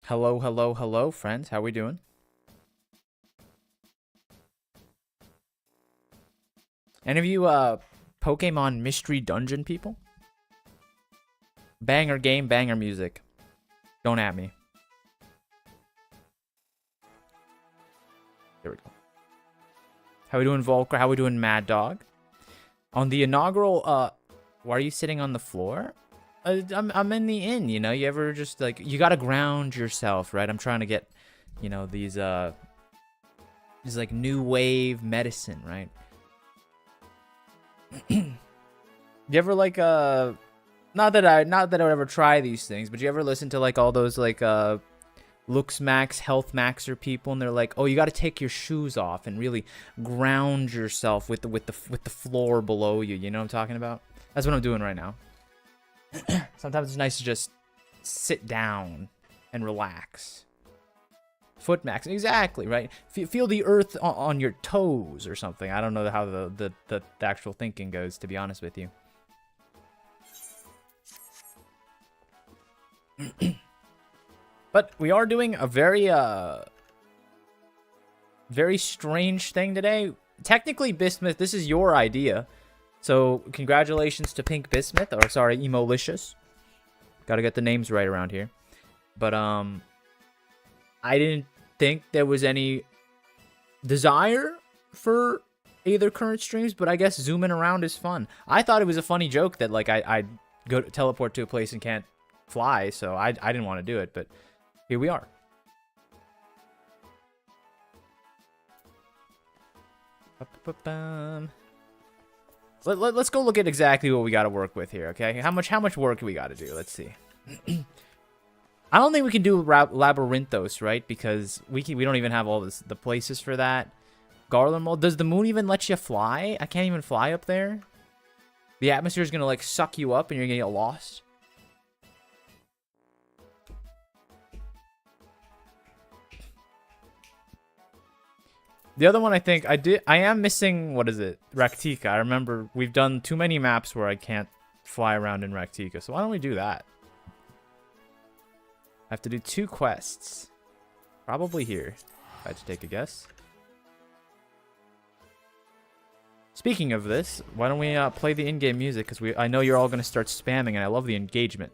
Hello, hello, hello, friends. How we doing? Any of you Pokemon Mystery Dungeon people? Banger game, banger music. Don't at me. There we go. How we doing, Volker? How we doing, Mad Dog? On the inaugural, why are you sitting on the floor? I'm in the inn, you know? You ever just, like, you gotta ground yourself, right? I'm trying to get, you know, these, like, new wave medicine, right? You ever, like, not that I would ever try these things, but you ever listen to, like, all those, like, Looks Max, Health Maxer people, and they're like, oh, you got to take your shoes off and really ground yourself with the floor below you. You know what I'm talking about? That's what I'm doing right now. Sometimes it's nice to just sit down and relax. Foot max, exactly, right? Feel the earth on your toes or something. I don't know how the actual thinking goes, to be honest with you. But we are doing a very strange thing today. Technically, Bismuth, this is your idea. So, congratulations to Pink Bismuth, or sorry, Emolicious. Gotta get the names right around here. But, I didn't think there was any desire for either current streams, but I guess zooming around is fun. I thought it was a funny joke that, like, I'd go to teleport to a place and can't fly, so I didn't want to do it, but here we are. Let's go look at exactly what we got to work with here, okay? How much work do we got to do? Let's see. I don't think we can do Labyrinthos, right? Because we don't even have all the places for that. Garland Mold. Does the moon even let you fly? I can't even fly up there. The atmosphere is gonna like suck you up, and you're gonna get lost. The other one, I think I am missing. What is it? Raktika. I remember we've done too many maps where I can't fly around in Raktika. So why don't we do that? I have to do 2 quests. Probably here, if I had to take a guess. Speaking of this, why don't we play the in-game music? Because I know you're all going to start spamming, and I love the engagement.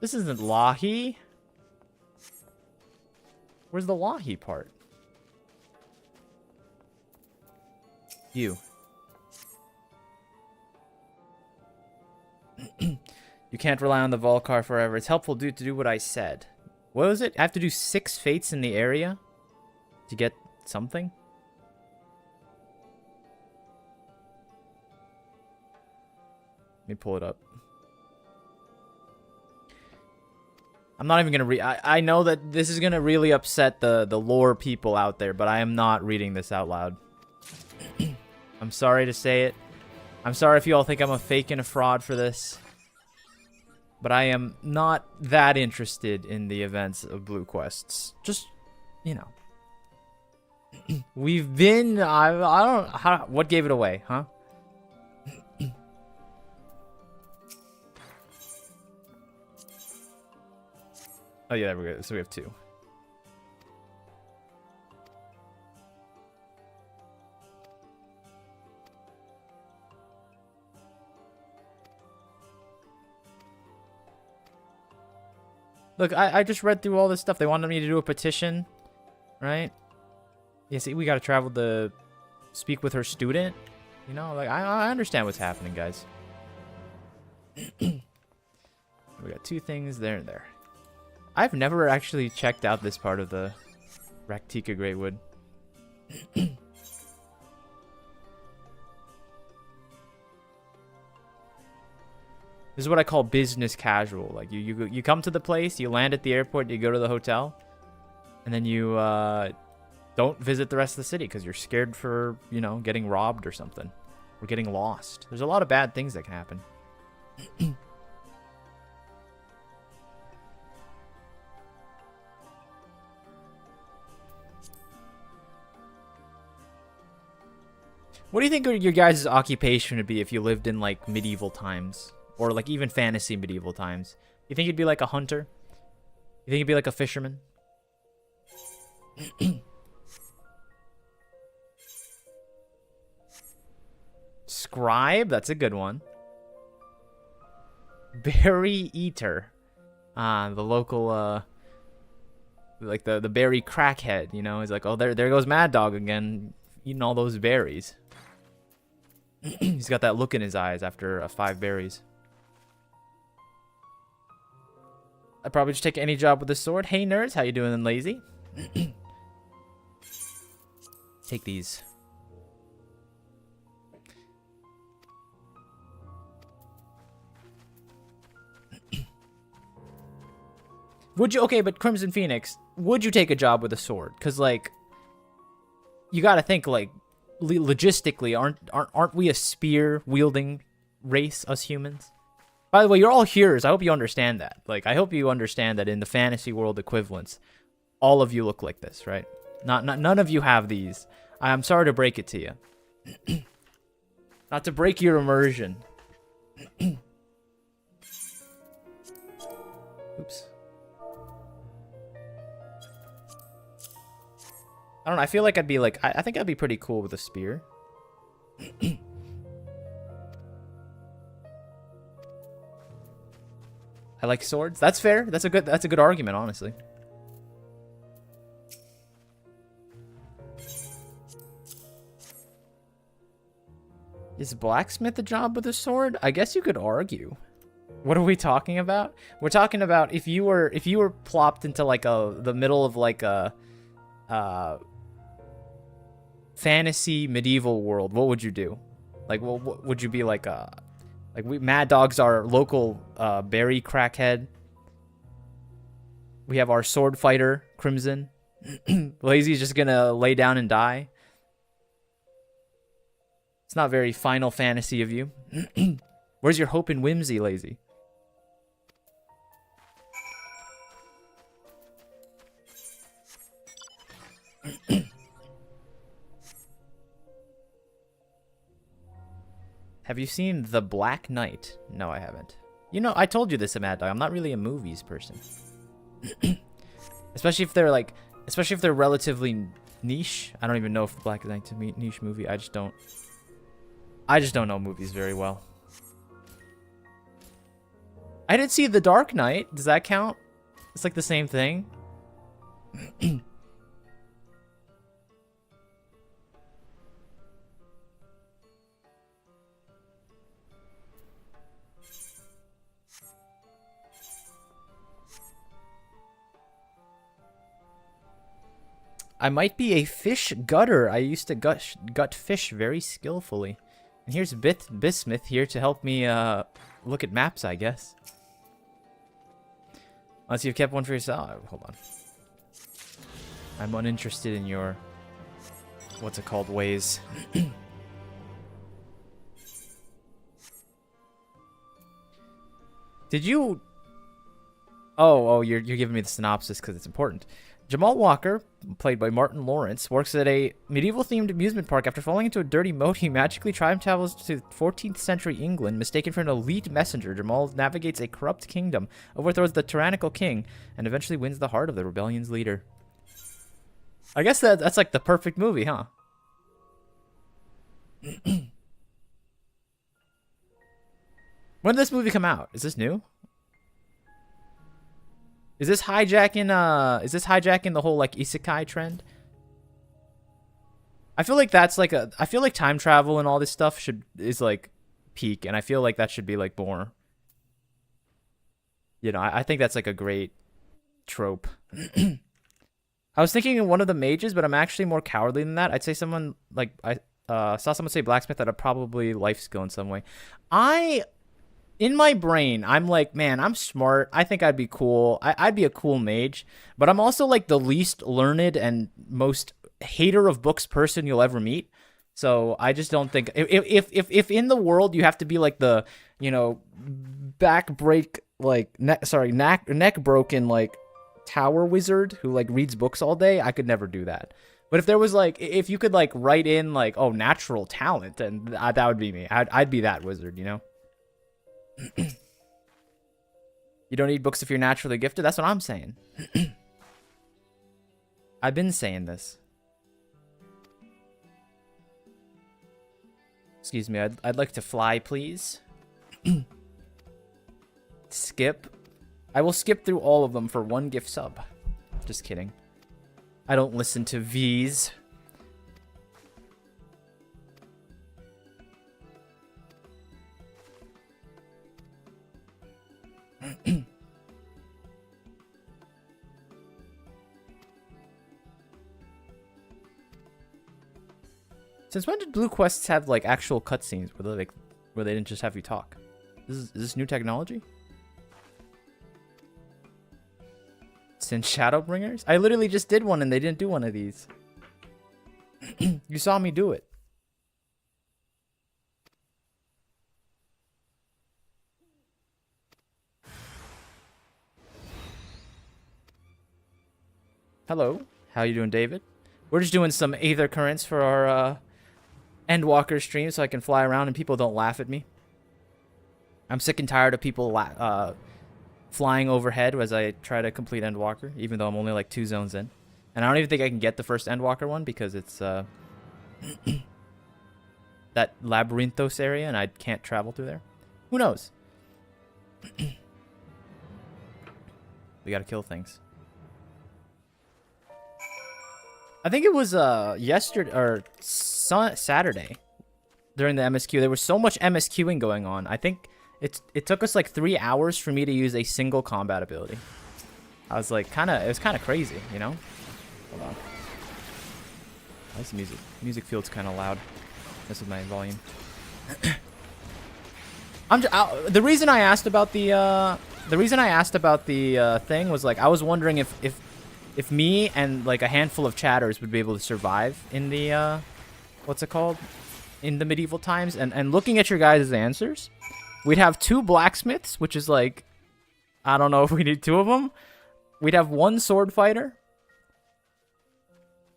This isn't Lahi. Where's the Lahi part? You. You can't rely on the Volcar forever. It's helpful to do what I said. What was it? I have to do 6 fates in the area to get something? Let me pull it up. I'm not even going to read. I know that this is going to really upset the lore people out there, but I am not reading this out loud. I'm sorry to say it. I'm sorry if you all think I'm a fake and a fraud for this. But I am not that interested in the events of Blue Quests. Just, you know. We've been... I don't... what gave it away, huh? Oh, yeah, there we go. So we have 2. Look, I just read through all this stuff. They wanted me to do a petition, right? Yeah, see, we got to travel to speak with her student. You know, like, I understand what's happening, guys. We got 2 things there and there. I've never actually checked out this part of the Raktika Greatwood. This is what I call business casual. Like you come to the place, you land at the airport, you go to the hotel, and then you don't visit the rest of the city because you're scared for, you know, getting robbed or something, or getting lost. There's a lot of bad things that can happen. What do you think your guys' occupation would be if you lived in like medieval times? Or like even fantasy medieval times? You think you'd be like a hunter? You think you'd be like a fisherman? Scribe? That's a good one. Berry Eater. The local, like the berry crackhead, you know? He's like, oh, there goes Mad Dog again, eating all those berries. He's got that look in his eyes after 5 berries. I'd probably just take any job with a sword. Hey, nerds, how you doing, lazy? Take these. Would you, okay, but Crimson Phoenix, would you take a job with a sword? Because, like, you gotta think, like, logistically, aren't we a spear-wielding race, us humans? By the way, you're all hearers. I hope you understand that. Like, I hope you understand that in the fantasy world equivalents, all of you look like this, right? None of you have these. I'm sorry to break it to you. Not to break your immersion. Oops. I don't know. I feel like I'd be like... I think I'd be pretty cool with a spear. I like swords. That's fair. That's a good argument, honestly. Is blacksmith a job with a sword? I guess you could argue. What are we talking about? We're talking about if you were plopped into like the middle of like a fantasy medieval world, what would you do? Like, what would you be like Mad Dog's our local berry crackhead. We have our sword fighter, Crimson. Lazy's just gonna lay down and die. It's not very Final Fantasy of you. Where's your hope and whimsy, Lazy? Have you seen The Black Knight? No, I haven't. You know, I told you this, Mad Dog. I'm not really a movies person. especially if they're relatively niche. I don't even know if The Black Knight's a niche movie. I just don't know movies very well. I did see The Dark Knight. Does that count? It's like the same thing. I might be a fish gutter. I used to gut fish very skillfully. And here's Bismuth here to help me look at maps, I guess. Unless you've kept one for yourself. Hold on. I'm uninterested in your... what's it called? Ways. Did you... Oh, you're giving me the synopsis because it's important. Jamal Walker, played by Martin Lawrence, works at a medieval-themed amusement park. After falling into a dirty moat, he magically time travels to 14th century England. Mistaken for an elite messenger, Jamal navigates a corrupt kingdom, overthrows the tyrannical king, and eventually wins the heart of the rebellion's leader. I guess that's like the perfect movie, huh? When did this movie come out? Is this new? Is this hijacking the whole like isekai trend? I feel like that's like I feel like time travel and all this stuff is like peak, and I feel like that should be like more. You know, I think that's like a great trope. I was thinking of one of the mages, but I'm actually more cowardly than that. I'd say someone like I saw someone say blacksmith that are probably life skill in some way. In my brain, I'm like, man, I'm smart. I think I'd be cool. I'd be a cool mage. But I'm also like the least learned and most hater of books person you'll ever meet. So I just don't think... If in the world you have to be like the, you know, back break, like, neck broken, like, tower wizard who, like, reads books all day, I could never do that. But if there was, like, if you could, like, write in, like, oh, natural talent, and that would be me. I'd be that wizard, you know? You don't need books if you're naturally gifted. That's what I'm saying. I've been saying this. Excuse me. I'd like to fly, please. Skip. I will skip through all of them for 1 gift sub. Just kidding. I don't listen to V's. Since when did Blue Quests have like actual cutscenes where they didn't just have you talk? Is this new technology? Since Shadowbringers? I literally just did one and they didn't do one of these. You saw me do it. Hello. How you doing, David? We're just doing some Aether currents for our Endwalker stream so I can fly around and people don't laugh at me. I'm sick and tired of people flying overhead as I try to complete Endwalker, even though I'm only like 2 zones in. And I don't even think I can get the first Endwalker one because it's that Labyrinthos area and I can't travel through there. Who knows? We gotta kill things. I think it was yesterday or Saturday during the MSQ. There was so much MSQing going on. I think it took us like 3 hours for me to use a single combat ability. I was like it was kind of crazy, you know? Hold on. Nice music. Music feels kind of loud. This is my volume. The reason I asked about the thing was like I was wondering if me and like a handful of chatters would be able to survive in the what's it called? In the medieval times. And looking at your guys' answers, we'd have 2 blacksmiths, which is like I don't know if we need 2 of them. We'd have 1 sword fighter,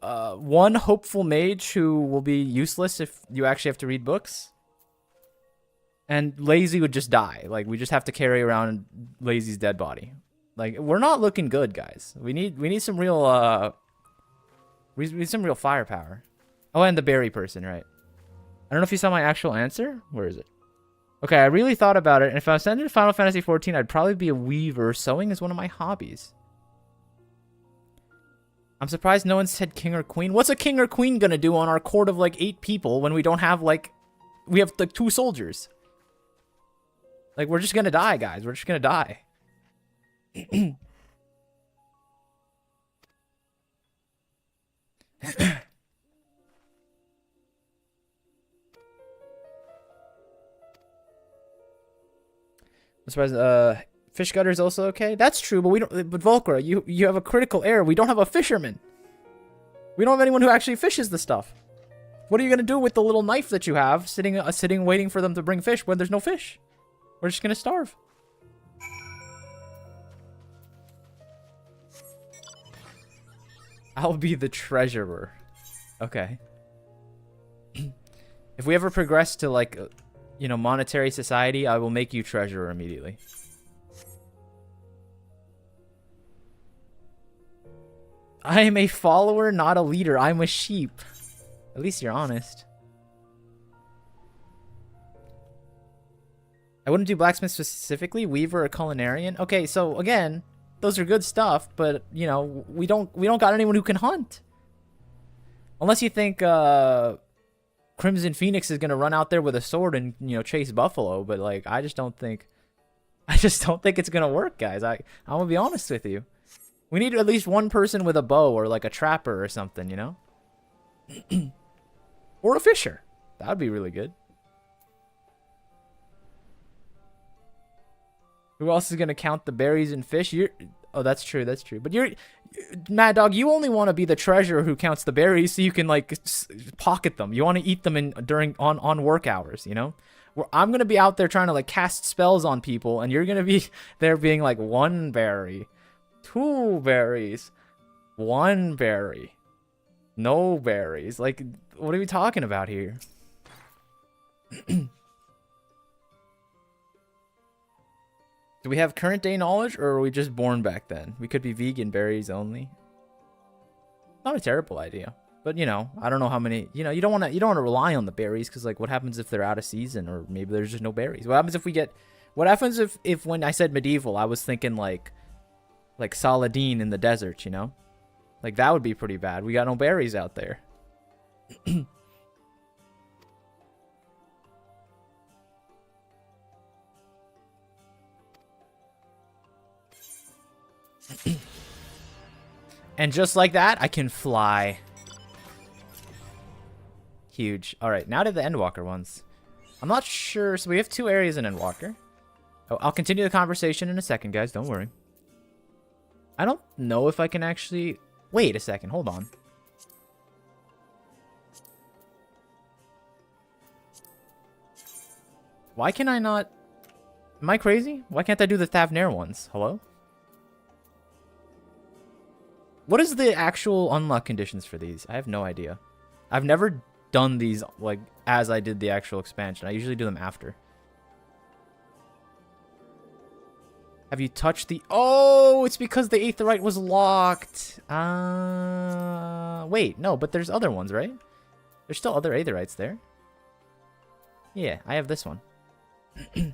1 hopeful mage who will be useless if you actually have to read books. And Lazy would just die. Like we just have to carry around Lazy's dead body. Like we're not looking good, guys. We need some real we need some real firepower. Oh, and the berry person, right? I don't know if you saw my actual answer. Where is it? Okay, I really thought about it, and if I was sent into Final Fantasy XIV, I'd probably be a weaver. Sewing is one of my hobbies. I'm surprised no one said king or queen. What's a king or queen gonna do on our court of like 8 people when we don't have like we have like 2 soldiers? Like we're just gonna die, guys. We're just gonna die. I'm surprised, fish gutter is also okay. That's true, but we don't. But Volcra, you have a critical error. We don't have a fisherman. We don't have anyone who actually fishes the stuff. What are you gonna do with the little knife that you have, sitting waiting for them to bring fish when there's no fish? We're just gonna starve. I'll be the treasurer. Okay. If we ever progress to like, you know, monetary society, I will make you treasurer immediately. I am a follower, not a leader. I'm a sheep. At least you're honest. I wouldn't do blacksmith specifically, weaver or culinarian. Okay, so again, those are good stuff, but you know, we don't got anyone who can hunt. Unless you think Crimson Phoenix is gonna run out there with a sword and, you know, chase buffalo, but like I just don't think it's gonna work, guys. I'm gonna be honest with you. We need at least one person with a bow or like a trapper or something, you know? Or a fisher. That would be really good. Who else is gonna count the berries and fish? Oh, that's true. That's true. But Mad Dog. You only want to be the treasurer who counts the berries, so you can like pocket them. You want to eat them on work hours. You know, I'm gonna be out there trying to like cast spells on people, and you're gonna be there being like 1 berry, 2 berries, 1 berry, no berries. Like, what are we talking about here? Do we have current day knowledge, or are we just born back then? We could be vegan berries only. Not a terrible idea, but you know, I don't know how many. You know, you don't want to rely on the berries because like, what happens if they're out of season, or maybe there's just no berries? What happens if we get? What happens if when I said medieval, I was thinking like Saladin in the desert, you know? Like that would be pretty bad. We got no berries out there. And just like that, I can fly. Huge. All right, now to the Endwalker ones. I'm not sure. So we have 2 areas in Endwalker. Oh, I'll continue the conversation in a second, guys. Don't worry. I don't know if I can actually... Wait a second. Hold on. Why can I not... Am I crazy? Why can't I do the Thavnair ones? Hello? What is the actual unlock conditions for these? I have no idea. I've never done these like as I did the actual expansion. I usually do them after. Have you touched the... Oh, it's because the Aetherite was locked. Wait, no, but there's other ones, right? There's still other Aetherites there. Yeah, I have this one. You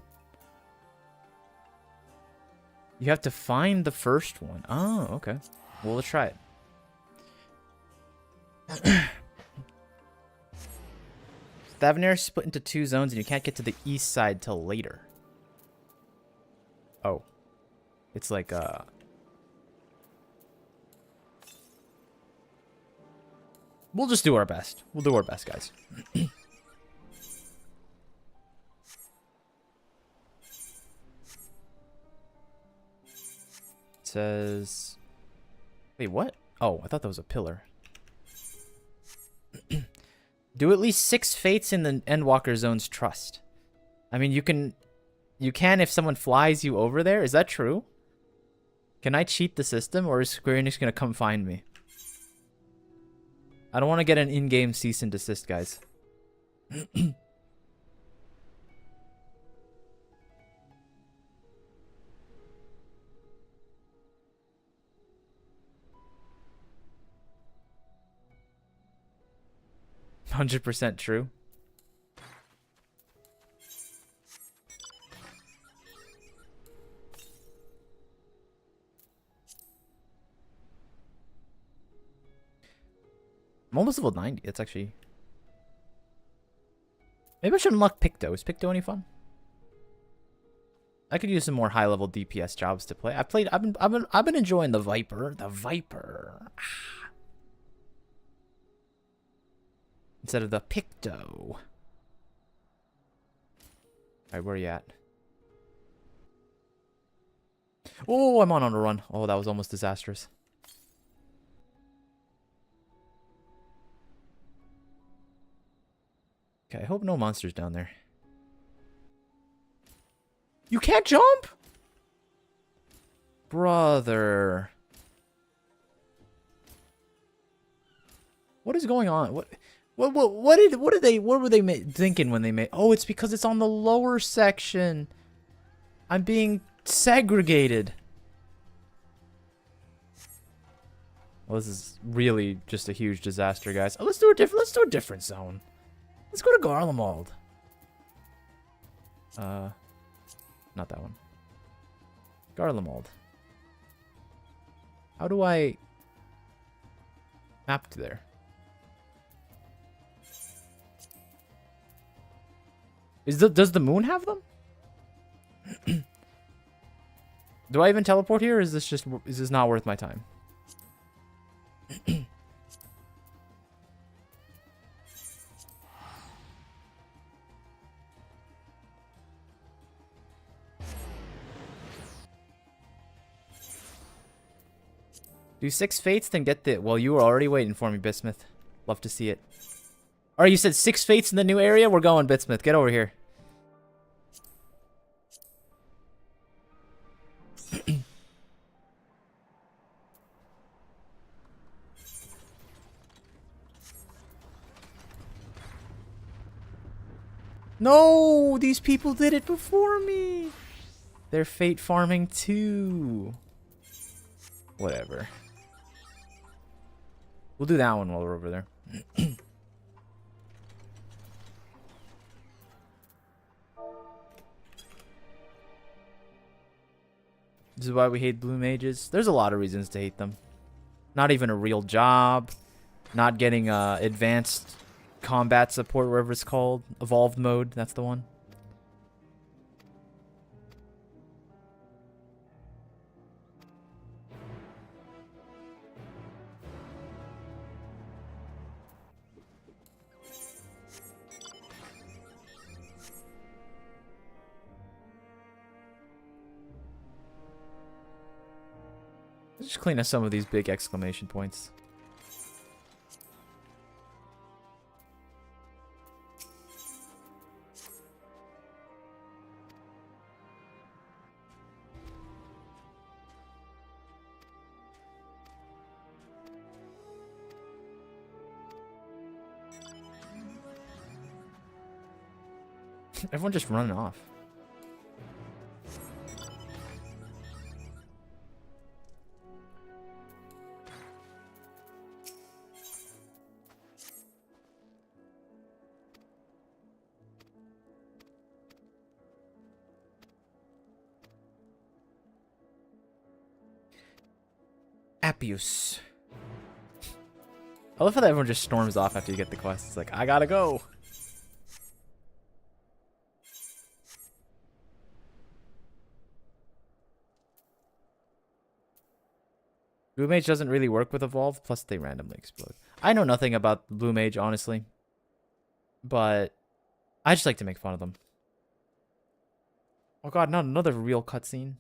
have to find the first one. Oh, okay. Well, let's try it. Thavnair is split into 2 zones, and you can't get to the east side till later. Oh. It's like, We'll just do our best. We'll do our best, guys. It says... Wait, what? Oh, I thought that was a pillar. Do at least 6 fates in the Endwalker zone's trust. I mean, you can if someone flies you over there. Is that true? Can I cheat the system, or is Square Enix gonna come find me? I don't want to get an in-game cease and desist, guys. 100% true. I'm almost level 90. That's actually... Maybe I should unlock Picto. Is Picto any fun? I could use some more high-level DPS jobs to play. I've been enjoying the Viper. The Viper. Instead of the Picto. Alright, where are you at? Oh, I'm on a run. Oh, that was almost disastrous. Okay, I hope no monsters down there. You can't jump? Brother. What is going on? What were they thinking when they made... Oh, it's because it's on the lower section. I'm being segregated. Well, this is really just a huge disaster, guys. Oh, let's do a different zone. Let's go to Garlemald. Not that one. Garlemald. How do I map to there? Does the moon have them? Do I even teleport here, or is this not worth my time? Do 6 fates, then get the... Well, you were already waiting for me, Bismuth. Love to see it. Alright, you said 6 fates in the new area? We're going, Bismuth. Get over here. No! These people did it before me! They're fate farming too. Whatever. We'll do that one while we're over there. This is why we hate blue mages. There's a lot of reasons to hate them. Not even a real job. Not getting advanced combat support, whatever it's called. Evolved mode, that's the one. Let's just clean up some of these big exclamation points. Everyone just running off. Appius. I love how everyone just storms off after you get the quest. It's like, I gotta go. Blue Mage doesn't really work with Evolve, plus they randomly explode. I know nothing about Blue Mage, honestly. But I just like to make fun of them. Oh god, not another real cutscene.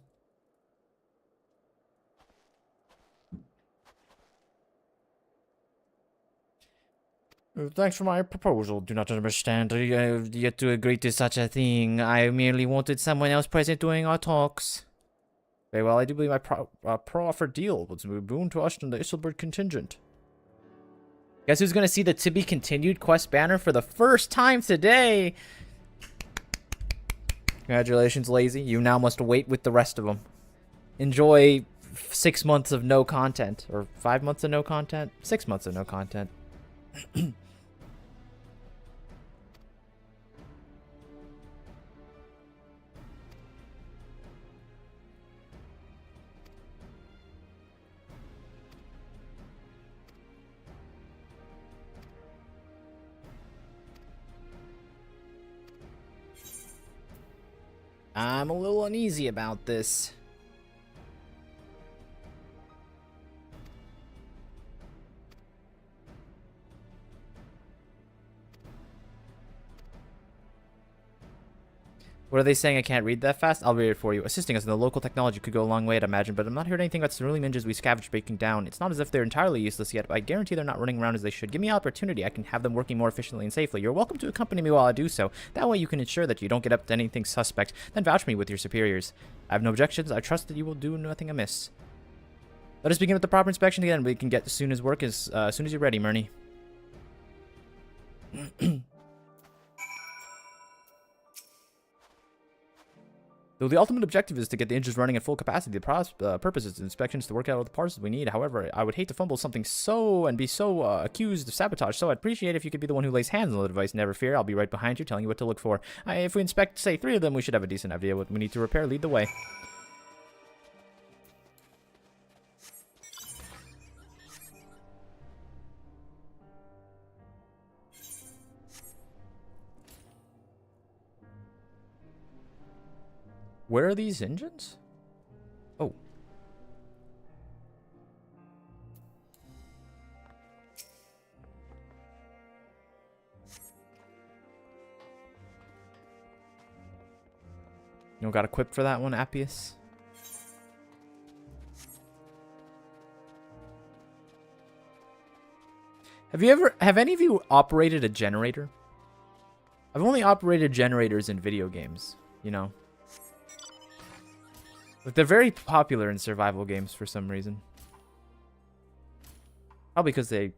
Thanks for my proposal. Do not understand. I have yet to agree to such a thing. I merely wanted someone else present during our talks. Very well, I do believe my pro-offer deal was a boon to us and the Isilbert contingent. Guess who's gonna see the to be continued quest banner for the first time today? Congratulations, Lazy. You now must wait with the rest of them. Enjoy 6 months of no content. Or 5 months of no content? 6 months of no content. I'm a little uneasy about this. What are they saying? I can't read that fast? I'll read it for you. Assisting us in the local technology could go a long way, I'd imagine, but I'm not hearing anything about Cerulean ninjas we scavenged breaking down. It's not as if they're entirely useless yet, but I guarantee they're not running around as they should. Give me an opportunity. I can have them working more efficiently and safely. You're welcome to accompany me while I do so. That way you can ensure that you don't get up to anything suspect. Then vouch me with your superiors. I have no objections. I trust that you will do nothing amiss. Let us begin with the proper inspection again. We can get as soon as you're ready, Murney. Though the ultimate objective is to get the engines running at full capacity, the purpose is inspections to work out all the parts we need. However, I would hate to fumble something and be so accused of sabotage, so I'd appreciate if you could be the one who lays hands on the device. Never fear, I'll be right behind you telling you what to look for. If we inspect, say, 3 of them, we should have a decent idea what we need to repair. Lead the way. Where are these engines? Oh. You don't got equipped for that one, Appius? Have any of you operated a generator? I've only operated generators in video games, you know. But they're very popular in survival games for some reason. Probably because they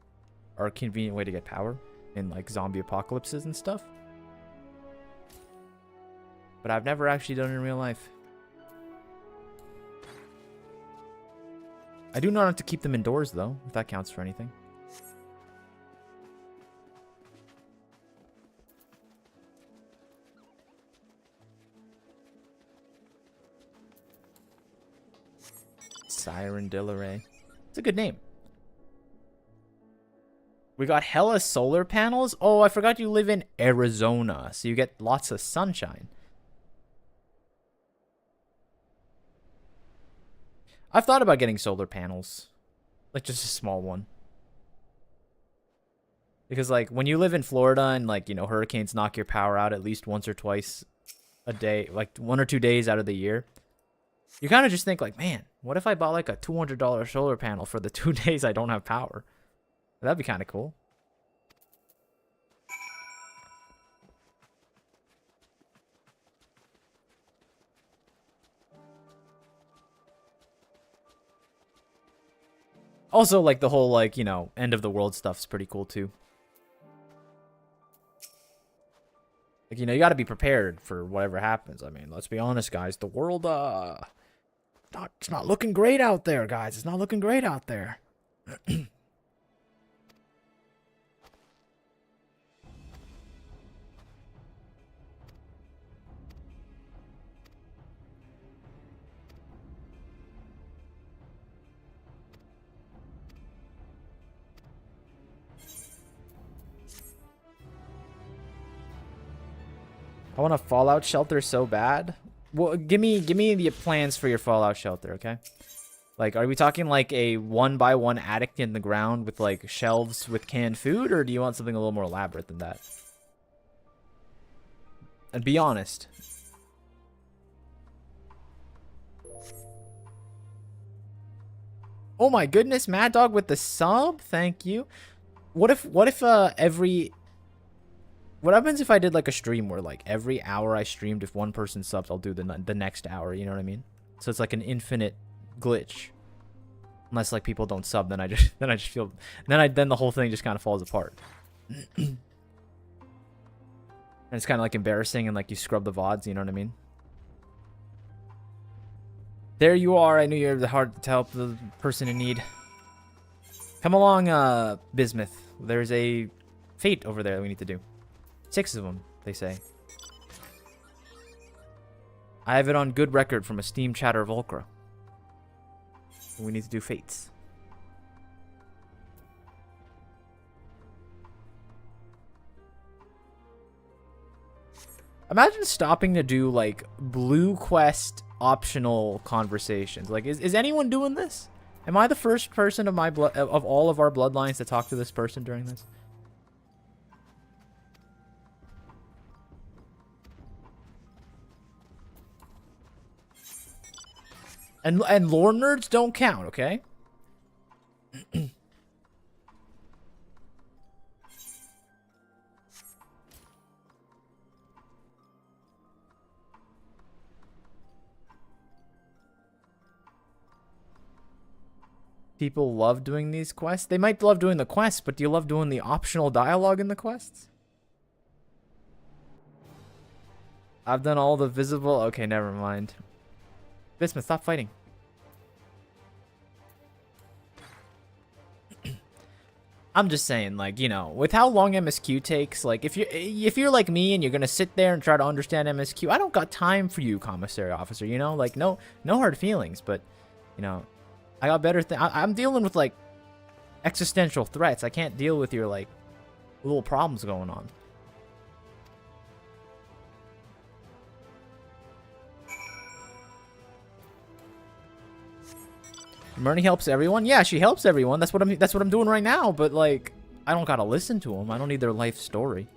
are a convenient way to get power in like zombie apocalypses and stuff. But I've never actually done it in real life. I do not have to keep them indoors, though, if that counts for anything. Siren Dilleray. It's a good name. We got hella solar panels. Oh, I forgot you live in Arizona, so you get lots of sunshine. I've thought about getting solar panels. Like, just a small one. Because, like, when you live in Florida and, like, you know, hurricanes knock your power out at least once or twice a day, like 1 or 2 days out of the year, you kind of just think, like, man, what if I bought, like, a $200 solar panel for the 2 days I don't have power? That'd be kind of cool. Also, like, the whole, like, you know, end of the world stuff's pretty cool, too. Like, you know, you gotta be prepared for whatever happens. I mean, let's be honest, guys. The world, it's not looking great out there, guys. It's not looking great out there. I want a fallout shelter so bad. Well, give me the plans for your fallout shelter, okay? Like, are we talking like a 1x1 attic in the ground with like shelves with canned food, or do you want something a little more elaborate than that? And be honest. Oh my goodness, Mad Dog with the sub. Thank you. What if every what happens if I did like a stream where like every hour I streamed, if one person subs, I'll do the next hour, you know what I mean? So it's like an infinite glitch. Unless like people don't sub, then I just feel then the whole thing just kind of falls apart. And it's kind of like embarrassing and like you scrub the VODs, you know what I mean? There you are. I knew you were the heart to help the person in need. Come along, Bismuth. There's a fate over there that we need to do. 6 of them, they say. I have it on good record from a Steam chatter Volcra. We need to do fates. Imagine stopping to do like blue quest optional conversations. Like, is anyone doing this? Am I the first person of my blood of all of our bloodlines to talk to this person during this? And lore nerds don't count, okay? People love doing these quests. They might love doing the quests, but do you love doing the optional dialogue in the quests? I've done all the visible... Okay, never mind. Bismuth, stop fighting. I'm just saying, like, you know, with how long MSQ takes, like, if you're like me and you're gonna sit there and try to understand MSQ, I don't got time for you, commissary officer. You know, like, no hard feelings, but, you know, I got better things. I'm dealing with like existential threats. I can't deal with your like little problems going on. Murney helps everyone. Yeah, she helps everyone. That's what I'm doing right now. But like, I don't gotta listen to them. I don't need their life story.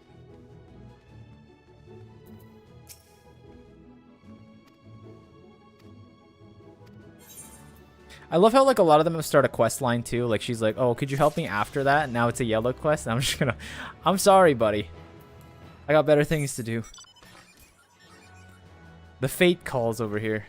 I love how like a lot of them have started a quest line too. Like she's like, "Oh, could you help me after that?" And now it's a yellow quest. And I'm just gonna, I'm sorry, buddy. I got better things to do. The fate calls over here.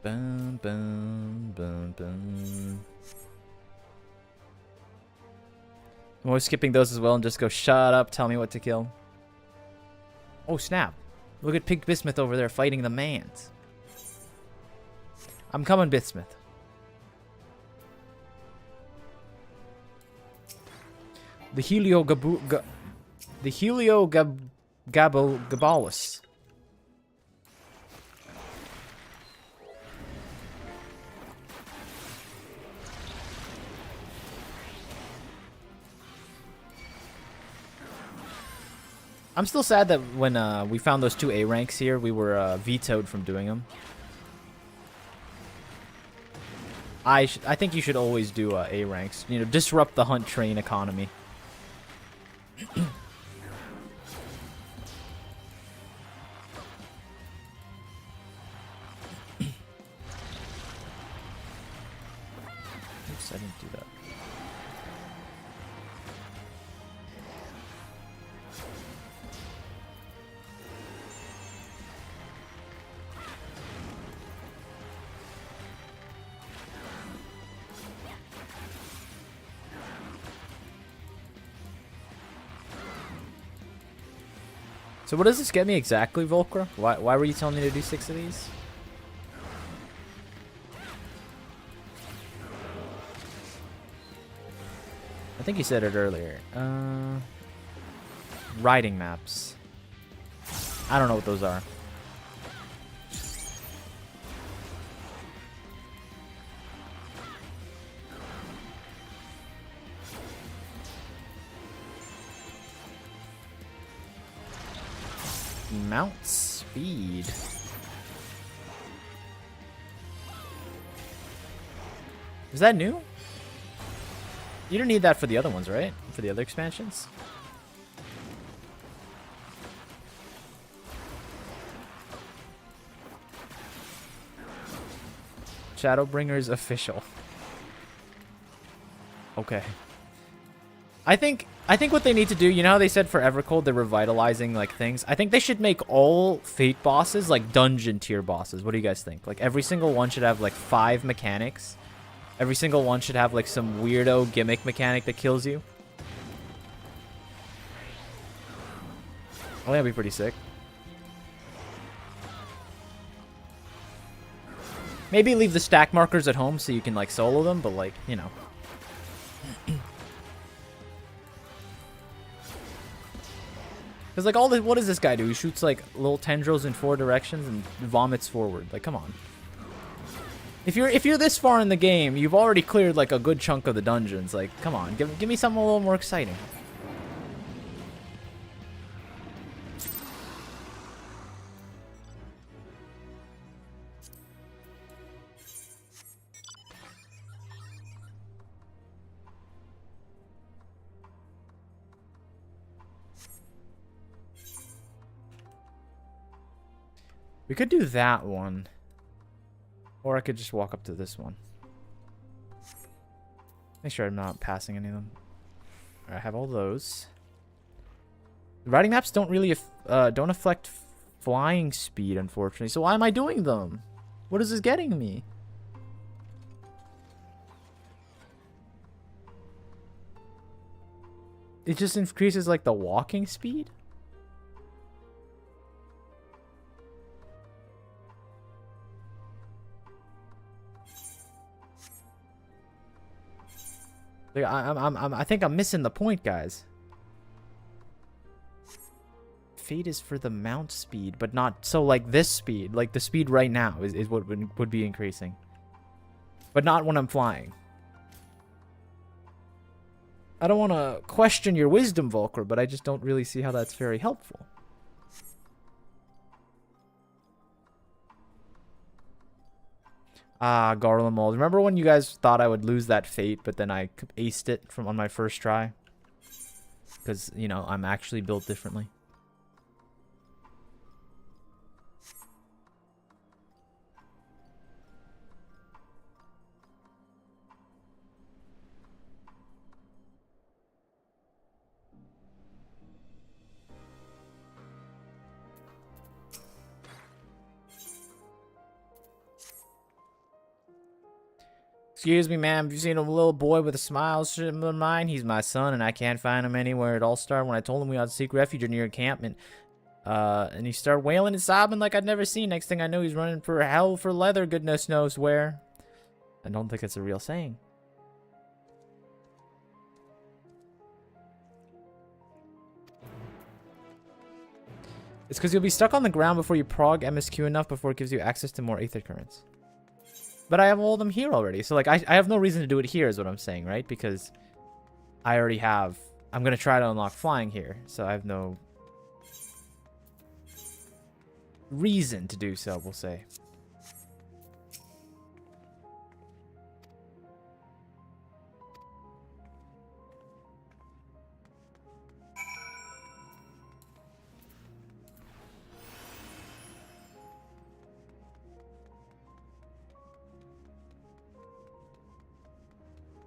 Bum, bum, bum, bum. I'm always skipping those as well and just go, shut up, tell me what to kill. Oh, snap. Look at Pig Bismuth over there fighting the mans. I'm coming, Bismuth. The Heliogabalus. I'm still sad that when we found those 2 A ranks here, we were vetoed from doing them. I think you should always do A ranks. You know, disrupt the hunt train economy. Oops, I didn't do that. So what does this get me exactly, Volcra? Why were you telling me to do 6 of these? I think you said it earlier. Riding maps. I don't know what those are. Mount speed. Is that new? You don't need that for the other ones, right? For the other expansions? Shadowbringer's official. Okay. I think what they need to do, you know how they said for Evercold they're revitalizing like things? I think they should make all Fate bosses like dungeon tier bosses. What do you guys think? Like every single one should have like 5 mechanics. Every single one should have like some weirdo gimmick mechanic that kills you. Oh, that'd be pretty sick. Maybe leave the stack markers at home so you can like solo them, but like, you know. Because like all this, what does this guy do? He shoots like little tendrils in 4 directions and vomits forward. Like, come on. If you're this far in the game, you've already cleared like a good chunk of the dungeons. Like, come on, give me something a little more exciting. We could do that one. Or I could just walk up to this one. Make sure I'm not passing any of them. Alright, I have all those. The riding maps don't really don't affect flying speed, unfortunately. So why am I doing them? What is this getting me? It just increases like the walking speed? Like, I think I'm missing the point, guys. Fate is for the mount speed, but not so like this speed. Like the speed right now is what would be increasing, but not when I'm flying. I don't want to question your wisdom, Volker, but I just don't really see how that's very helpful. Ah, Garland Mold. Remember when you guys thought I would lose that Fate, but then I aced it on my first try? Because, you know, I'm actually built differently. Excuse me, ma'am. Have you seen a little boy with a smile similar to mine? He's my son, and I can't find him anywhere. It all started when I told him we had to seek refuge near encampment. And he started wailing and sobbing like I'd never seen. Next thing I knew, he's running for hell for leather, goodness knows where. I don't think it's a real saying. It's because you'll be stuck on the ground before you prog MSQ enough before it gives you access to more Aether currents. But I have all of them here already. So, like, I have no reason to do it here is what I'm saying, right? Because I already have... I'm going to try to unlock flying here. So I have no reason to do so, we'll say.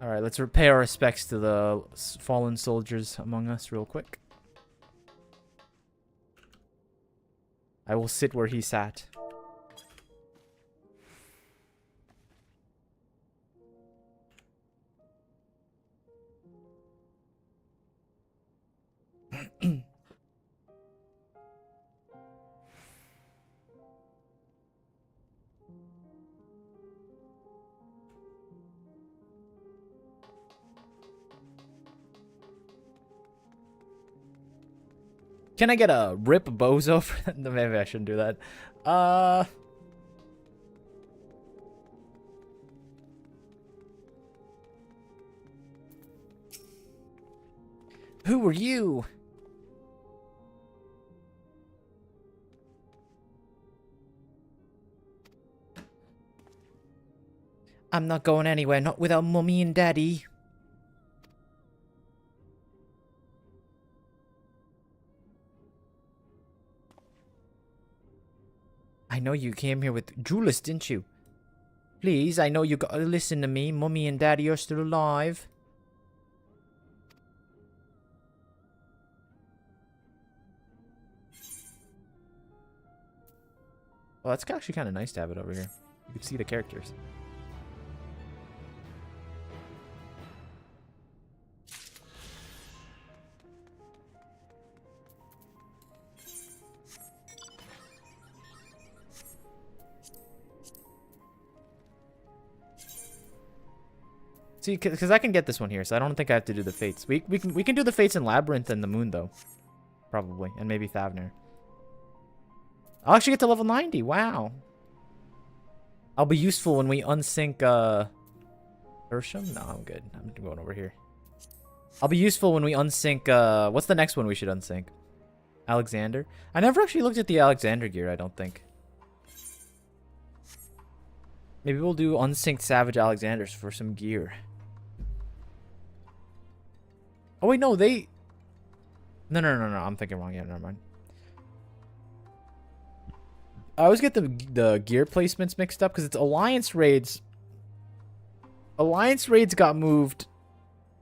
Alright, let's pay our respects to the fallen soldiers among us real quick. I will sit where he sat. Can I get a rip bozo for that? No, maybe I shouldn't do that. Who were you? I'm not going anywhere, not without Mummy and Daddy. I know you came here with Julius, didn't you? Please, I know you gotta listen to me. Mummy and Daddy are still alive. Well, that's actually kind of nice to have it over here. You can see the characters. See, because I can get this one here, so I don't think I have to do the fates. We can do the fates in Labyrinth and the Moon, though. Probably. And maybe Thavner. I'll actually get to level 90. Wow. I'll be useful when we unsync, Ursham? No, I'm good. I'm going over here. I'll be useful when we unsync, what's the next one we should unsync? Alexander? I never actually looked at the Alexander gear, I don't think. Maybe we'll do unsynced Savage Alexanders for some gear. Oh, wait, no, they... No, I'm thinking wrong. Yeah, never mind. I always get the gear placements mixed up because it's Alliance raids. Alliance raids got moved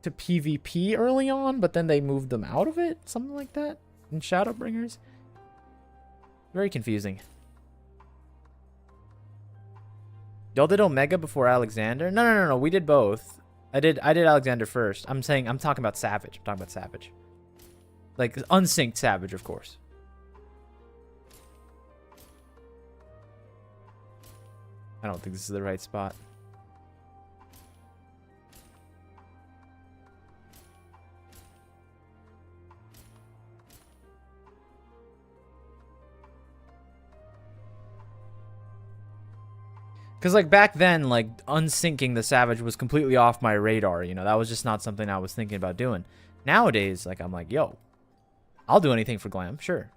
to PvP early on, but then they moved them out of it? Something like that? In Shadowbringers? Very confusing. Y'all did Omega before Alexander? No. We did both. I did Alexander first. I'm talking about Savage. I'm talking about Savage. Like, unsynced Savage, of course. I don't think this is the right spot. Because, like, back then, like, unsyncing the Savage was completely off my radar, you know? That was just not something I was thinking about doing. Nowadays, like, I'm like, yo, I'll do anything for glam, sure.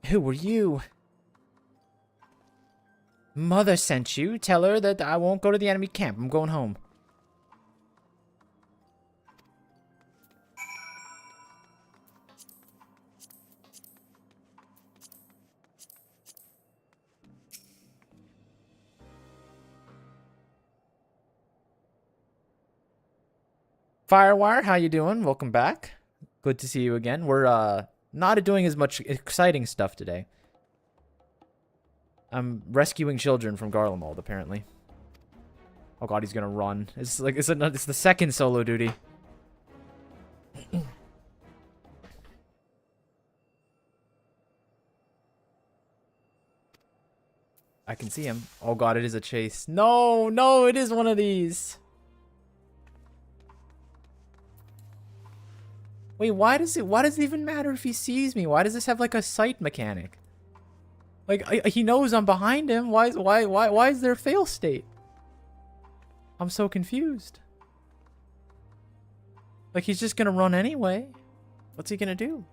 Who were you? Mother sent you. Tell her that I won't go to the enemy camp. I'm going home. Firewire, how you doing? Welcome back. Good to see you again. We're not doing as much exciting stuff today. I'm rescuing children from Garlemald, apparently. Oh god, he's gonna run. It's like it's the second solo duty. I can see him. Oh god, it is a chase. No, no, it is one of these. Wait, why does it even matter if he sees me? Why does this have like a sight mechanic? Like he knows I'm behind him. Why is there a fail state? I'm so confused. Like he's just gonna run anyway. What's he gonna do?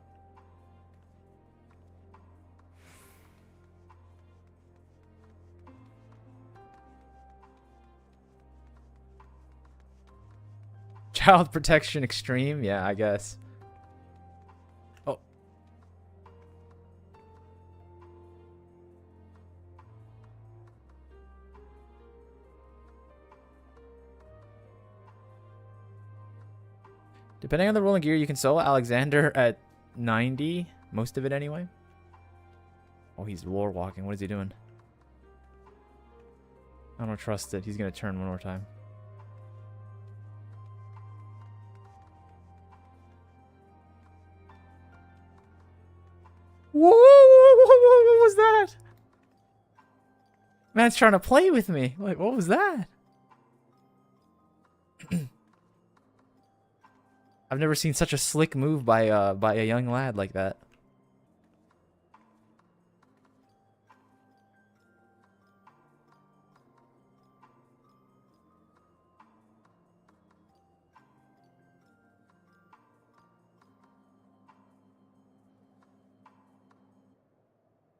Child protection extreme? Yeah, I guess. Oh. Depending on the rolling gear, you can solo Alexander at 90. Most of it anyway. Oh, he's lore walking. What is he doing? I don't trust it. He's going to turn one more time. Whoa, what was that? Man's trying to play with me. Like, what was that? I've never seen such a slick move by a young lad like that.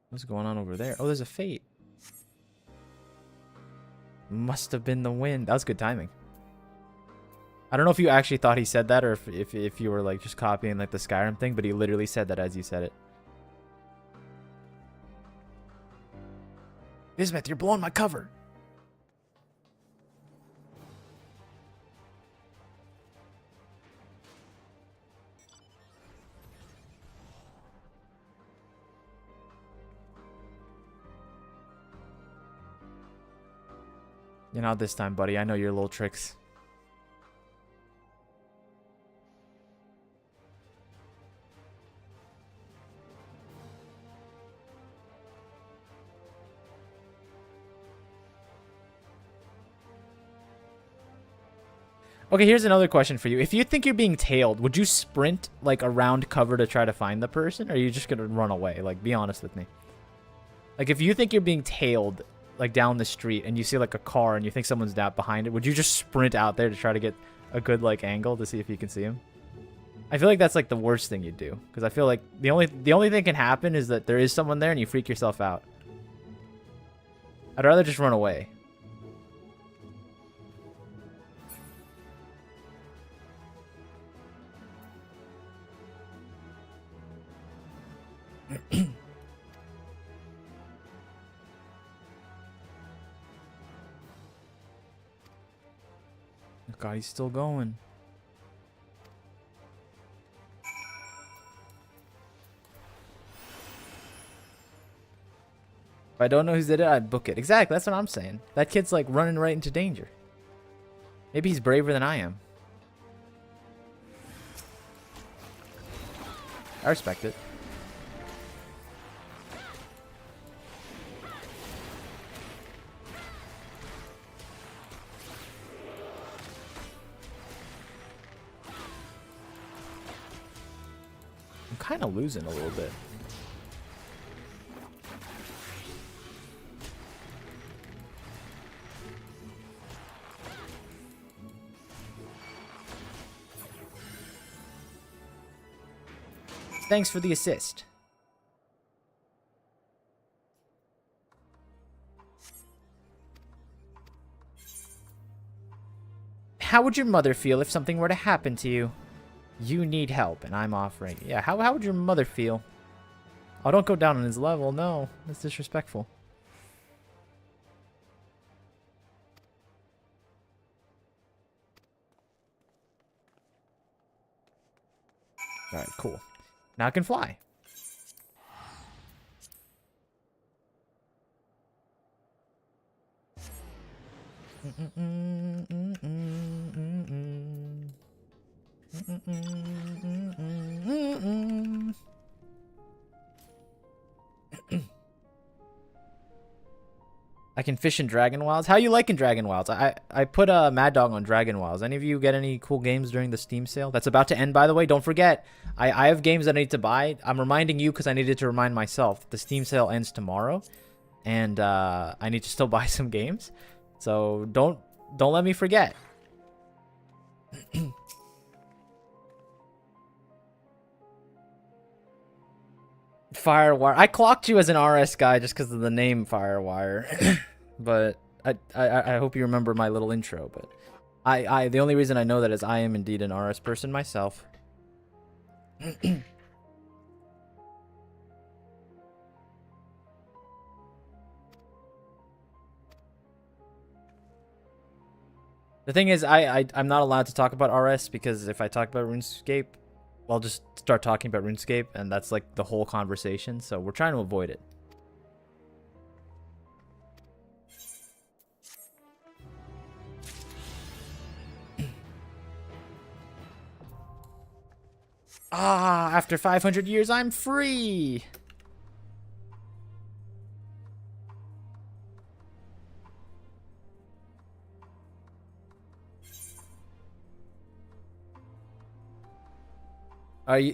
What's going on over there? Oh, there's a fate. Must have been the wind. That was good timing. I don't know if you actually thought he said that or if you were like just copying like the Skyrim thing, but he literally said that as you said it. Bismuth, you're blowing my cover. You're not this time, buddy. I know your little tricks. Okay, here's another question for you. If you think you're being tailed, would you sprint like around cover to try to find the person? Or are you just gonna run away? Like, be honest with me. Like, if you think you're being tailed like down the street and you see like a car and you think someone's down behind it, would you just sprint out there to try to get a good like angle to see if you can see him? I feel like that's like the worst thing you'd do, because I feel like the only thing that can happen is that there is someone there and you freak yourself out. I'd rather just run away. God, he's still going. If I don't know who did it, I'd book it. Exactly, that's what I'm saying. That kid's like running right into danger. Maybe he's braver than I am. I respect it. I'm kind of losing a little bit. Thanks for the assist. How would your mother feel if something were to happen to you? You need help, and I'm offering. Yeah, how would your mother feel? Oh, don't go down on his level. No, that's disrespectful. Alright, cool. Now I can fly. I can fish in Dragon Wilds. How you liking Dragon Wilds? I put a Mad Dog on Dragon Wilds. Any of you get any cool games during the Steam sale? That's about to end, by the way. Don't forget, I have games that I need to buy. I'm reminding you because I needed to remind myself. The Steam sale ends tomorrow, and I need to still buy some games. So don't let me forget. Firewire. I clocked you as an RS guy just because of the name Firewire. But I hope you remember my little intro. But the only reason I know that is I am indeed an RS person myself. The thing is, I'm not allowed to talk about RS because if I talk about RuneScape, I'll just start talking about RuneScape, and that's like the whole conversation. So we're trying to avoid it. Ah, after 500 years, I'm free.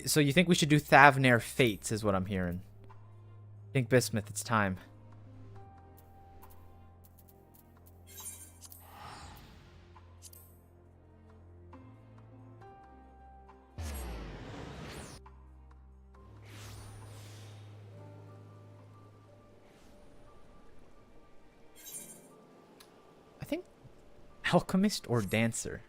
So you think we should do Thavnair Fates is what I'm hearing. Think Bismuth, it's time. I think Alchemist or Dancer.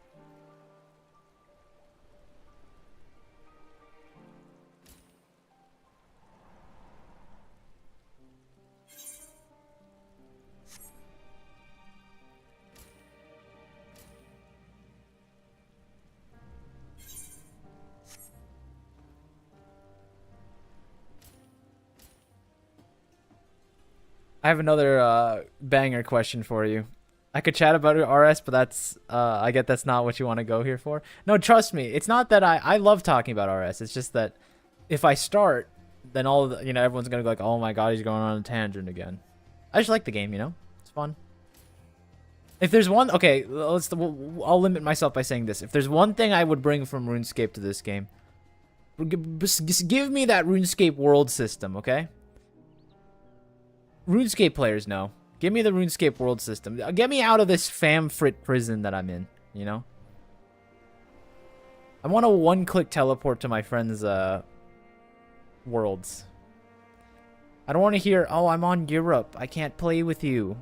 I have another banger question for you. I could chat about RS, but that's I get that's not what you want to go here for. No, trust me, it's not that I love talking about RS. It's just that if I start, then all of the, everyone's gonna go like, oh my god, he's going on a tangent again. I just like the game, it's fun. If there's one, okay, I'll limit myself by saying this. If there's one thing I would bring from RuneScape to this game, just give me that RuneScape world system, okay? RuneScape players know. Give me the RuneScape world system. Get me out of this Famfrit prison that I'm in, I want a one-click teleport to my friends' worlds. I don't want to hear, oh, I'm on Europe. I can't play with you.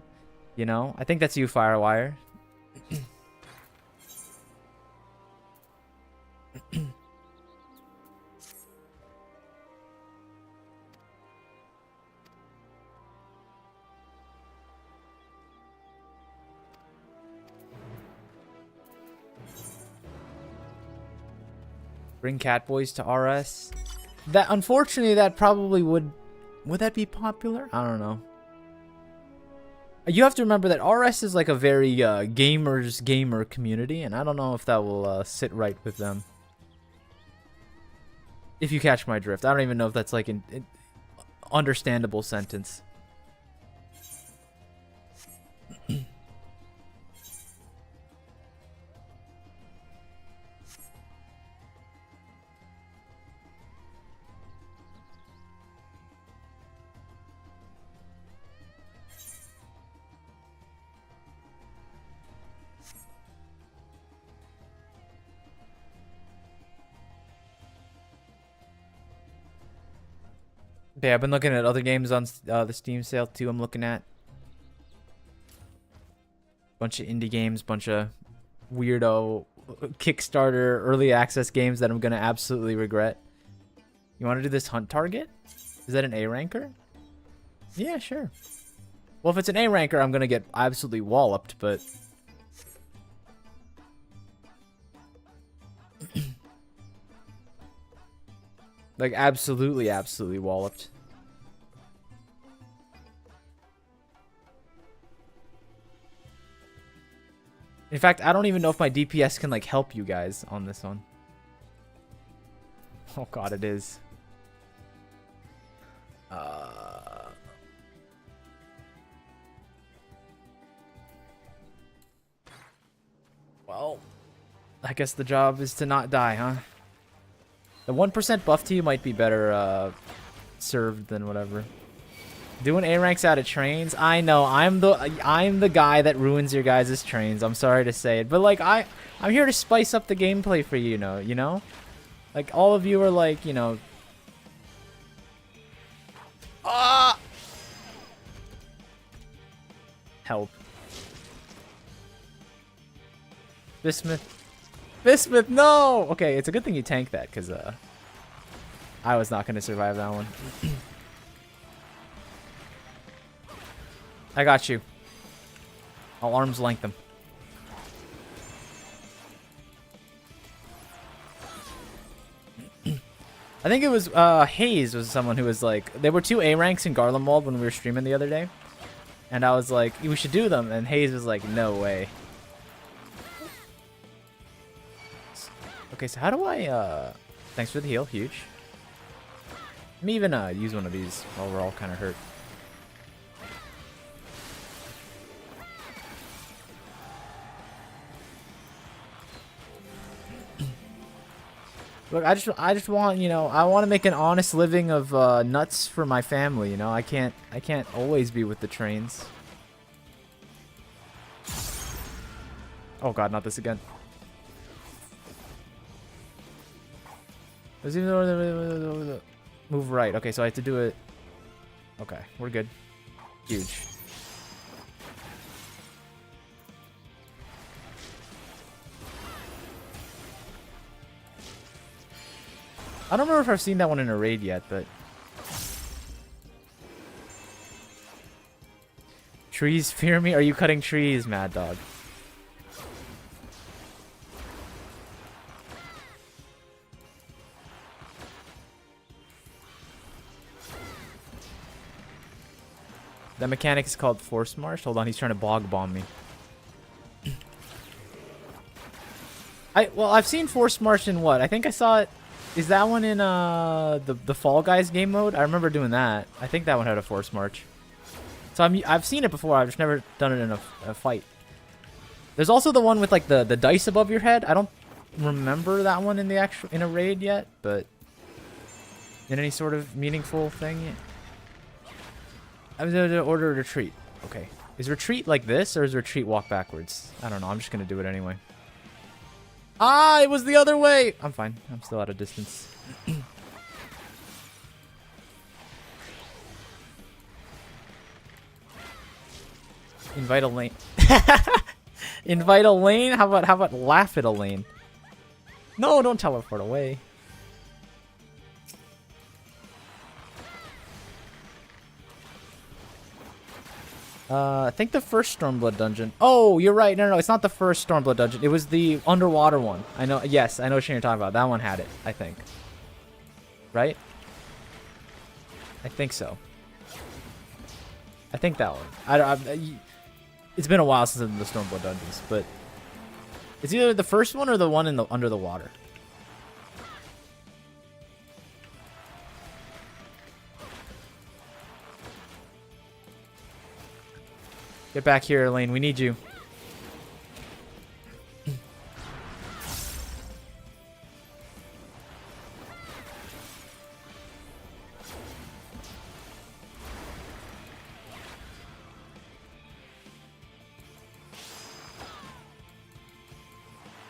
I think that's you, Firewire. Bring Catboys to RS. That unfortunately, that probably would that be popular? I don't know. You have to remember that RS is like a very gamer community, and I don't know if that will sit right with them. If you catch my drift, I don't even know if that's like an understandable sentence. Yeah, I've been looking at other games on the Steam sale too. I'm looking at bunch of indie games, bunch of weirdo Kickstarter early access games that I'm gonna absolutely regret. You want to do this hunt target? Is that an A ranker? Yeah, sure. Well, if it's an A ranker, I'm gonna get absolutely walloped, but Like, absolutely, absolutely walloped. In fact, I don't even know if my DPS can, like, help you guys on this one. Oh, God, it is. Well, I guess the job is to not die, huh? The 1% buff to you might be better served than whatever. Doing A ranks out of trains. I know. I'm the guy that ruins your guys' trains. I'm sorry to say it, but like I'm here to spice up the gameplay for you, you know? Like all of you are like, you know, help. Bismuth. Bismuth, no! Okay, it's a good thing you tanked that, because I was not going to survive that one. I got you. I'll arm's length them. I think it was Hayes was someone who was like, there were 2 A ranks in Garlemald when we were streaming the other day. And I was like, we should do them. And Hayes was like, no way. Okay, so how do I, thanks for the heal, huge. Let me even use one of these while we're all kind of hurt. Look, I just want, you know, I want to make an honest living of nuts for my family, you know. I can't always be with the trains. Oh God, not this again. Move right. Okay, so I have to do it. Okay, we're good. Huge. I don't remember if I've seen that one in a raid yet, but... Trees fear me? Are you cutting trees, Mad Dog? That mechanic is called Force March. Hold on, he's trying to bog bomb me. Well, I've seen Force March in what? I think I saw it. Is that one in the Fall Guys game mode? I remember doing that. I think that one had a Force March. So I've seen it before. I've just never done it in a fight. There's also the one with like the dice above your head. I don't remember that one in a raid yet, but in any sort of meaningful thing. I was going to order a retreat. Okay. Is retreat like this, or is retreat walk backwards? I don't know. I'm just going to do it anyway. Ah, it was the other way! I'm fine. I'm still out of distance. Invite a lane. Invite a lane? How about laugh at a lane? No, don't teleport away. I think the first Stormblood dungeon. Oh, you're right. No, it's not the first Stormblood dungeon. It was the underwater one. I know. Yes, I know what you're talking about. That one had it, I think. Right? I think so. I think that one. It's been a while since I've been in the Stormblood dungeons, but it's either the first one or the one in the under the water. Get back here, Elaine. We need you.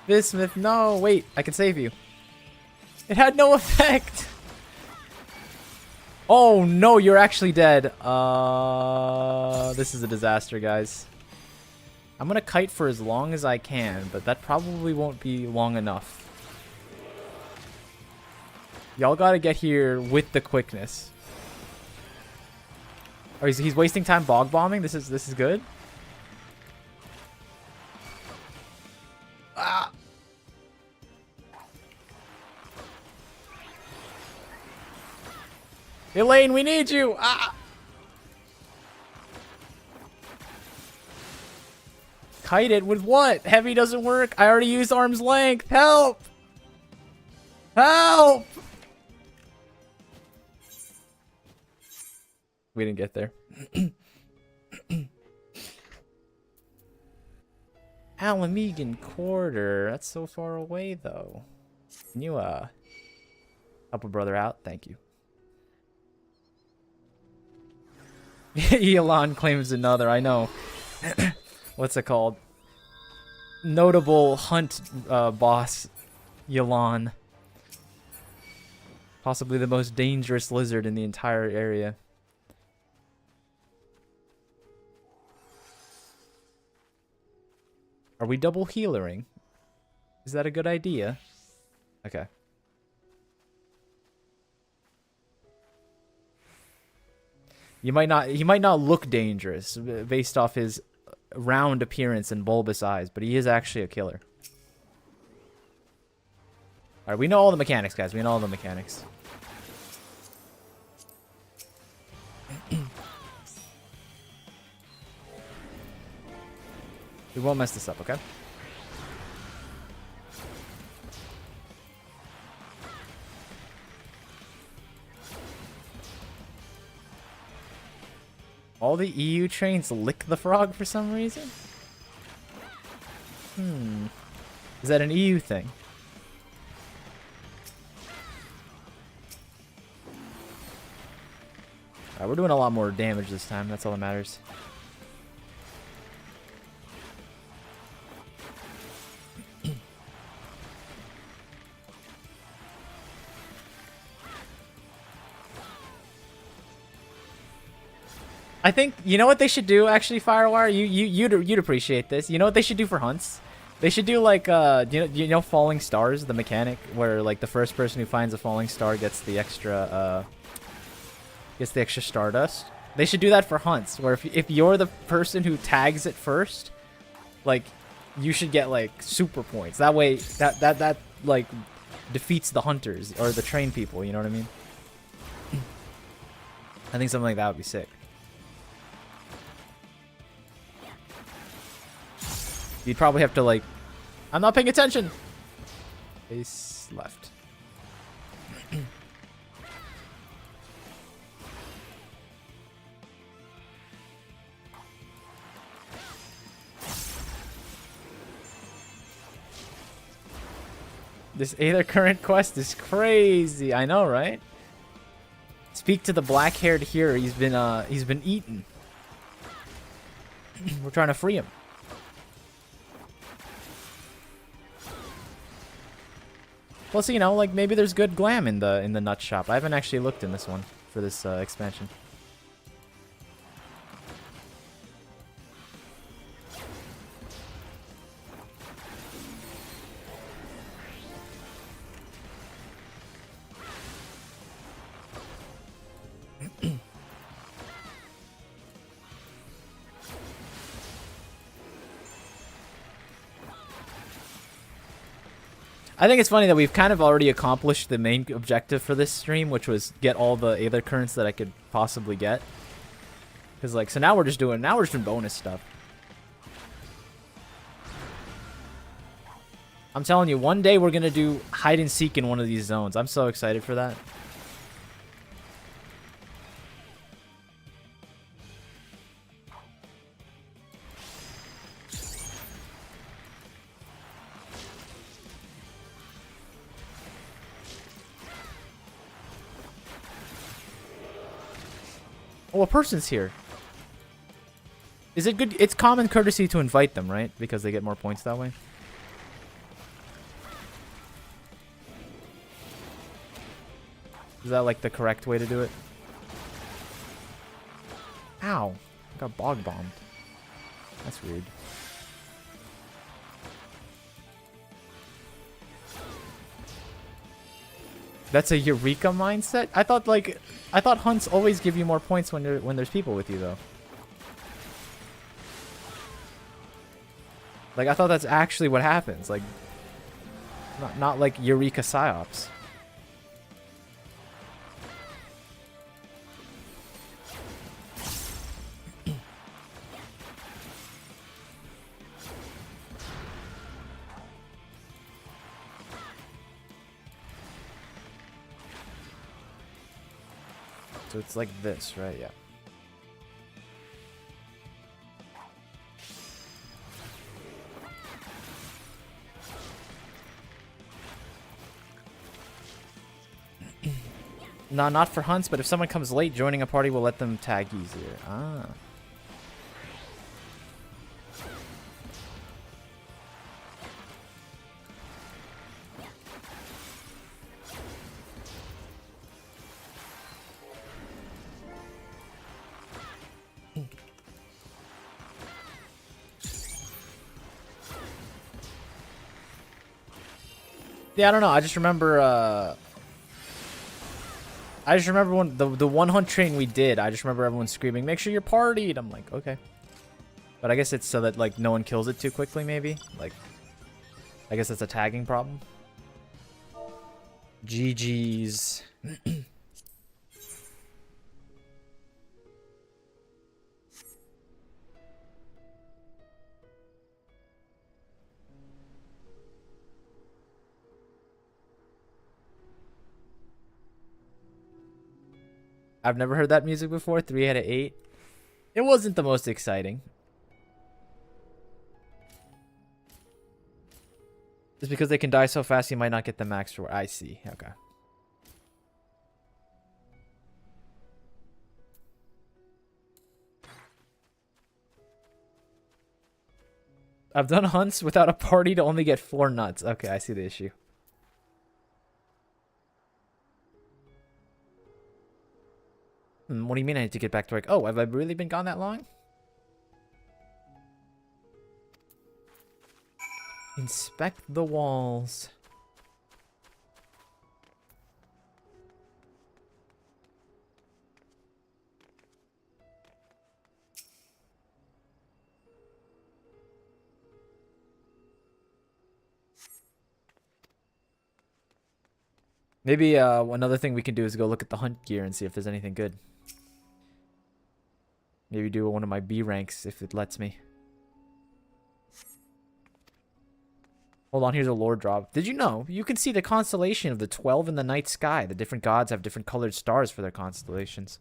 Bismuth, no. Wait, I can save you. It had no effect. Oh, no, you're actually dead. This is a disaster, guys. I'm gonna kite for as long as I can, but that probably won't be long enough. Y'all gotta get here with the quickness. Oh, he's wasting time bog bombing? This is good? Ah! Elaine, we need you! Ah! Kite it with what? Heavy doesn't work. I already used arm's length. Help! Help! We didn't get there. Alamegan Quarter. That's so far away, though. Can you, help a brother out? Thank you. Elon claims another. I know. What's it called? Notable hunt boss, Ylan. Possibly the most dangerous lizard in the entire area. Are we double healering? Is that a good idea? Okay. He might not look dangerous based off his round appearance and bulbous eyes, but he is actually a killer. Alright, we know all the mechanics, guys. We know all the mechanics. We won't mess this up, okay? All the EU trains lick the frog for some reason? Is that an EU thing? Alright, we're doing a lot more damage this time. That's all that matters. I think, you know what they should do, actually, Firewire? You'd appreciate this. You know what they should do for hunts? They should do, like, you know Falling Stars, the mechanic, where, like, the first person who finds a falling star gets the extra, stardust. They should do that for hunts, where if you're the person who tags it first, like, you should get, like, super points. That way, that like, defeats the hunters, or the train people, you know what I mean? I think something like that would be sick. You'd probably have to, like... I'm not paying attention! Face left. This Aether current quest is crazy. I know, right? Speak to the black-haired hero. He's been eaten. We're trying to free him. Plus, you know, like, maybe there's good glam in the nut shop. I haven't actually looked in this one for this expansion. I think it's funny that we've kind of already accomplished the main objective for this stream, which was get all the Aether currents that I could possibly get. Because, like, so now we're just doing bonus stuff. I'm telling you, one day we're gonna do hide and seek in one of these zones. I'm so excited for that. Oh, a person's here. Is it good? It's common courtesy to invite them, right? Because they get more points that way. Is that, like, the correct way to do it? Ow. I got bog bombed. That's weird. That's a Eureka mindset? I thought hunts always give you more points when there's people with you, though. Like, I thought that's actually what happens. Like, not like Eureka psyops. So it's like this, right? Yeah. No, not for hunts, but if someone comes late, joining a party will let them tag easier. Ah. Yeah, I don't know. I just remember when the one hunt train we did, I just remember everyone screaming, "Make sure you're partied." I'm like, "Okay." But I guess it's so that like no one kills it too quickly maybe. Like I guess that's a tagging problem. GG's. I've never heard that music before. 3 out of 8. It wasn't the most exciting. Just because they can die so fast, you might not get the max reward. I see. Okay. I've done hunts without a party to only get 4 nuts. Okay, I see the issue. What do you mean I need to get back to work? Oh, have I really been gone that long? Inspect the walls. Maybe another thing we can do is go look at the hunt gear and see if there's anything good. Maybe do one of my B ranks if it lets me. Hold on, here's a lore drop. Did you know? You can see the constellation of the 12 in the night sky. The different gods have different colored stars for their constellations.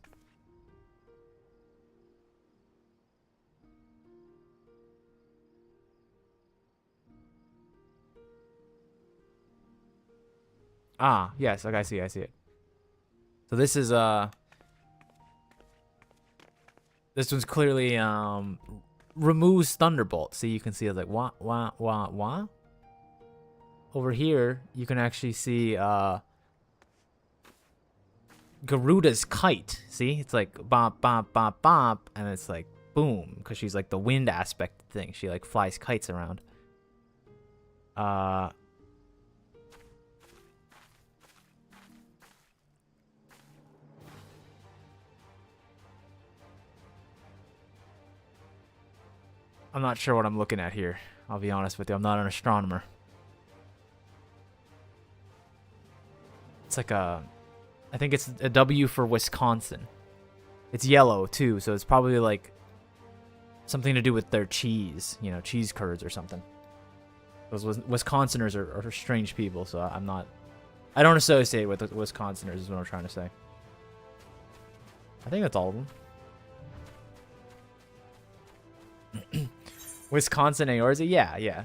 Ah, yes, okay, I see it. So this is this one's clearly removes Thunderbolt. See, you can see it's like wah wah wah wah. Over here, you can actually see Garuda's kite. See, it's like bop bop bop bop, and it's like boom, because she's like the wind aspect thing. She like flies kites around. I'm not sure what I'm looking at here. I'll be honest with you. I'm not an astronomer. It's like I think it's a W for Wisconsin. It's yellow too, so it's probably like something to do with their cheese, you know, cheese curds or something. Those Wisconsiners are strange people, so I don't associate with Wisconsiners is what I'm trying to say. I think that's all of them. Wisconsin Eorzea? Yeah.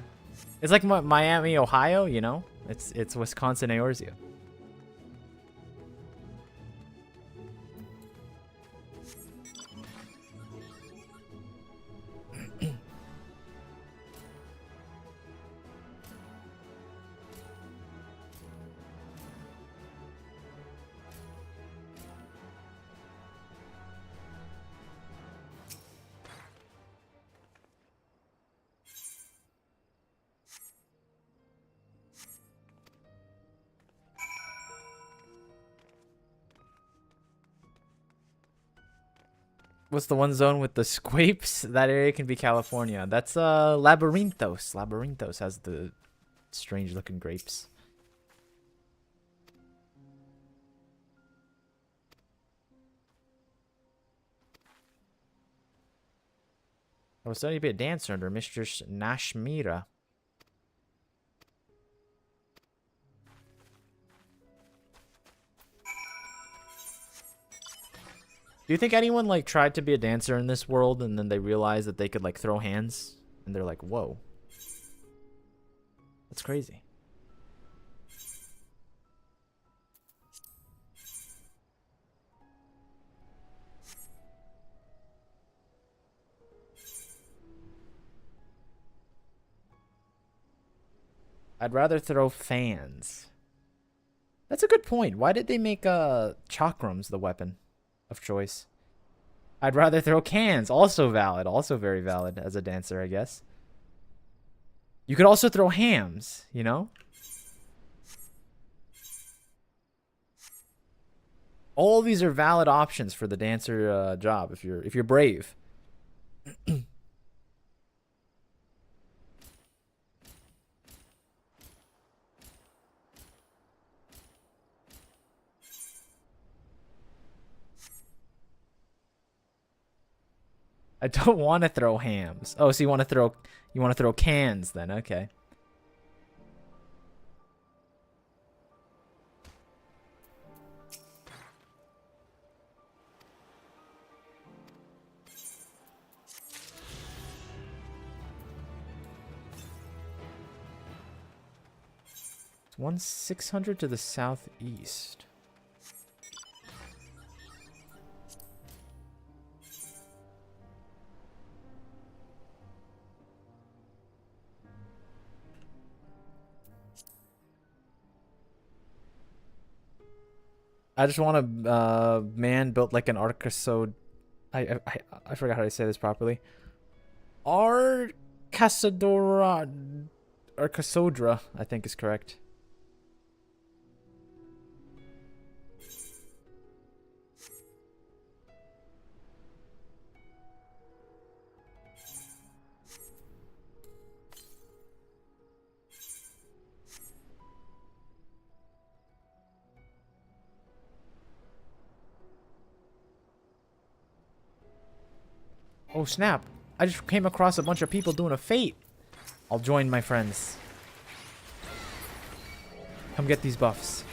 It's like Miami, Ohio, you know? It's Wisconsin Eorzea. What's the one zone with the squapes? That area can be California. That's Labyrinthos. Labyrinthos has the strange looking grapes. I was studying to be a dancer under Mistress Nashmira. Do you think anyone like tried to be a dancer in this world and then they realized that they could like throw hands and they're like, whoa, that's crazy. I'd rather throw fans. That's a good point. Why did they make chakrams the weapon of choice? I'd rather throw cans. Also valid. Also very valid as a dancer, I guess. You could also throw hams, you know? All these are valid options for the dancer job if you're brave. I don't want to throw hams. Oh, so you want to throw cans then? Okay. It's 1,600 to the southeast. I just want a man built like an Arcasod. I forgot how to say this properly. Arcasodra, I think is correct. Oh snap. I just came across a bunch of people doing a fate. I'll join my friends. Come get these buffs.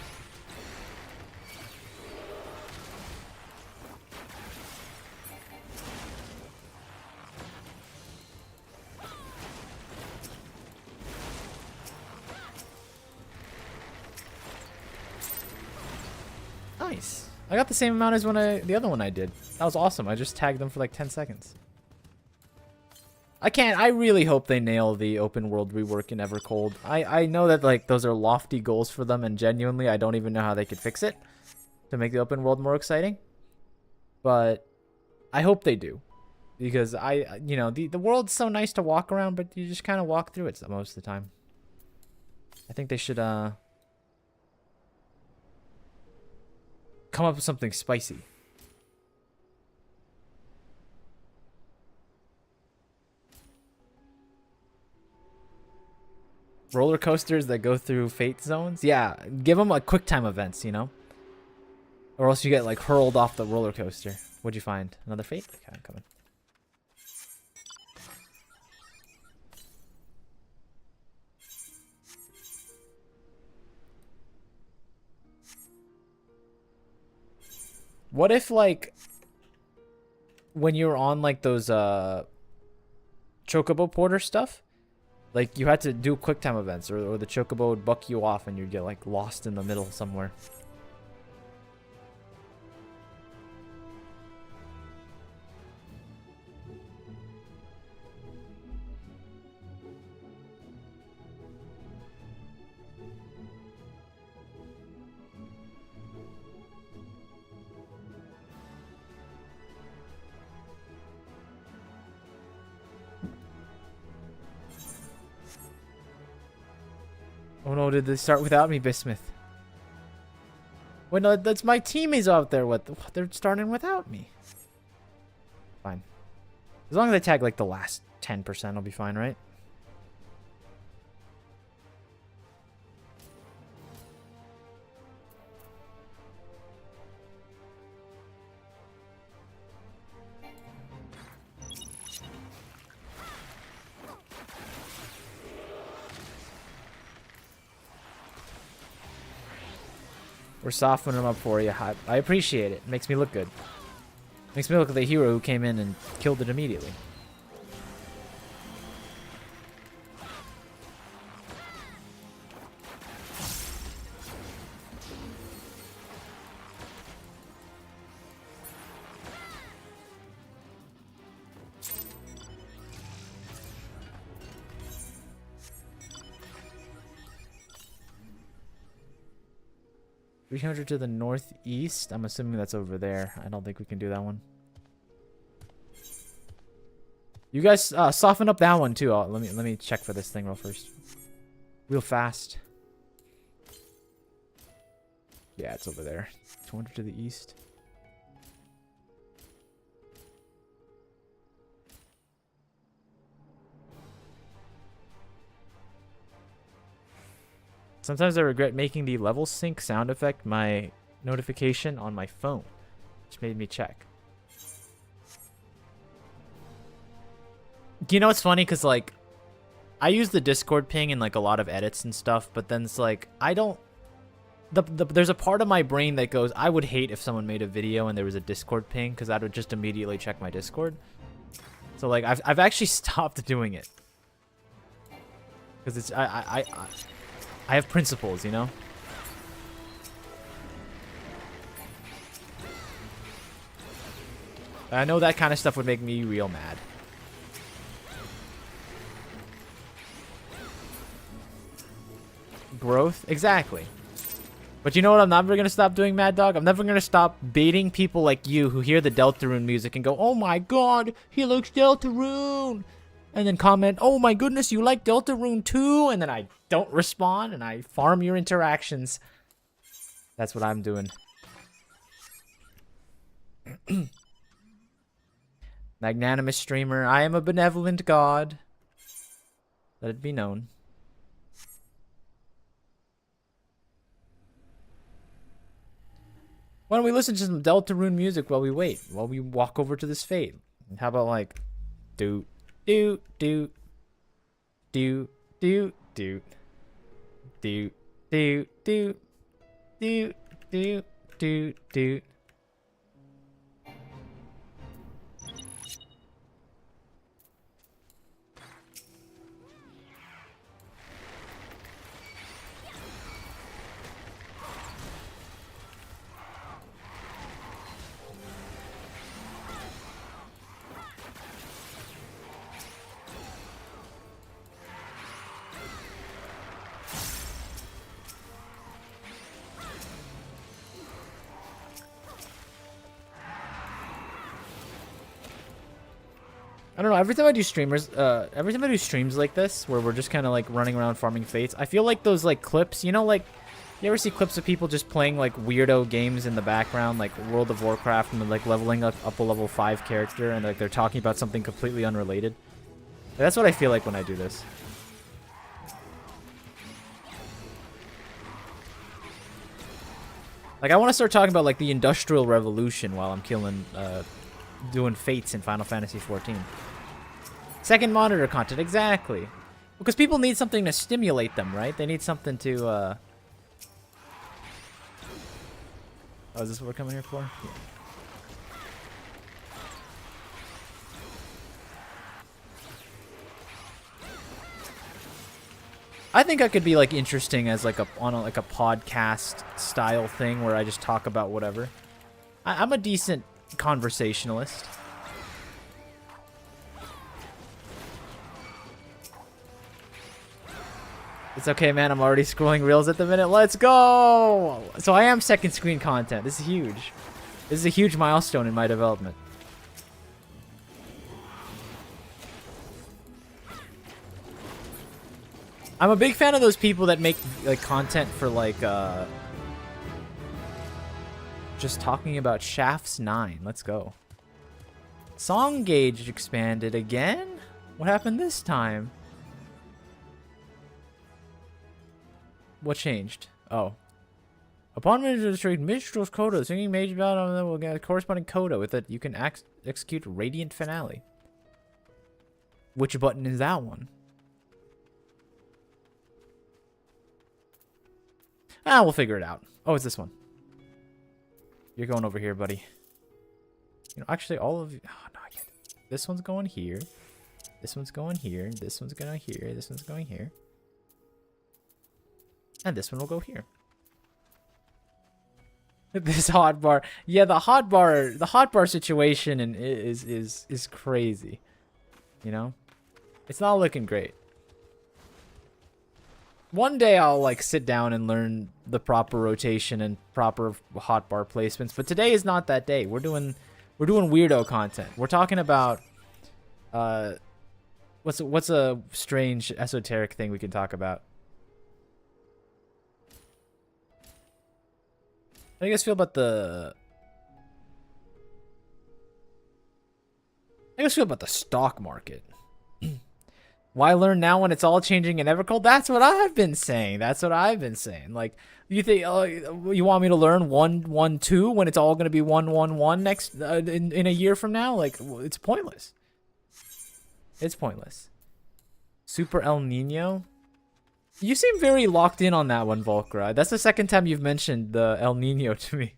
Nice. I got the same amount as the other one I did. That was awesome. I just tagged them for like 10 seconds. I really hope they nail the open world rework in Evercold. I know that like those are lofty goals for them, and genuinely I don't even know how they could fix it to make the open world more exciting. But I hope they do. Because the world's so nice to walk around, but you just kind of walk through it most of the time. I think they should come up with something spicy. Roller coasters that go through fate zones? Yeah, give them like quick time events, you know? Or else you get like hurled off the roller coaster. What'd you find? Another fate? Okay, I'm coming. What if like when you were on like those Chocobo Porter stuff, like you had to do quick time events, or the Chocobo would buck you off and you'd get like lost in the middle somewhere. Oh no, did they start without me, Bismuth? Wait, no, that's my teammates out there. They're starting without me. Fine. As long as I tag like the last 10%, I'll be fine, right? We're softening them up for you. I appreciate it. It makes me look good. Makes me look like the hero who came in and killed it immediately. $300 to the northeast. I'm assuming that's over there. I don't think we can do that one. You guys soften up that one too. Let me check for this thing real fast. Yeah, it's over there. 200 to the east. Sometimes I regret making the level sync sound effect my notification on my phone, which made me check. You know, it's funny because, like, I use the Discord ping in, like, a lot of edits and stuff, but then it's like, I don't... There's a part of my brain that goes, I would hate if someone made a video and there was a Discord ping, because I would just immediately check my Discord. So, like, I've actually stopped doing it. Because it's... I have principles, you know? I know that kind of stuff would make me real mad. Growth? Exactly. But you know what I'm never going to stop doing, Mad Dog? I'm never going to stop baiting people like you who hear the Deltarune music and go, oh my god, he likes Deltarune! And then comment, oh my goodness, you like Deltarune too? And then I don't respond and I farm your interactions. That's what I'm doing. Magnanimous streamer, I am a benevolent god. Let it be known. Why don't we listen to some Deltarune music while we wait? While we walk over to this fate? How about like... do, do, do, do, do, do, do, do, do, do, do, do, do. I don't know, every time I do streams like this, where we're just kind of like running around farming fates, I feel like those like clips, you know, like, you ever see clips of people just playing like weirdo games in the background, like World of Warcraft, and like leveling up a level 5 character, and like they're talking about something completely unrelated? That's what I feel like when I do this. Like, I want to start talking about like the Industrial Revolution while I'm doing fates in Final Fantasy XIV. Second monitor content, exactly. Because people need something to stimulate them, right? They need something to, Oh, is this what we're coming here for? Yeah. I think I could be, like, interesting as, like, a podcast style thing where I just talk about whatever. I'm a decent conversationalist. It's okay, man. I'm already scrolling reels at the minute. Let's go! So I am second screen content. This is huge. This is a huge milestone in my development. I'm a big fan of those people that make like content for like just talking about Shafts 9. Let's go. Song gauge expanded again? What happened this time? What changed? Oh. Upon registering Minstrel's Coda, singing Mage Battle will get a corresponding coda with it. You can execute Radiant Finale. Which button is that one? We'll figure it out. Oh, it's this one. You're going over here, buddy. You know, actually, all of you. Oh, no, I can't. This one's going here. This one's going here. This one's going here. This one's going here. And this one will go here. This hot bar. Yeah, the hot bar situation is crazy. You know? It's not looking great. One day I'll like sit down and learn the proper rotation and proper hotbar placements, but today is not that day. We're doing weirdo content. We're talking about what's a strange esoteric thing we can talk about? How do you guys feel about the stock market? Why learn now when it's all changing and ever cold? That's what I've been saying. Like, you think you want me to learn 1-1-2 when it's all going to be 1-1-1 next in a year from now? Like, it's pointless. It's pointless. Super El Nino. You seem very locked in on that one, Volkra. That's the second time you've mentioned the El Nino to me.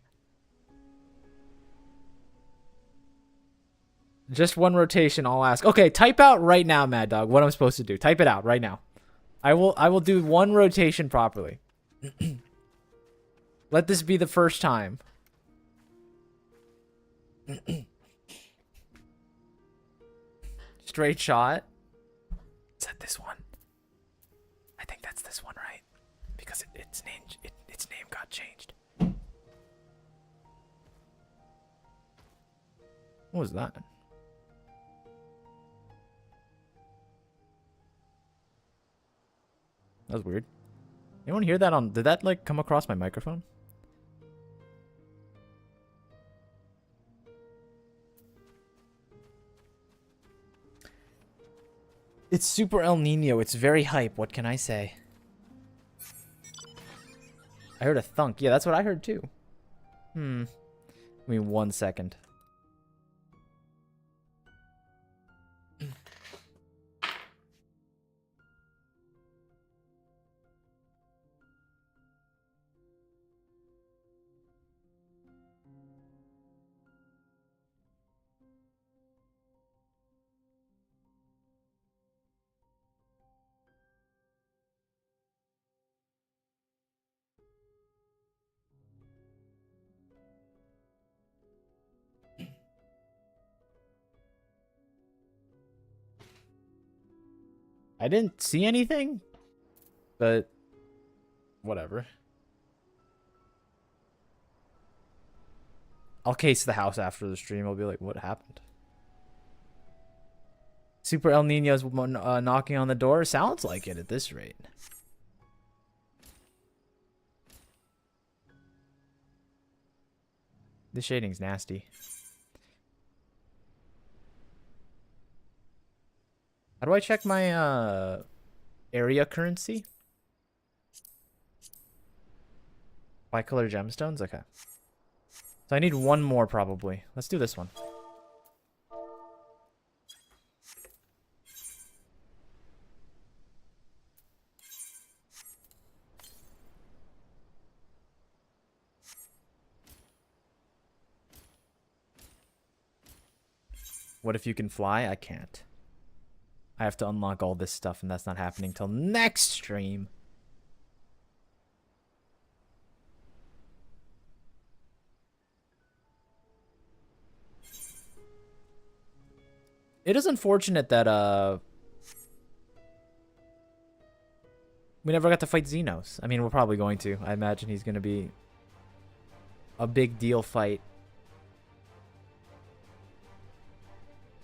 Just one rotation, I'll ask. Okay, type out right now, Mad Dog, what I'm supposed to do. Type it out right now. I will do one rotation properly. Let this be the first time. Straight shot. Is that this one? I think that's this one, right? Because its name got changed. What was that? That was weird. Anyone hear that on... Did that, like, come across my microphone? It's Super El Nino. It's very hype. What can I say? I heard a thunk. Yeah, that's what I heard, too. I mean, 1 second. I didn't see anything, but whatever. I'll case the house after the stream. I'll be like, what happened? Super El Nino's knocking on the door. Sounds like it at this rate. This shading's nasty. How do I check my area currency? Bicolor gemstones? Okay. So I need one more probably. Let's do this one. What if you can fly? I can't. I have to unlock all this stuff, and that's not happening till next stream. It is unfortunate that we never got to fight Xenos. I mean, we're probably going to. I imagine he's going to be a big deal fight.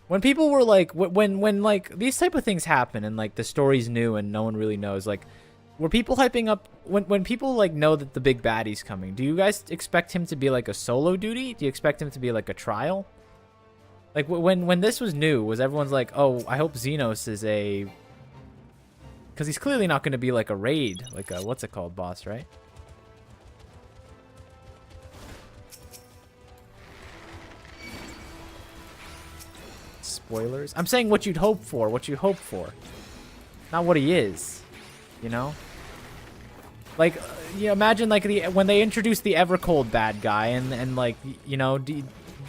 When people were like, when like these type of things happen and like the story's new and no one really knows, like, were people hyping up when people like know that the big baddie's coming? Do you guys expect him to be like a solo duty? Do you expect him to be like a trial? Like when this was new, was everyone's like, oh, I hope Xenos is a, because he's clearly not going to be like a raid, like a what's it called, boss, right? Spoilers. I'm saying what you'd hope for, not what he is, you know? Like, you know, imagine like when they introduced the Evercold bad guy and like, you know,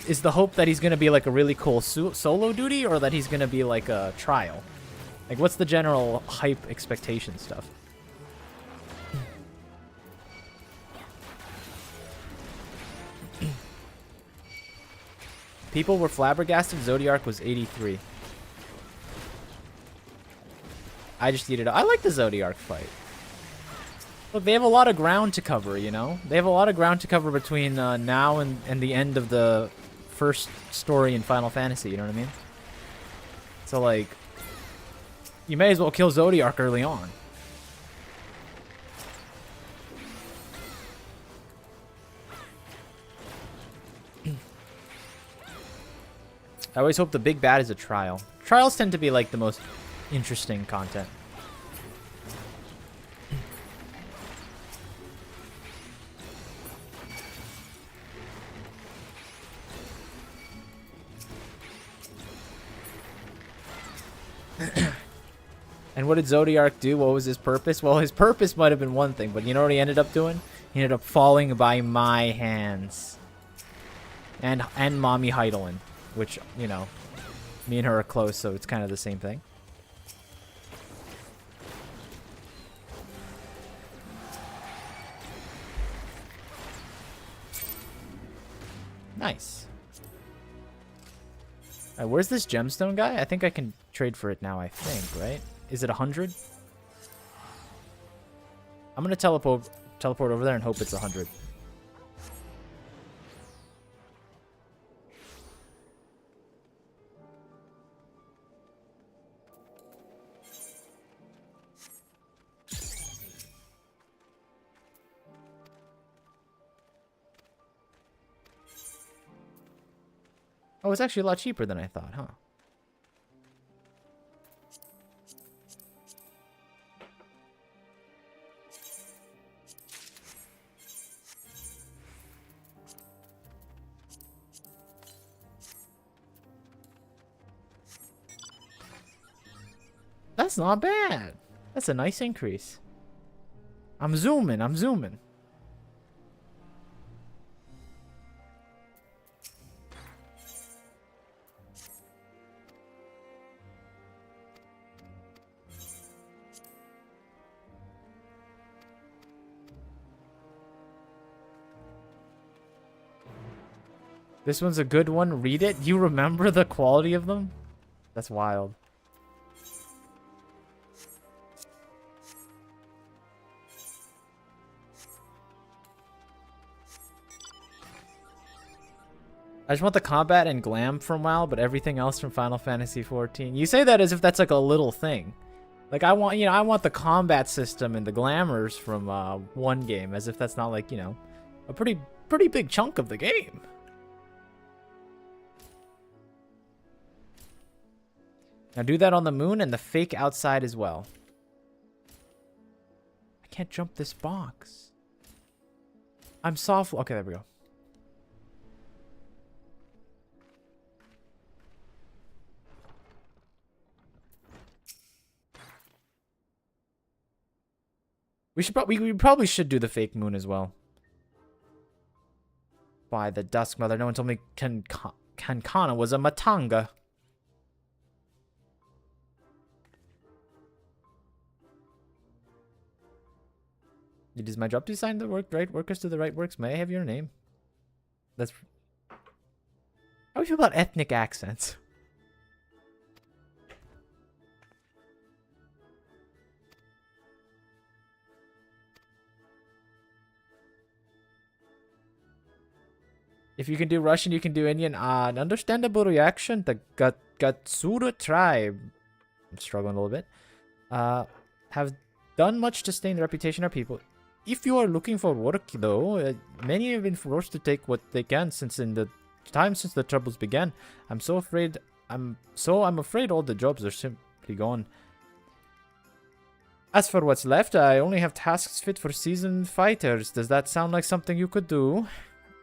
is the hope that he's gonna be like a really cool solo duty, or that he's gonna be like a trial? Like, what's the general hype expectation stuff? People were flabbergasted. Zodiark was 83. I just eat it up. I like the Zodiark fight. Look, they have a lot of ground to cover, you know? They have a lot of ground to cover between now and the end of the first story in Final Fantasy, you know what I mean? So, like, you may as well kill Zodiark early on. I always hope the big bad is a trial. Trials tend to be, like, the most interesting content. And what did Zodiark do? What was his purpose? Well, his purpose might have been one thing, but you know what he ended up doing? He ended up falling by my hands. And Mommy Heidelin, which, you know, me and her are close, so it's kind of the same thing. Nice. Alright, where's this gemstone guy? I think I can trade for it now, I think, right? Is it 100? I'm gonna teleport over there and hope it's 100. Oh, it's actually a lot cheaper than I thought, huh? That's not bad. That's a nice increase. I'm zooming. I'm zooming. This one's a good one. Read it. You remember the quality of them? That's wild. I just want the combat and glam from WoW, but everything else from Final Fantasy XIV. You say that as if that's like a little thing. Like, I want, you know, I want the combat system and the glamours from one game, as if that's not like, you know, a pretty big chunk of the game. Now do that on the moon and the fake outside as well. I can't jump this box. I'm soft. Okay, there we go. We probably should do the fake moon as well. By the Dusk Mother. No one told me Kankana was a Matanga. It is my job to assign the right workers to the right works. May I have your name? That's... How do you feel about ethnic accents? If you can do Russian, you can do Indian. An understandable reaction. The Gatsura tribe, I'm struggling a little bit, have done much to stain the reputation of our people. If you are looking for work, though, many have been forced to take what they can since the troubles began. I'm afraid all the jobs are simply gone. As for what's left, I only have tasks fit for seasoned fighters. Does that sound like something you could do?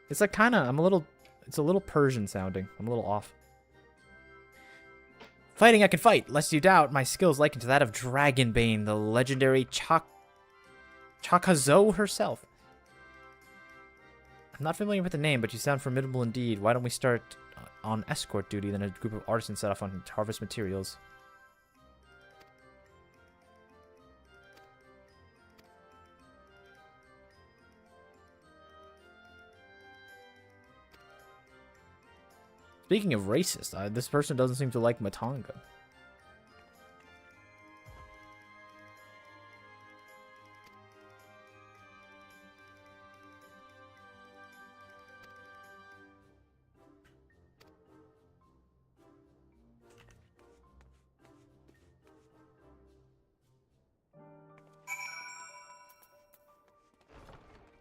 It's like it's a little Persian sounding. I'm a little off. Fighting I can fight, lest you doubt my skills likened to that of Dragonbane, the legendary Chakazo herself. I'm not familiar with the name, but you sound formidable indeed. Why don't we start on escort duty, then a group of artisans set off on harvest materials. Speaking of racist, this person doesn't seem to like Matanga.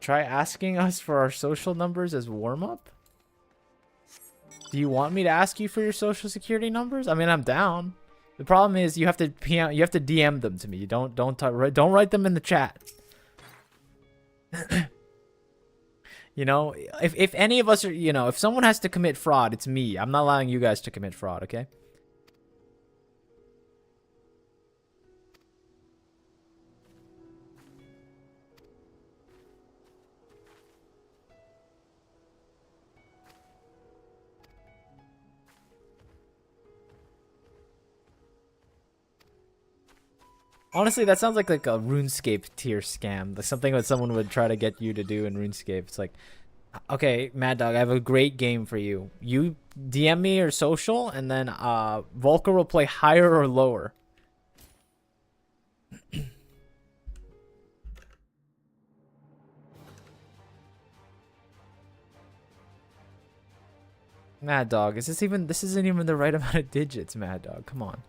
Try asking us for our social numbers as warm-up? Do you want me to ask you for your social security numbers? I mean, I'm down. The problem is you have to DM them to me. Don't write them in the chat. You know, if any of us are, you know, if someone has to commit fraud, it's me. I'm not allowing you guys to commit fraud, okay? Honestly, that sounds like a RuneScape tier scam. Like something that someone would try to get you to do in RuneScape. It's like, okay, Mad Dog, I have a great game for you. You DM me your social, and then Volker will play higher or lower. Mad Dog, this isn't even the right amount of digits, Mad Dog. Come on.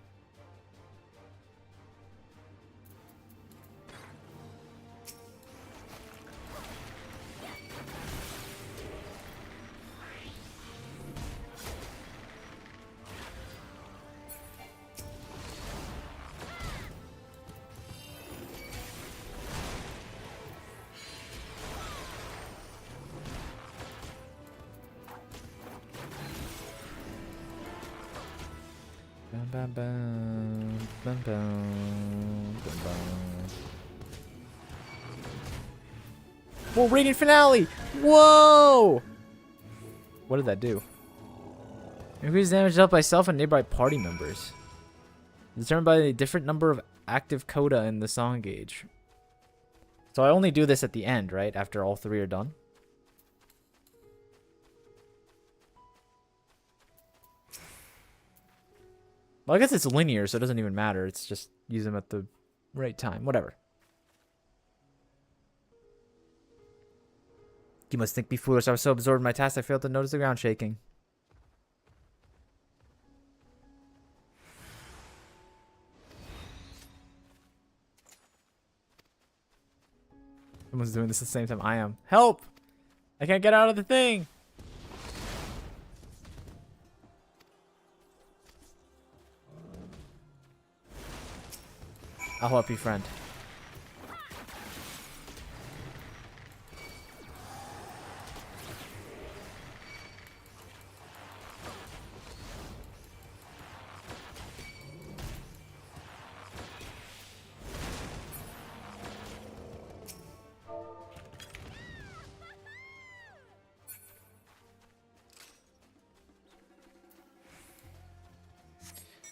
Bum, bum, bum, bum, bum, bum. Whoa, Radiant Finale! Whoa! What did that do? Increase damage dealt by self and nearby party members. Determined by a different number of active coda in the song gauge. So I only do this at the end, right? After all three are done? Well, I guess it's linear, so it doesn't even matter. It's just use them at the right time. Whatever. You must think me foolish. I was so absorbed in my task, I failed to notice the ground shaking. Someone's doing this at the same time I am. Help! I can't get out of the thing! I'll help you, friend.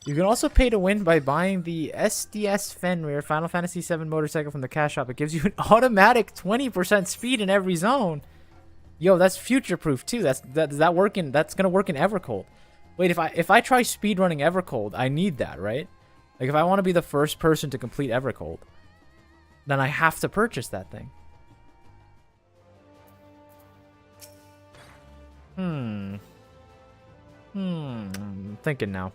You can also pay to win by buying the SDS Fenrir Final Fantasy VII motorcycle from the cash shop. It gives you an automatic 20% speed in every zone. Yo, that's future-proof too. That's gonna work in Evercold. Wait, if I try speedrunning Evercold, I need that, right? Like if I want to be the first person to complete Evercold, then I have to purchase that thing. I'm thinking now.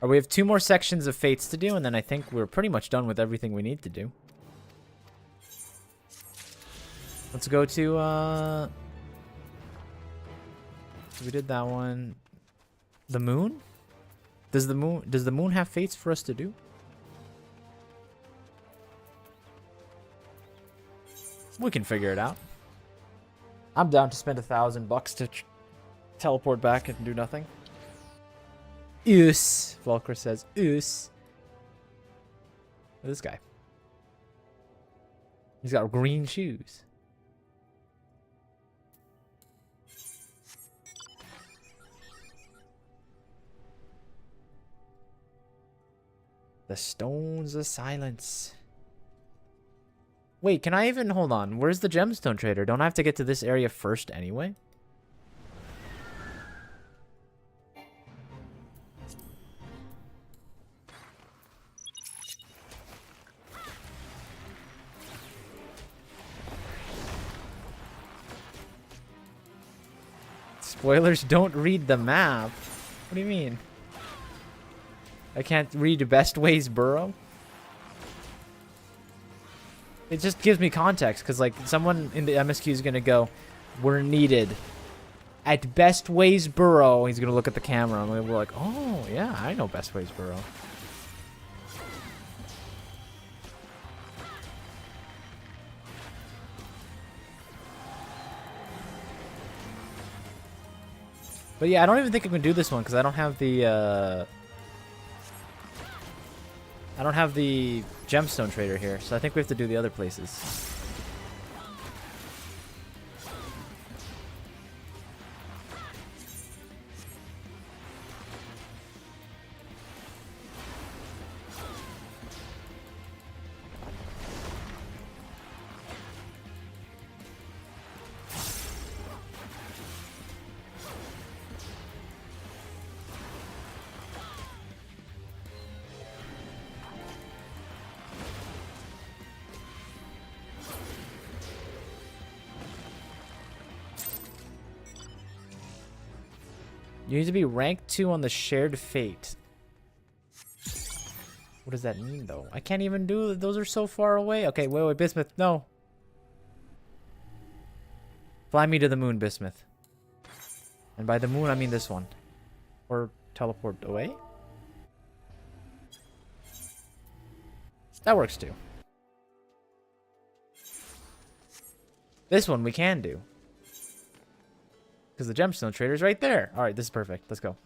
We have 2 more sections of Fates to do, and then I think we're pretty much done with everything we need to do. Let's go to, we did that one. The moon? Does the moon have fates for us to do? We can figure it out. I'm down to spend $1,000 to teleport back and do nothing. Oos, Volker says. Oos. This guy. He's got green shoes. The Stones of Silence. Wait, can I even... Hold on. Where's the gemstone trader? Don't I have to get to this area first anyway? Spoilers, don't read the map. What do you mean? I can't read Best Ways Burrow? It just gives me context, because, like, someone in the MSQ is going to go, we're needed at Best Ways Burrow. He's going to look at the camera, and we're like, oh, yeah, I know Best Ways Burrow. But yeah, I don't even think I can do this one, because I don't have the, I don't have the gemstone trader here, so I think we have to do the other places. You need to be rank 2 on the shared fate. What does that mean, though? I can't even do it. Those are so far away. Okay, wait, Bismuth, no. Fly me to the moon, Bismuth. And by the moon, I mean this one. Or teleport away? That works, too. This one we can do. Because the gemstone trader is right there. All right, this is perfect. Let's go.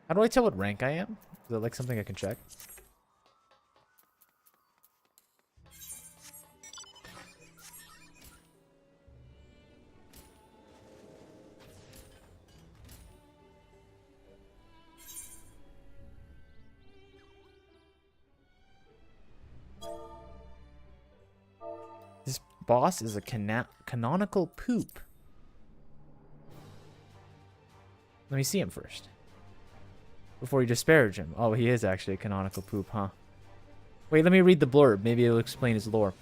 How do I tell what rank I am? Is that like something I can check? This boss is a canonical poop. Let me see him first. Before you disparage him. Oh, he is actually a canonical poop, huh? Wait, let me read the blurb. Maybe it'll explain his lore.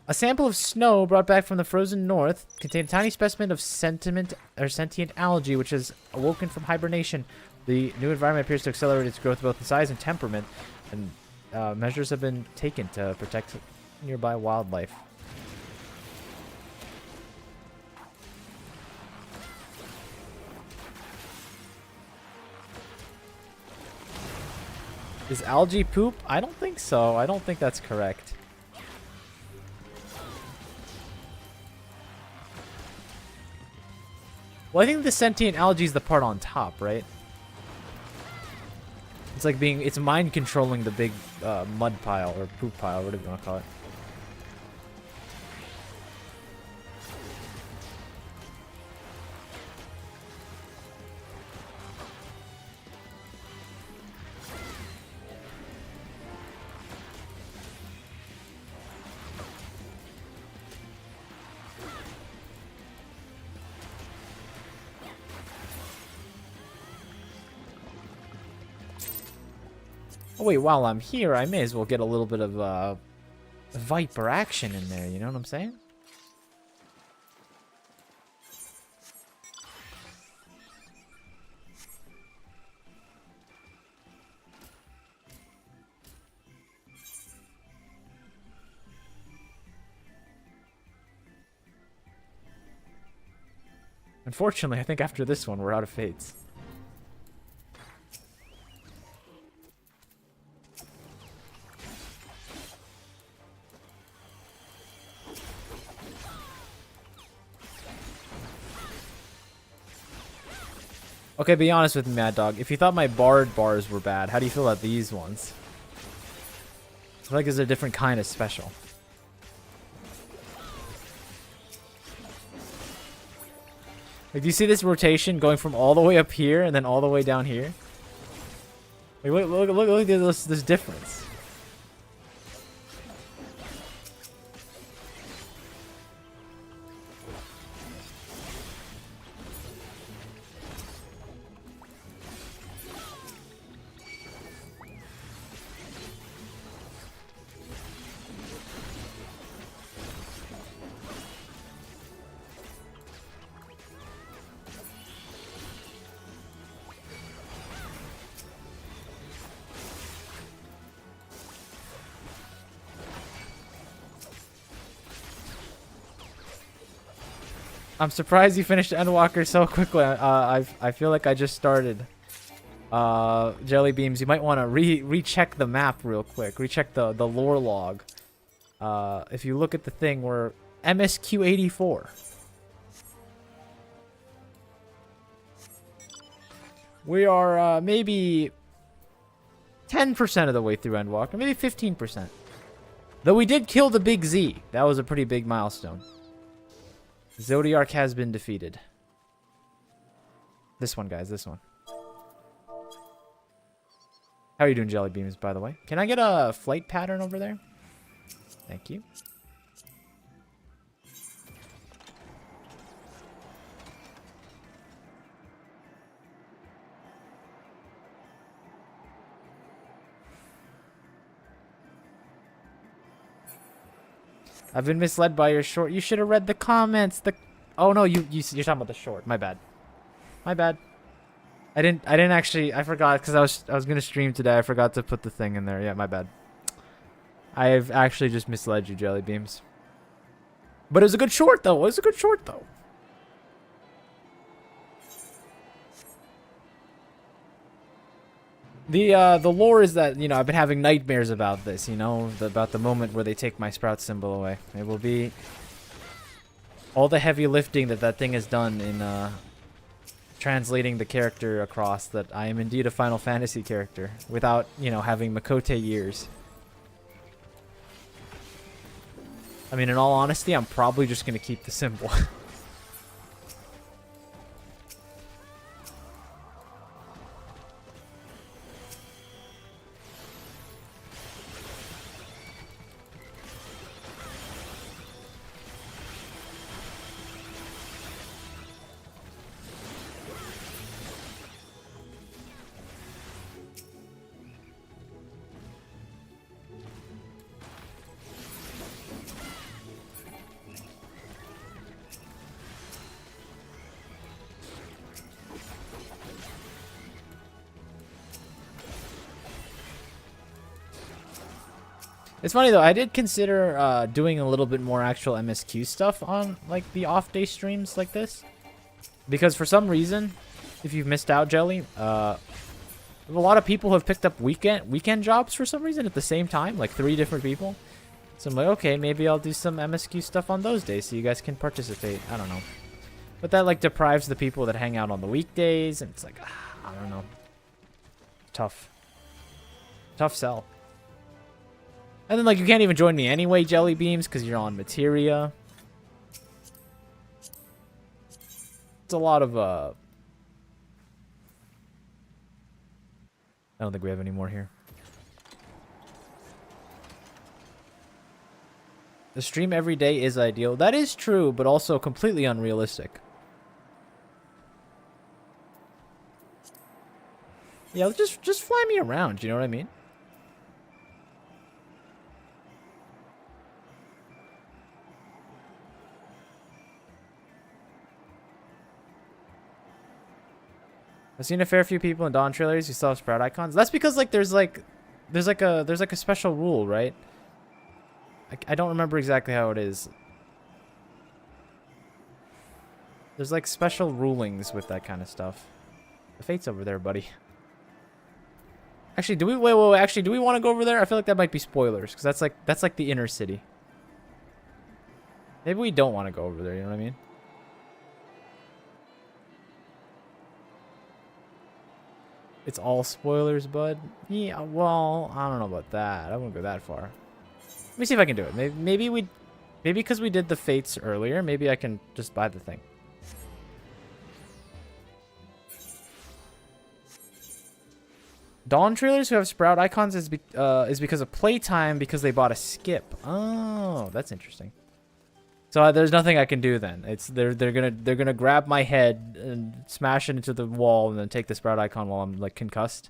A sample of snow brought back from the frozen north contained a tiny specimen of sentient algae which has awoken from hibernation. The new environment appears to accelerate its growth both in size and temperament, and measures have been taken to protect nearby wildlife. Is algae poop? I don't think so. I don't think that's correct. Well, I think the sentient algae is the part on top, right? It's like it's mind controlling the big mud pile or poop pile, whatever you want to call it. Oh wait, while I'm here, I may as well get a little bit of Viper action in there, you know what I'm saying? Unfortunately, I think after this one, we're out of fates. Okay, be honest with me, Mad Dog. If you thought my Bard bars were bad, how do you feel about these ones? I feel like there's a different kind of special. Like, do you see this rotation going from all the way up here and then all the way down here? Like, look at this difference. I'm surprised you finished Endwalker so quickly. I feel like I just started. Jelly Beams, you might want to recheck the map real quick. Recheck the lore log. If you look at the thing, we're MSQ 84. We are maybe 10% of the way through Endwalker, maybe 15%. Though we did kill the big Z. That was a pretty big milestone. Zodiark has been defeated. This one, guys, this one. How are you doing, Jelly Beams, by the way? Can I get a flight pattern over there? Thank you. I've been misled by your short. You should have read the comments. Oh no, you're talking about the short. My bad. My bad. I didn't actually. I forgot because I was gonna stream today. I forgot to put the thing in there. Yeah, my bad. I've actually just misled you, Jelly Beams. But it was a good short though. It was a good short though. The lore is that, you know, I've been having nightmares about this, you know, about the moment where they take my sprout symbol away. It will be all the heavy lifting that thing has done in translating the character across, that I am indeed a Final Fantasy character without, you know, having Makote years. I mean, in all honesty, I'm probably just going to keep the symbol. It's funny though, I did consider doing a little bit more actual MSQ stuff on like the off day streams like this, because for some reason, if you've missed out, Jelly, a lot of people have picked up weekend jobs for some reason at the same time, like 3 different people. So I'm like, okay, maybe I'll do some MSQ stuff on those days so you guys can participate. I don't know, but that like deprives the people that hang out on the weekdays, and it's like, I don't know, tough sell. And then, like, you can't even join me anyway, Jelly Beams, because you're on Materia. It's a lot of, I don't think we have any more here. The stream every day is ideal. That is true, but also completely unrealistic. Yeah, just fly me around, you know what I mean? I've seen a fair few people in Dawn trailers who still have sprout icons. That's because like there's like a special rule, right? I don't remember exactly how it is. There's like special rulings with that kind of stuff. The fate's over there, buddy. Actually, do we wait? Actually, do we want to go over there? I feel like that might be spoilers because that's like the inner city. Maybe we don't want to go over there. You know what I mean? It's all spoilers, bud. Yeah. Well, I don't know about that. I won't go that far. Let me see if I can do it. Maybe because we did the fates earlier, maybe I can just buy the thing. Dawn trailers who have sprout icons is because of playtime because they bought a skip. Oh, that's interesting. So there's nothing I can do then. It's they're gonna grab my head and smash it into the wall and then take the sprout icon while I'm like concussed.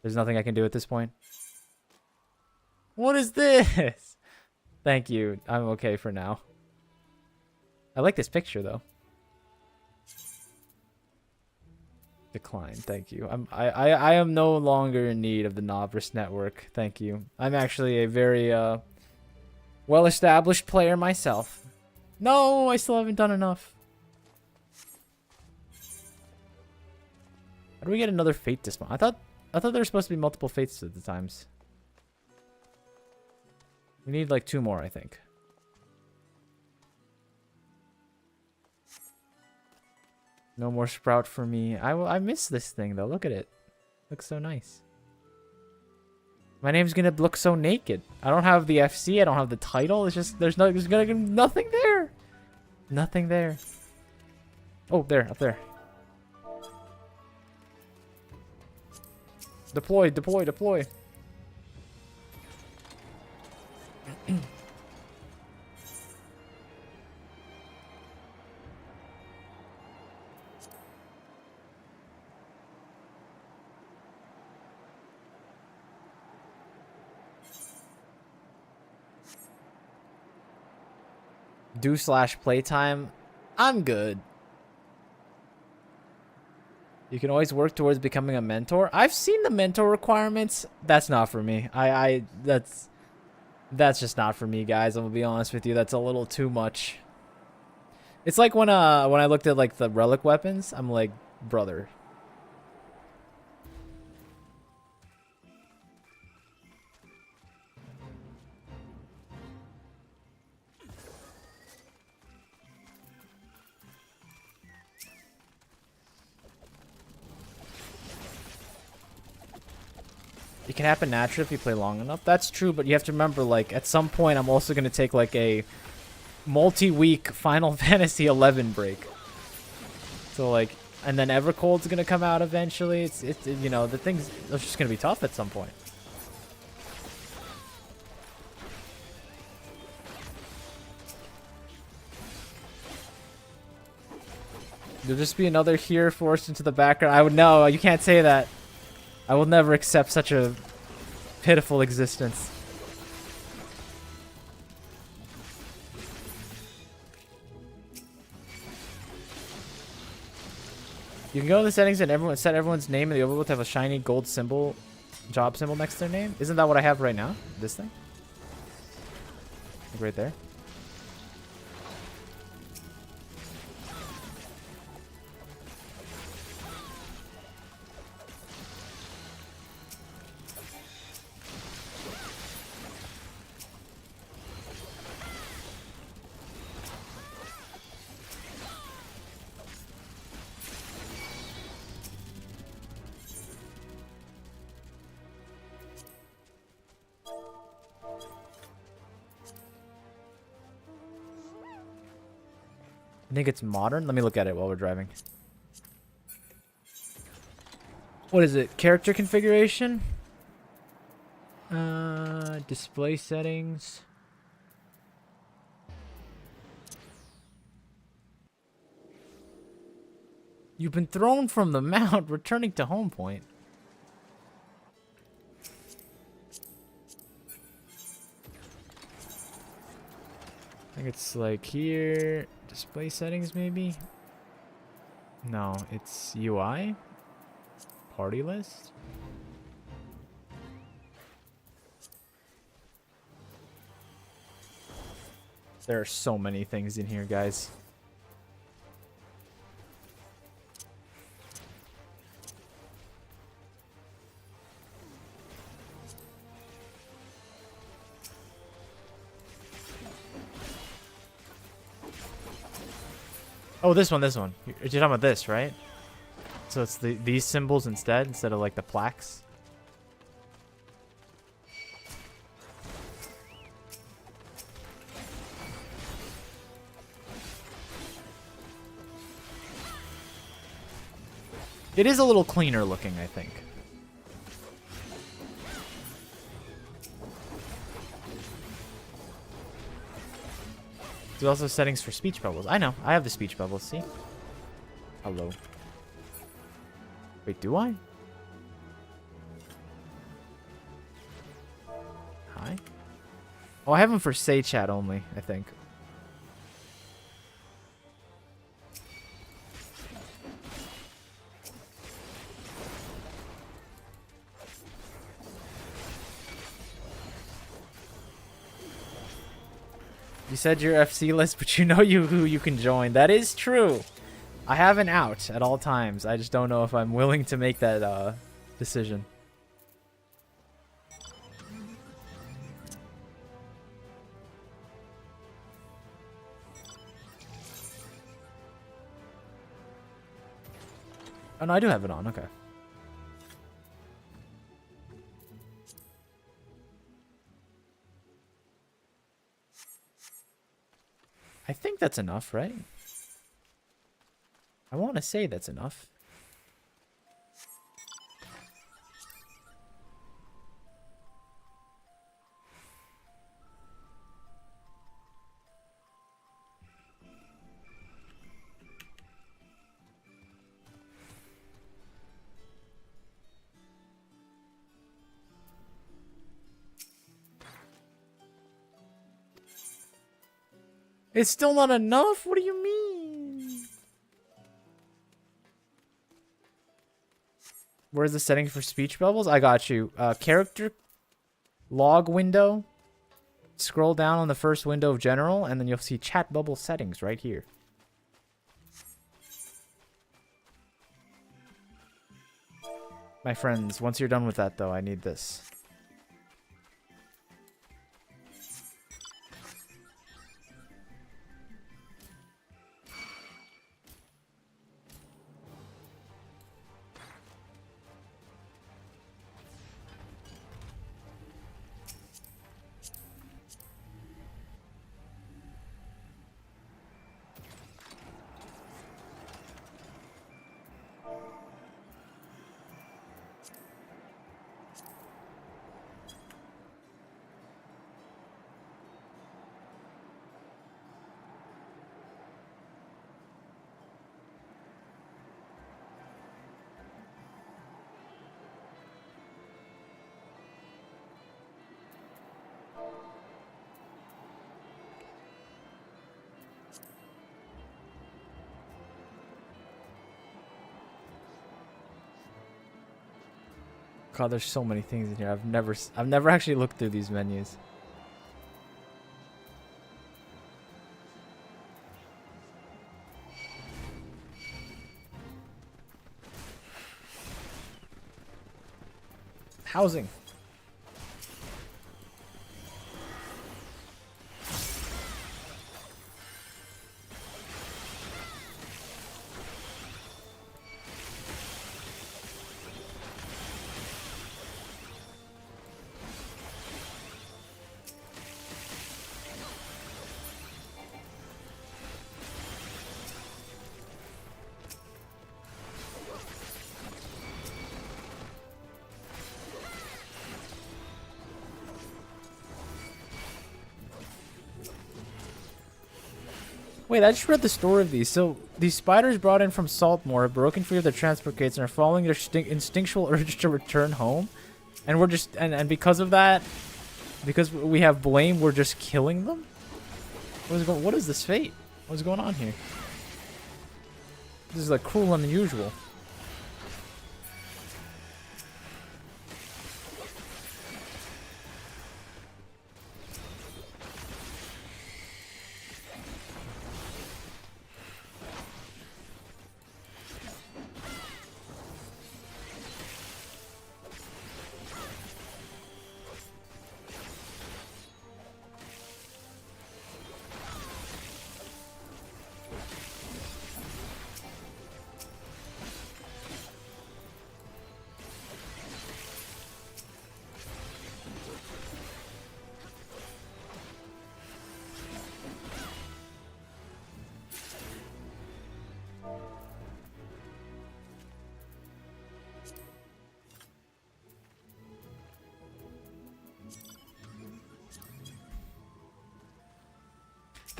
There's nothing I can do at this point. What is this? Thank you. I'm okay for now. I like this picture though. Decline. Thank you. I am no longer in need of the Novice Network. Thank you. I'm actually a very well-established player myself. No, I still haven't done enough. How do we get another fate to spawn? I thought there were supposed to be multiple fates at the times. We need like 2 more, I think. No more sprout for me. I miss this thing though. Look at it. Looks so nice. My name's gonna look so naked. I don't have the FC. I don't have the title. It's just there's gonna be nothing there. Nothing there. Oh, there, up there. Deploy, deploy, deploy. Do/playtime. I'm good. You can always work towards becoming a mentor. I've seen the mentor requirements. That's not for me. That's just not for me, guys. I'm gonna be honest with you. That's a little too much. It's like when I looked at like the relic weapons, I'm like, brother. It can happen naturally if you play long enough. That's true, but you have to remember, like, at some point, I'm also going to take, like, a multi-week Final Fantasy XI break. So, like, and then Evercold's going to come out eventually. It's you know, the thing's it's just going to be tough at some point. There'll just be another here forced into the background. I would know. You can't say that. I will never accept such a pitiful existence. You can go in the settings and set everyone's name in the overworld to have a shiny gold symbol, job symbol next to their name. Isn't that what I have right now? This thing? Like right there. I think it's modern. Let me look at it while we're driving. What is it? Character configuration? Display settings. You've been thrown from the mount, returning to home point. I think it's like here. Display settings, maybe? No, it's UI. Party list. There are so many things in here, guys. Oh, this one, this one. You're talking about this, right? So it's these symbols instead of like the plaques. It is a little cleaner looking, I think. There's also settings for speech bubbles. I know. I have the speech bubbles. See? Hello. Wait, do I? Hi? Oh, I have them for say chat only, I think. You said your FC list, but you know who you can join. That is true. I have an out at all times. I just don't know if I'm willing to make that decision. Oh, no, I do have it on. Okay. I think that's enough, right? I want to say that's enough. It's still not enough? What do you mean? Where's the setting for speech bubbles? I got you. Character log window. Scroll down on the first window of general, and then you'll see chat bubble settings right here. My friends, once you're done with that, though, I need this. God, there's so many things in here. I've never actually looked through these menus. Housing. Wait, I just read the story of these. So, these spiders brought in from Saltmore have broken free of their transport gates and are following their instinctual urge to return home. And we're just, and because of that, because we have blame, we're just killing them? What is this fate? What's going on here? This is like cruel and unusual.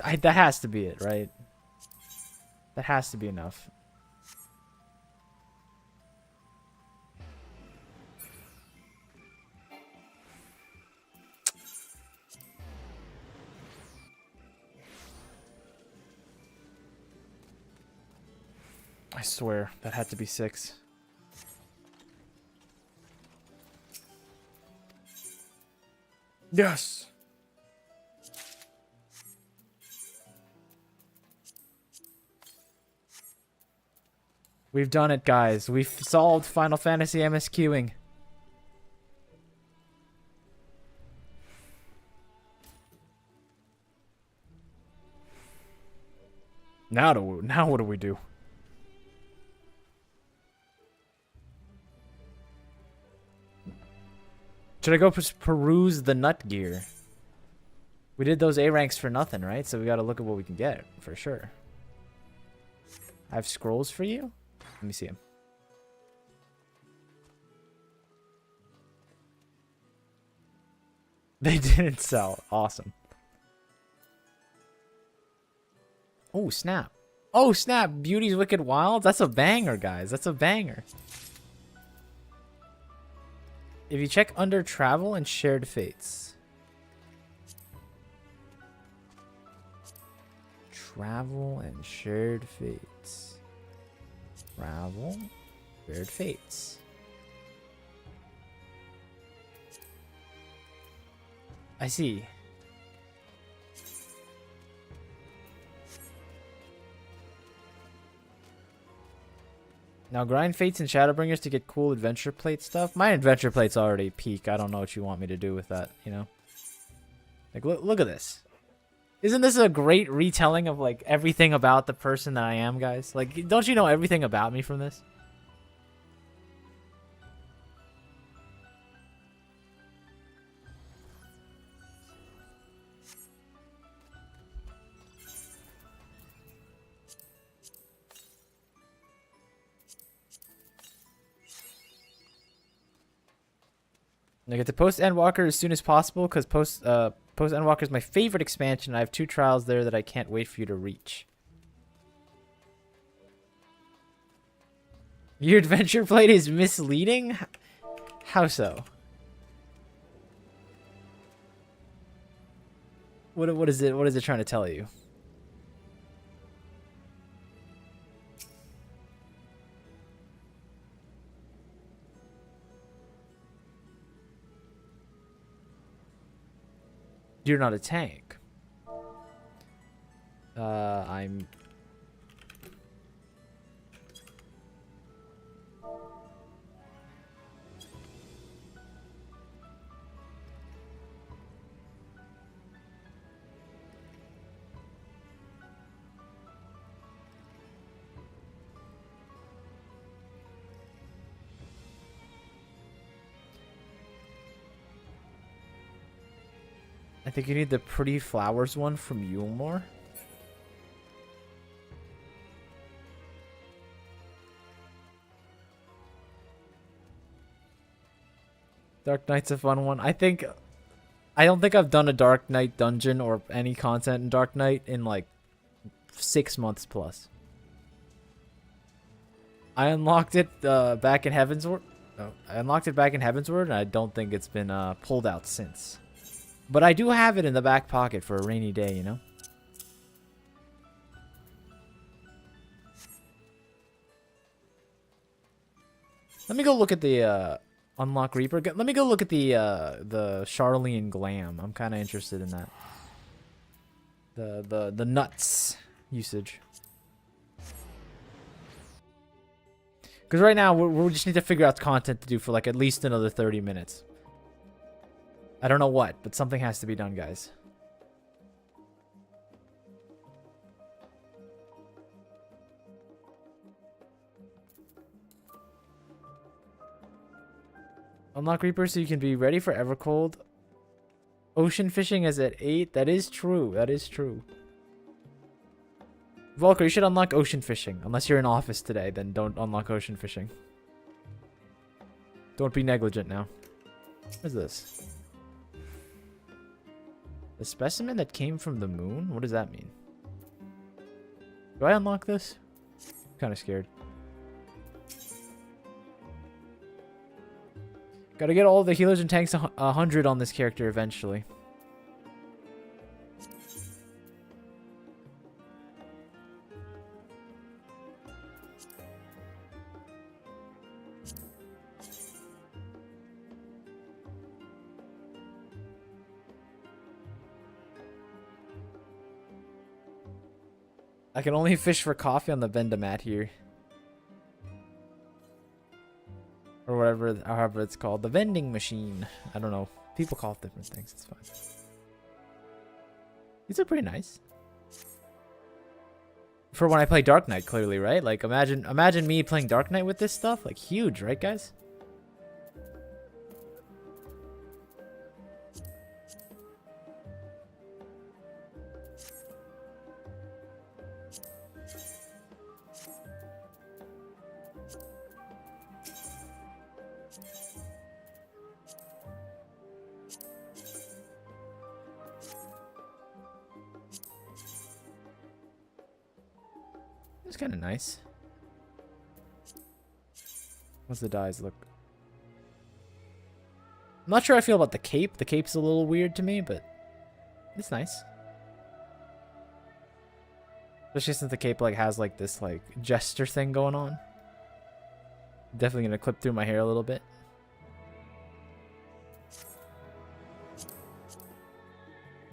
That has to be it, right? That has to be enough. I swear, that had to be 6. Yes! We've done it, guys. We've solved Final Fantasy MSQing. Now what do we do? Should I go peruse the nut gear? We did those A ranks for nothing, right? So we gotta look at what we can get, for sure. I have scrolls for you? Let me see them. They didn't sell. Awesome. Oh, snap. Oh, snap. Beauty's Wicked Wilds? That's a banger, guys. That's a banger. If you check under travel and shared fates. Travel and shared fates. Travel, shared fates. I see. Now grind fates and Shadowbringers to get cool adventure plate stuff. My adventure plate's already peak. I don't know what you want me to do with that, you know? Like, look at this. Isn't this a great retelling of, like, everything about the person that I am, guys? Like, don't you know everything about me from this? I get to post Endwalker as soon as possible because post Endwalker is my favorite expansion. I have 2 trials there that I can't wait for you to reach. Your adventure plate is misleading? How so? What is it? What is it trying to tell you? You're not a tank. I'm... I think you need the Pretty Flowers one from Yulmore. Dark Knight's a fun one. I don't think I've done a Dark Knight dungeon or any content in Dark Knight in like 6 months plus. I unlocked it back in Heavensward. Oh, I unlocked it back in Heavensward, and I don't think it's been pulled out since. But I do have it in the back pocket for a rainy day, you know? Let me go look at the Unlock Reaper. Let me go look at the Charlene Glam. I'm kind of interested in that. The nuts usage. Because right now, we just need to figure out content to do for like at least another 30 minutes. I don't know what, but something has to be done, guys. Unlock Reaper so you can be ready for Evercold. Ocean fishing is at 8. That is true. That is true. Volker, you should unlock ocean fishing. Unless you're in office today, then don't unlock ocean fishing. Don't be negligent now. What is this? The specimen that came from the moon? What does that mean? Do I unlock this? I'm kind of scared. Gotta get all the healers and tanks 100 on this character eventually. I can only fish for coffee on the Vendomat here. Or whatever, however it's called. The vending machine. I don't know. People call it different things. It's fine. These are pretty nice. For when I play Dark Knight, clearly, right? Like, imagine me playing Dark Knight with this stuff. Like, huge, right, guys? It's kind of nice. What's the dyes look? I'm not sure how I feel about the cape. The cape's a little weird to me, but it's nice. Especially since the cape like has like this like jester thing going on. Definitely gonna clip through my hair a little bit.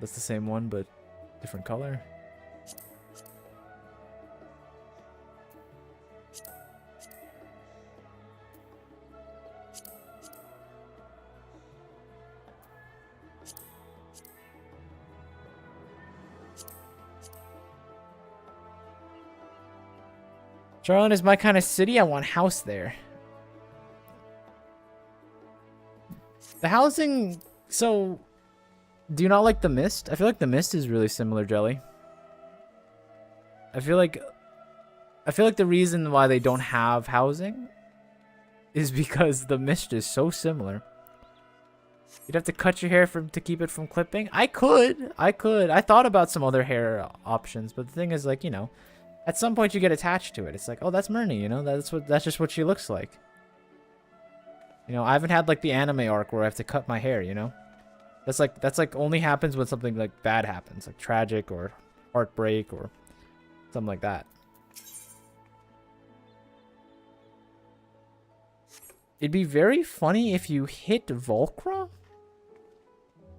That's the same one, but different color. Charlotte is my kind of city. I want house there. The housing... So, do you not like the Mist? I feel like the Mist is really similar, Jelly. I feel like the reason why they don't have housing is because the Mist is so similar. You'd have to cut your hair to keep it from clipping. I could. I thought about some other hair options, but the thing is, like, you know, at some point you get attached to it. It's like, oh, that's Myrnie, you know, that's just what she looks like. You know, I haven't had like the anime arc where I have to cut my hair, you know? That's like only happens when something like bad happens, like tragic or heartbreak or something like that. It'd be very funny if you hit Volcra?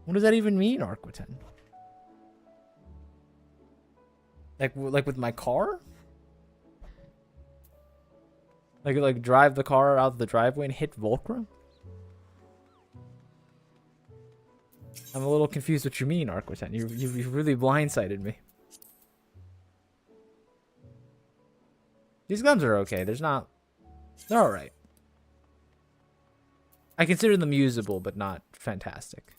What does that even mean, Arquiten? Like with my car? Like drive the car out of the driveway and hit Volcra? I'm a little confused what you mean, Arquiten. You really blindsided me. These guns are okay. They're alright. I consider them usable, but not fantastic.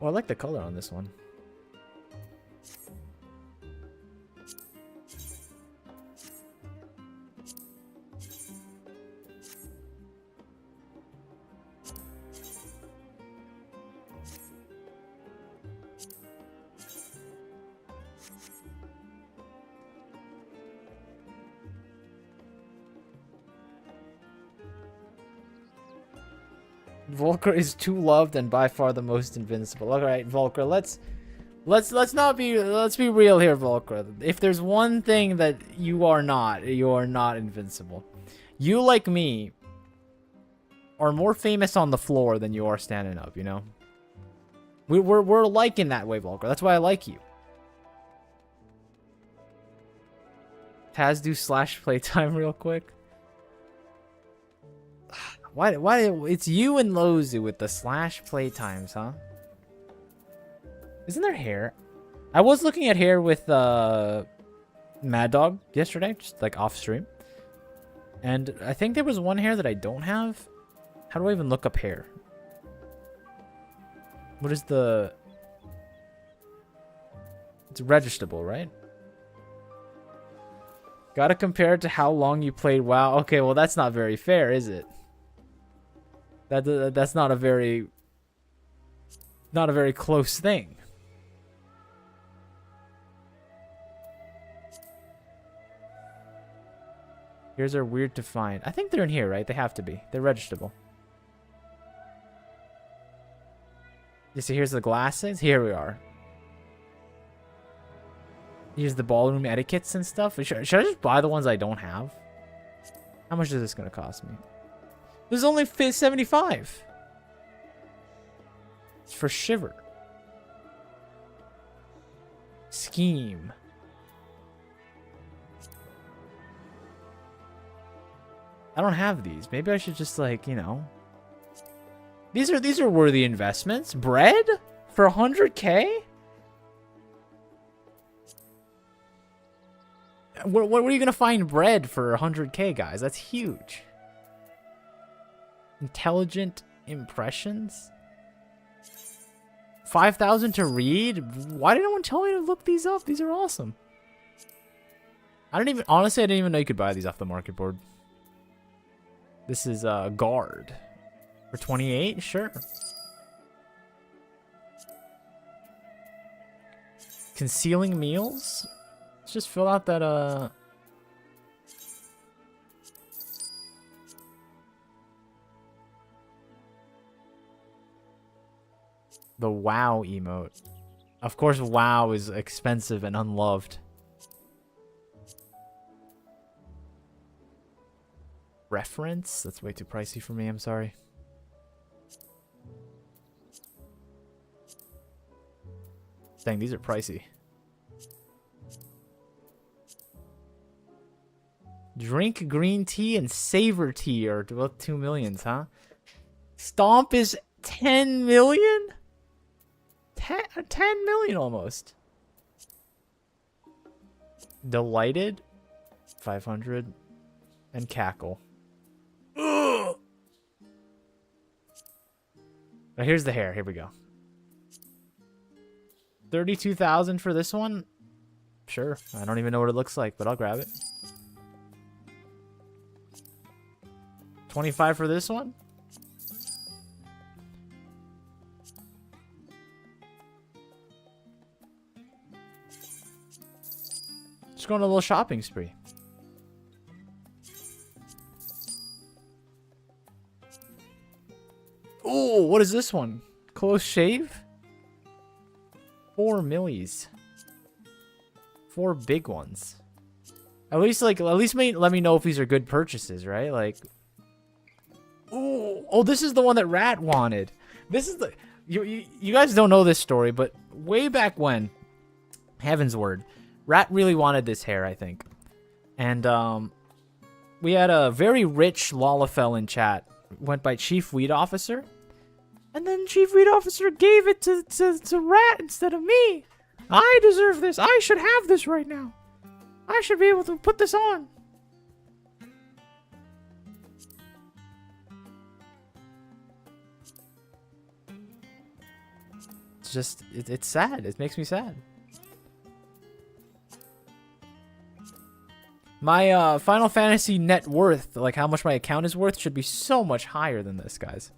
Oh, I like the color on this one. Volker is too loved and by far the most invincible. All right, Volker, let's be real here, Volker. If there's one thing that you are not invincible. You, like me, are more famous on the floor than you are standing up, you know? We're like in that way, Volker. That's why I like you. Taz, do slash playtime real quick. Why it's you and Lozu with the slash playtimes, huh? Isn't there hair? I was looking at hair with Mad Dog yesterday, just like off stream. And I think there was one hair that I don't have. How do I even look up hair? What is the... It's registrable, right? Gotta compare it to how long you played WoW. Okay, well, that's not very fair, is it? That's not a very... Not a very close thing. Here's are weird to find. I think they're in here, right? They have to be. They're registrable. You see, here's the glasses. Here we are. Here's the ballroom etiquettes and stuff. Should I just buy the ones I don't have? How much is this going to cost me? This is only 75. It's for Shiver. Scheme. I don't have these. Maybe I should just, like, you know. These are worthy investments. Bread for 100K? Where are you gonna find bread for 100K, guys? That's huge. Intelligent impressions. 5,000 to read. Why did no one tell me to look these up? These are awesome. Honestly, I didn't even know you could buy these off the market board. This is guard for 28. Sure. Concealing meals. Let's just fill out that the WoW emote. Of course, WoW is expensive and unloved. Reference? That's way too pricey for me, I'm sorry. Dang, these are pricey. Drink green tea and savor tea are about 2 millions, huh? Stomp is 10 million? 10 million almost. Delighted? 500. And cackle. Ugh. Now here's the hair. Here we go. 32,000 for this one? Sure. I don't even know what it looks like, but I'll grab it. 25 for this one? Just going on a little shopping spree. Oh, what is this one? Close shave? 4 millies. 4 big ones. At least let me know if these are good purchases, right? Like, oh, this is the one that Rat wanted. This is the you guys don't know this story, but way back when, heaven's word, Rat really wanted this hair, I think, and we had a very rich Lalafell in chat. Went by Chief Weed Officer, and then Chief Weed Officer gave it to Rat instead of me. I deserve this. I should have this right now. I should be able to put this on. It's just, it's sad. It makes me sad. My Final Fantasy net worth, like how much my account is worth, should be so much higher than this, guys.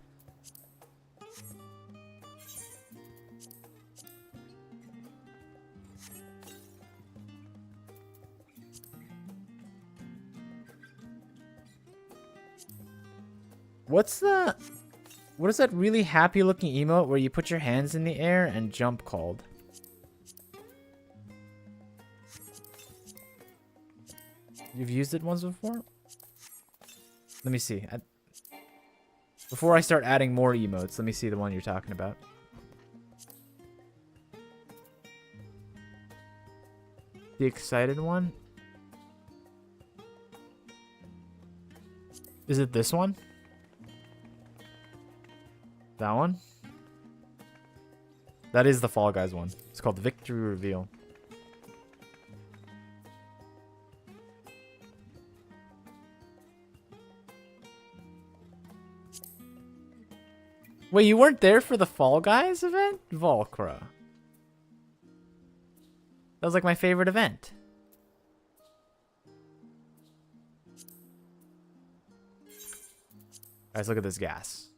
What is that really happy looking emote where you put your hands in the air and jump called? You've used it once before? Let me see. Before I start adding more emotes, let me see the one you're talking about. The excited one? Is it this one? That one? That is the Fall Guys one. It's called Victory Reveal. Wait, you weren't there for the Fall Guys event? Volcra. That was like my favorite event. Alright, let's look at this gas.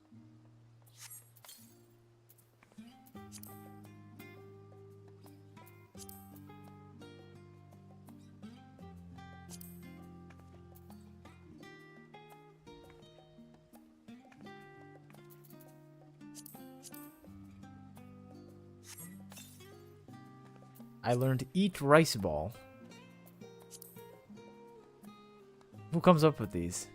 I learned eat rice ball. Who comes up with these?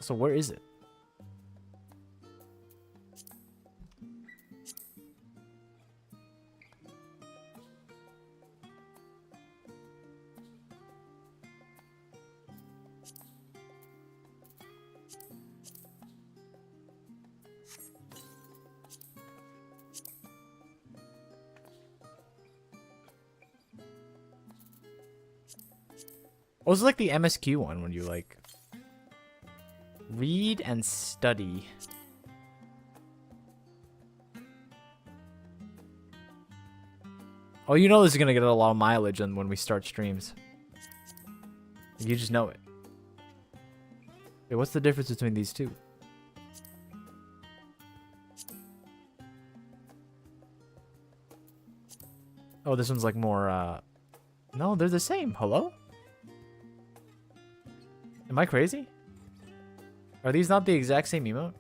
So where is it? Oh, it's like the MSQ one when you like read and study. Oh, you know this is gonna get a lot of mileage when we start streams. You just know it. Wait, what's the difference between these two? Oh, this one's like more, no, they're the same. Hello? Am I crazy? Are these not the exact same emote?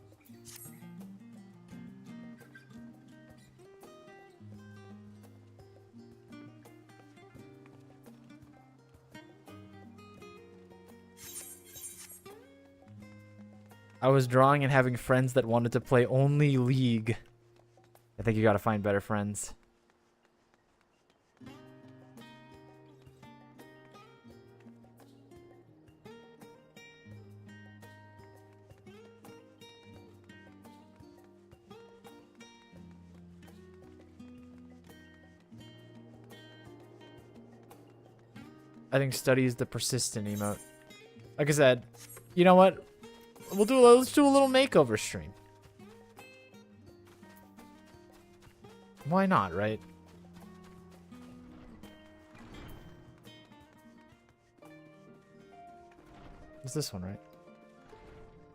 I was drawing and having friends that wanted to play only League. I think you gotta find better friends. I think study is the persistent emote. Like I said, you know what? Let's do a little makeover stream. Why not, right? It's this one, right?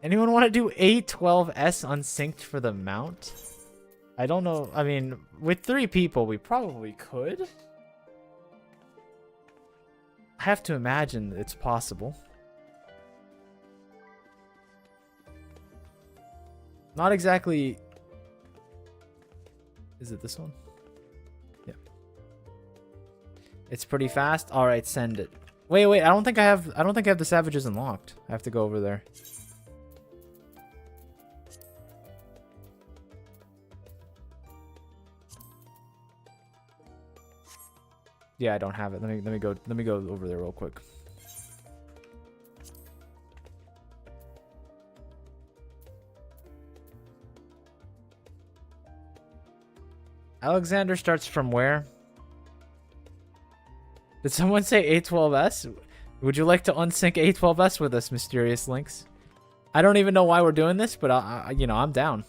Anyone want to do A12S unsynced for the mount? I don't know. I mean, with 3 people, we probably could. I have to imagine it's possible. Not exactly. Is it this one? Yeah. It's pretty fast. All right, send it. Wait. I don't think I have the savages unlocked. I have to go over there. Yeah, I don't have it. Let me go over there real quick. Alexander starts from where? Did someone say A12S? Would you like to unsync A12S with us, Mysterious Links? I don't even know why we're doing this, but you know, I'm down.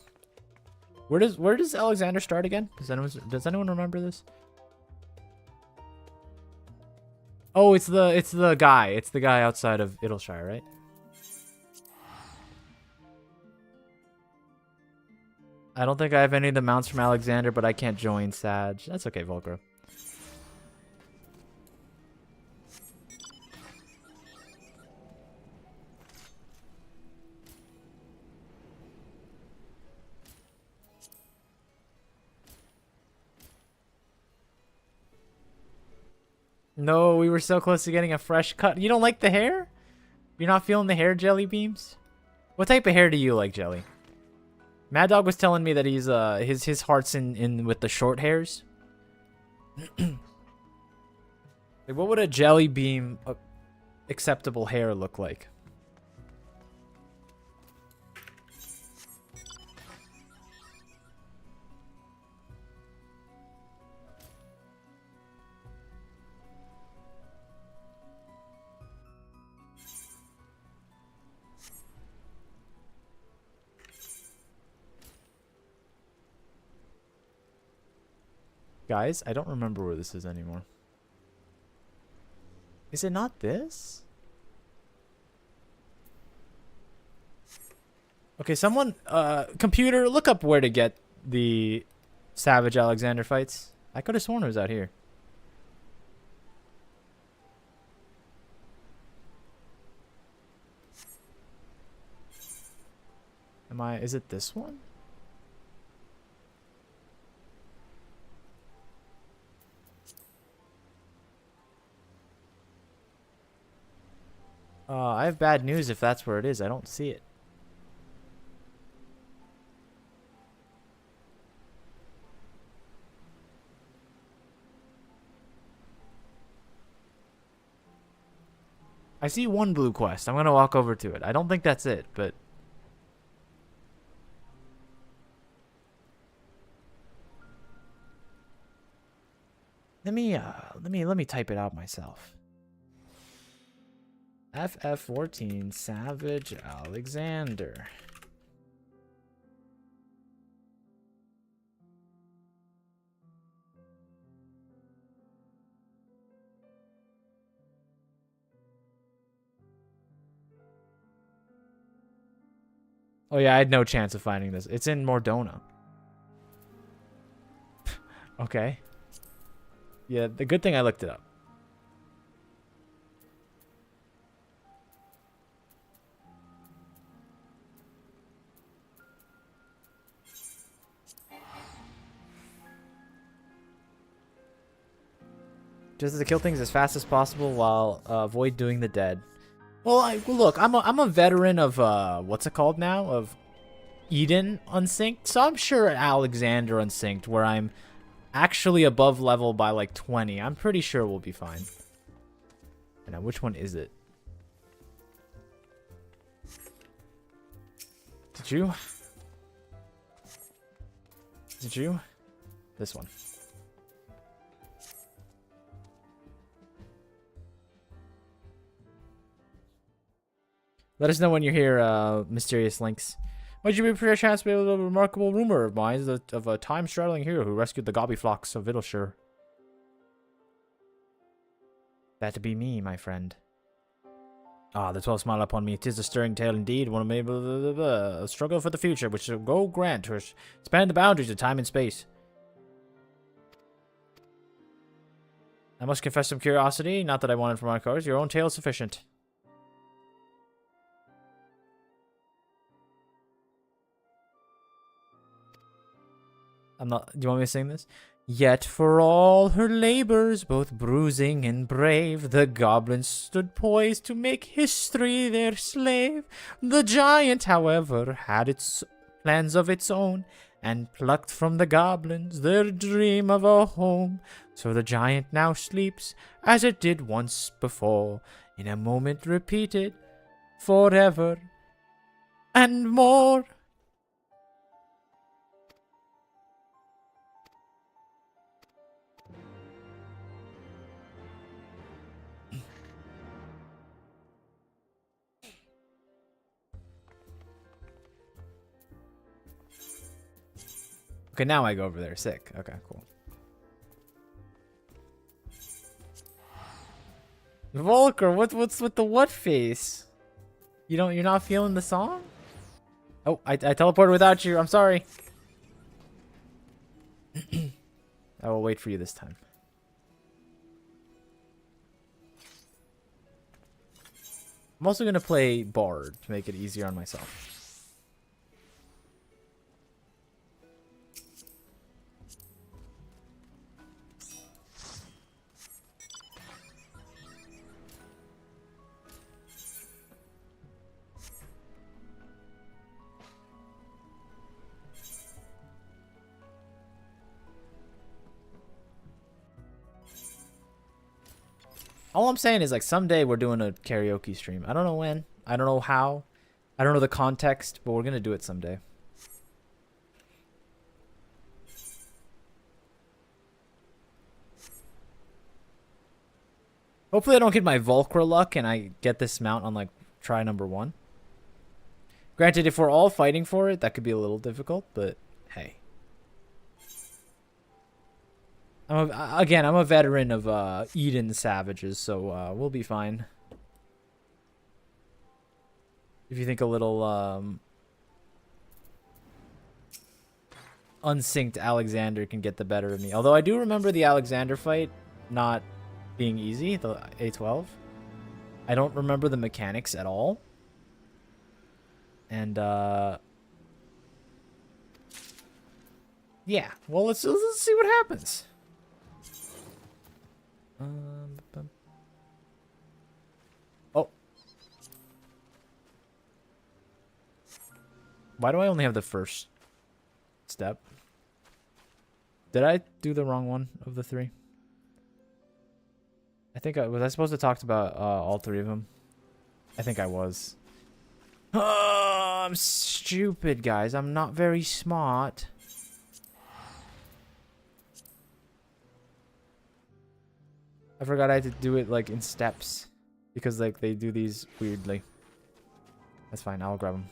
Where does Alexander start again? Does anyone remember this? Oh, it's the guy. It's the guy outside of Idleshire, right? I don't think I have any of the mounts from Alexander, but I can't join Sag. That's okay, Volcro. No, we were so close to getting a fresh cut. You don't like the hair? You're not feeling the hair, Jelly Beams? What type of hair do you like, Jelly? Mad Dog was telling me that he's his heart's in with the short hairs. Like, what would a Jelly Beam acceptable hair look like? Guys, I don't remember where this is anymore. Is it not this? Okay, someone, computer, look up where to get the Savage Alexander fights. I could have sworn it was out here. Is it this one? I have bad news if that's where it is. I don't see it. I see one blue quest. I'm gonna walk over to it. I don't think that's it, but let me type it out myself. FF14 Savage Alexander. Oh yeah, I had no chance of finding this. It's in Mordona. Okay. Yeah, the good thing I looked it up. Just to kill things as fast as possible while avoid doing the dead. Well, look, I'm a veteran of what's it called now? Of Eden Unsynced. So I'm sure Alexander Unsynced, where I'm actually above level by like 20. I'm pretty sure we'll be fine. Now, which one is it? Did you? Did you? This one. Let us know when you're here, Mysterious Links. Might you be perchance be a remarkable rumor of mine of a time-straddling hero who rescued the gobby flocks of Vittleshire? That be me, my friend. Ah, the 12 smile upon me. 'Tis a stirring tale indeed. One of me, a struggle for the future, which shall go grant to span the boundaries of time and space. I must confess some curiosity. Not that I want it for my cause. Your own tale is sufficient. I'm not. Do you want me to sing this? Yet for all her labors, both bruising and brave, the goblin stood poised to make history their slave. The giant, however, had its plans of its own, and plucked from the goblins their dream of a home. So the giant now sleeps, as it did once before, in a moment repeated, forever and more. Okay, now I go over there. Sick. Okay, cool. Volker, what's with the what face? You're not feeling the song? Oh, I teleported without you. I'm sorry. I will wait for you this time. I'm also gonna play Bard to make it easier on myself. All I'm saying is, like, someday we're doing a karaoke stream. I don't know when. I don't know how. I don't know the context, but we're going to do it someday. Hopefully I don't get my Volcra luck and I get this mount on, like, try number 1. Granted, if we're all fighting for it, that could be a little difficult, but hey. Again, I'm a veteran of Eden Savages, so we'll be fine. If you think a little unsynced Alexander can get the better of me. Although I do remember the Alexander fight not being easy, the A12. I don't remember the mechanics at all. And yeah, well let's see what happens. Oh. Why do I only have the first step? Did I do the wrong one of the three? I think was I supposed to talk about all three of them? I think I was. Oh, I'm stupid, guys. I'm not very smart. I forgot I had to do it like in steps because like they do these weirdly. That's fine. I'll grab them.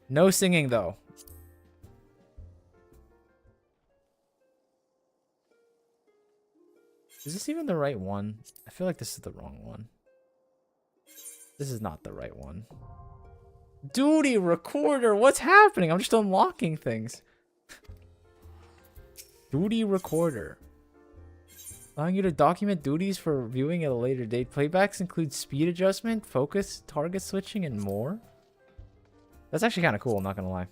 No singing though. Is this even the right one? I feel like this is the wrong one. This is not the right one. Duty recorder, what's happening? I'm just unlocking things. Duty recorder. Allowing you to document duties for viewing at a later date. Playbacks include speed adjustment, focus, target switching, and more. That's actually kind of cool, I'm not gonna lie.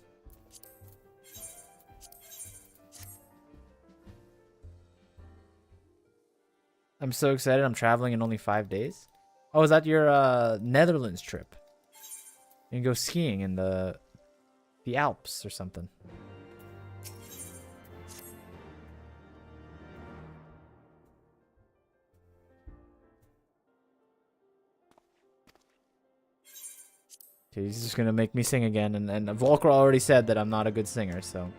I'm so excited. I'm traveling in only 5 days. Oh, is that your Netherlands trip? You can go skiing in the Alps or something. Okay, he's just gonna make me sing again, and Volker already said that I'm not a good singer, so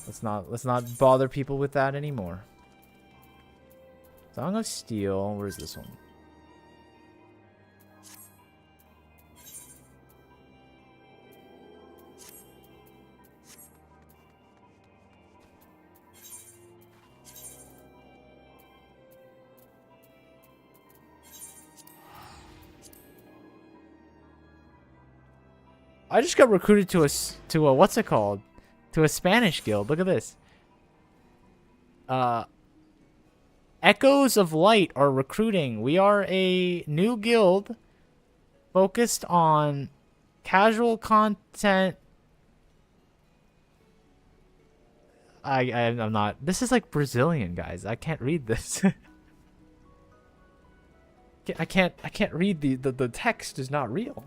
let's not bother people with that anymore. Song of Steel. Where's this one? I just got recruited to a what's it called? To a Spanish guild. Look at this. Echoes of Light are recruiting. We are a new guild focused on casual content. I'm not. This is like Brazilian, guys. I can't read this. I can't read the text is not real.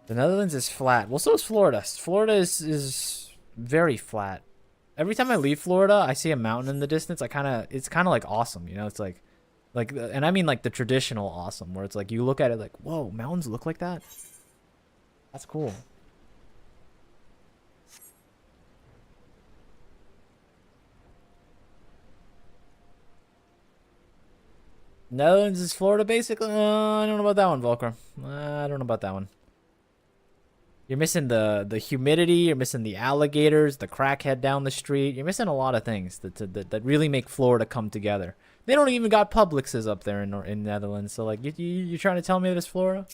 The Netherlands is flat. Well, so is Florida. Florida is very flat. Every time I leave Florida, I see a mountain in the distance. It's kind of like awesome, you know? It's like, and I mean like the traditional awesome, where it's like you look at it like, whoa, mountains look like that. That's cool. Netherlands is Florida, basically. I don't know about that one, Volker. I don't know about that one. You're missing the humidity. You're missing the alligators, the crackhead down the street. You're missing a lot of things that really make Florida come together. They don't even got Publixes up there in Netherlands. So like, you're trying to tell me that it's Florida?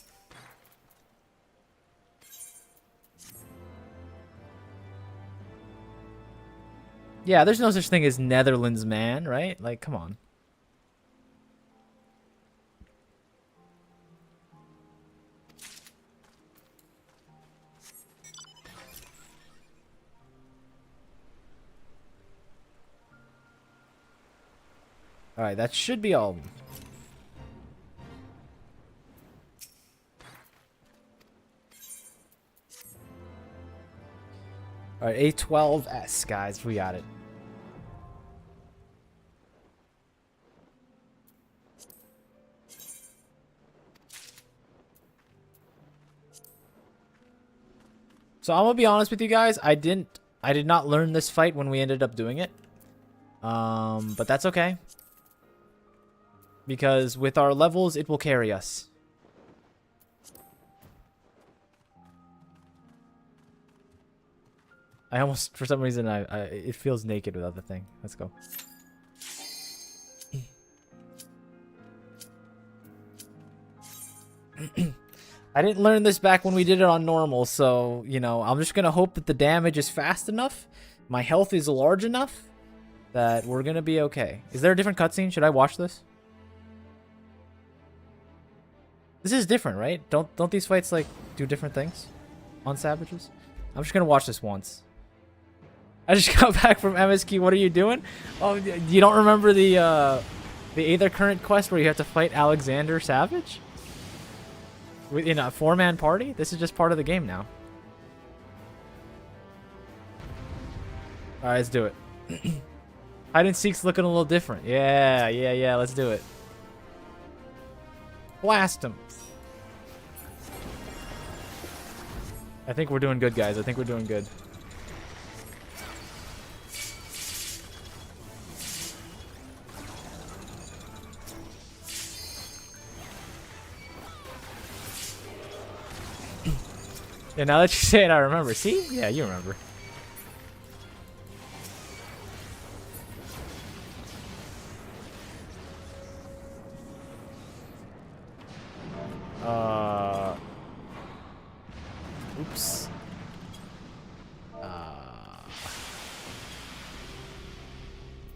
Yeah, there's no such thing as Netherlands, man, right? Like, come on. Alright, that should be all of them. Alright, A12S, guys. We got it. So I'm gonna be honest with you guys. I did not learn this fight when we ended up doing it. But that's okay. Because with our levels, it will carry us. I almost, for some reason, it feels naked without the thing. Let's go. I didn't learn this back when we did it on normal, so, you know, I'm just gonna hope that the damage is fast enough, my health is large enough, that we're gonna be okay. Is there a different cutscene? Should I watch this? This is different, right? Don't these fights, like, do different things on Savages? I'm just gonna watch this once. I just got back from MSQ. What are you doing? Oh, you don't remember the Aether current quest where you have to fight Alexander Savage? In a 4-man party? This is just part of the game now. Alright, let's do it. Hide and Seek's looking a little different. Yeah, let's do it. Blast him. I think we're doing good, guys. I think we're doing good. Yeah, now that you say it, I remember. See? Yeah, you remember. Oops.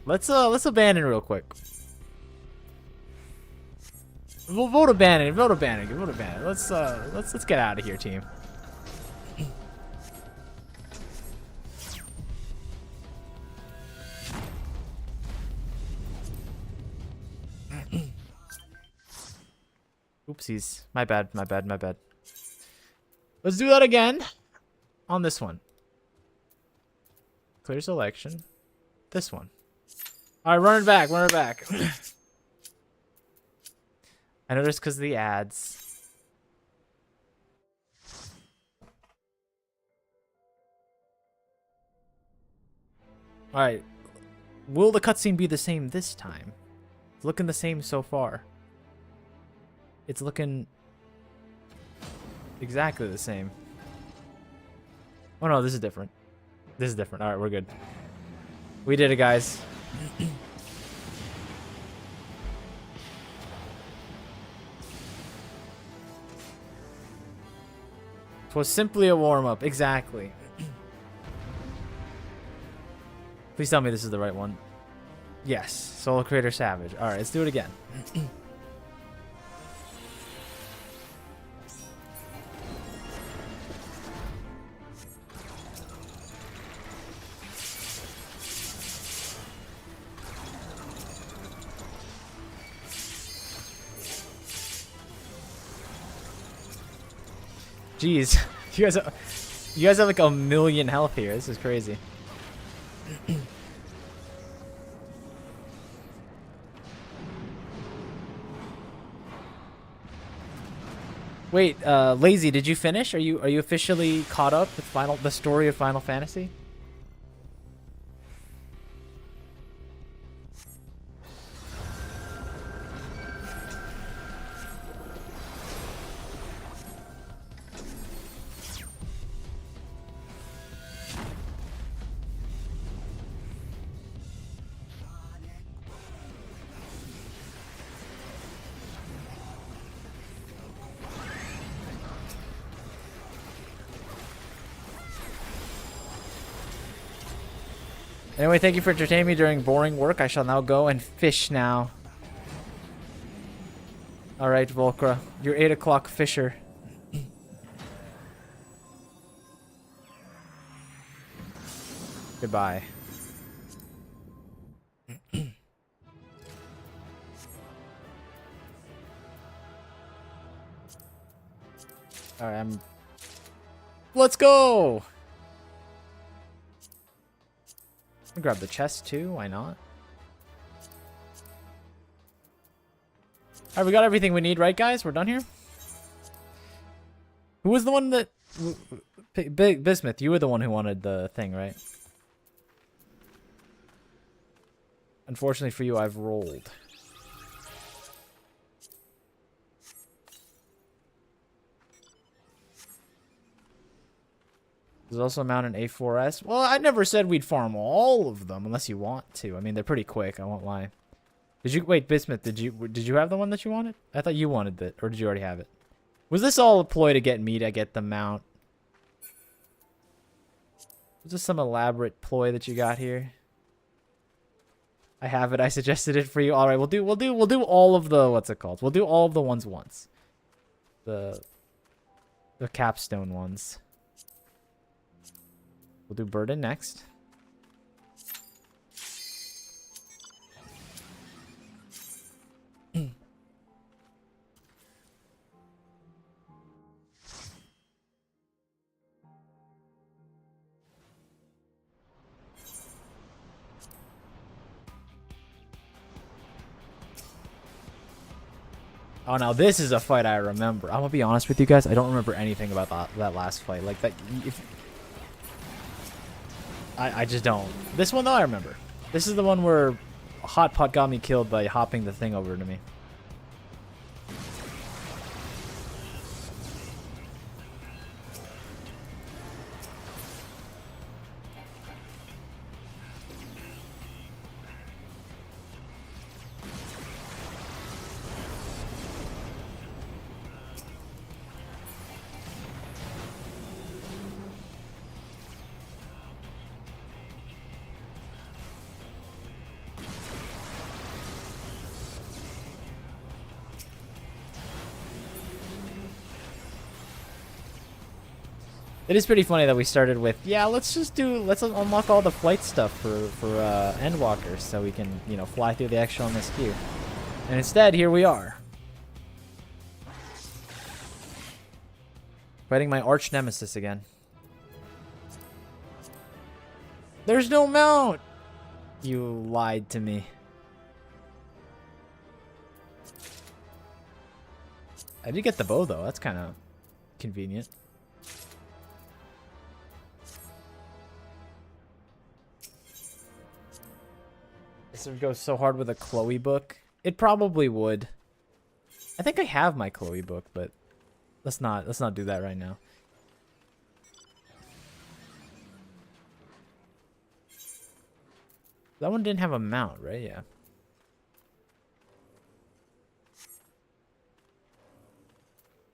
Let's abandon real quick. We'll vote abandon. Vote abandon. Vote abandon. Let's get out of here, team. Oopsies. My bad. Let's do that again on this one. Clear selection. This one. Alright, run it back. I noticed because of the ads. Alright. Will the cutscene be the same this time? It's looking the same so far. It's looking exactly the same. Oh no, this is different. Alright, we're good. We did it, guys. It was simply a warm-up. Exactly. Please tell me this is the right one. Yes. Solo Creator Savage. Alright, let's do it again. Jeez, you guys have like 1,000,000 health here. This is crazy. Wait, Lazy, did you finish? Are you officially caught up with the story of Final Fantasy? Anyway, thank you for entertaining me during boring work. I shall now go and fish now. Alright, Volkra. Your 8 o'clock fisher. Goodbye. Alright, let's go! I'll grab the chest too, why not? Alright, we got everything we need, right guys? We're done here? Who was the one that Big Bismuth, you were the one who wanted the thing, right? Unfortunately for you, I've rolled. There's also a mountain A4S. Well, I never said we'd farm all of them unless you want to. I mean, they're pretty quick. I won't lie. Did you wait, Bismuth? Did you have the one that you wanted? I thought you wanted it, or did you already have it? Was this all a ploy to get me to get the mount? Was this some elaborate ploy that you got here? I have it. I suggested it for you. All right, we'll do all of the what's it called? We'll do all of the ones once. The capstone ones. We'll do Burden next. Oh, now this is a fight I remember. I'm gonna be honest with you guys. I don't remember anything about that last fight. Like that. I just don't. This one though, I remember. This is the one where Hot Pot got me killed by hopping the thing over to me. It is pretty funny that we started with, yeah, let's unlock all the flight stuff for Endwalker so we can, you know, fly through the extra on this queue. And instead, here we are. Fighting my arch nemesis again. There's no mount! You lied to me. I did get the bow though, that's kind of convenient. This would go so hard with a Chloe book. It probably would. I think I have my Chloe book, but let's not do that right now. That one didn't have a mount, right? Yeah.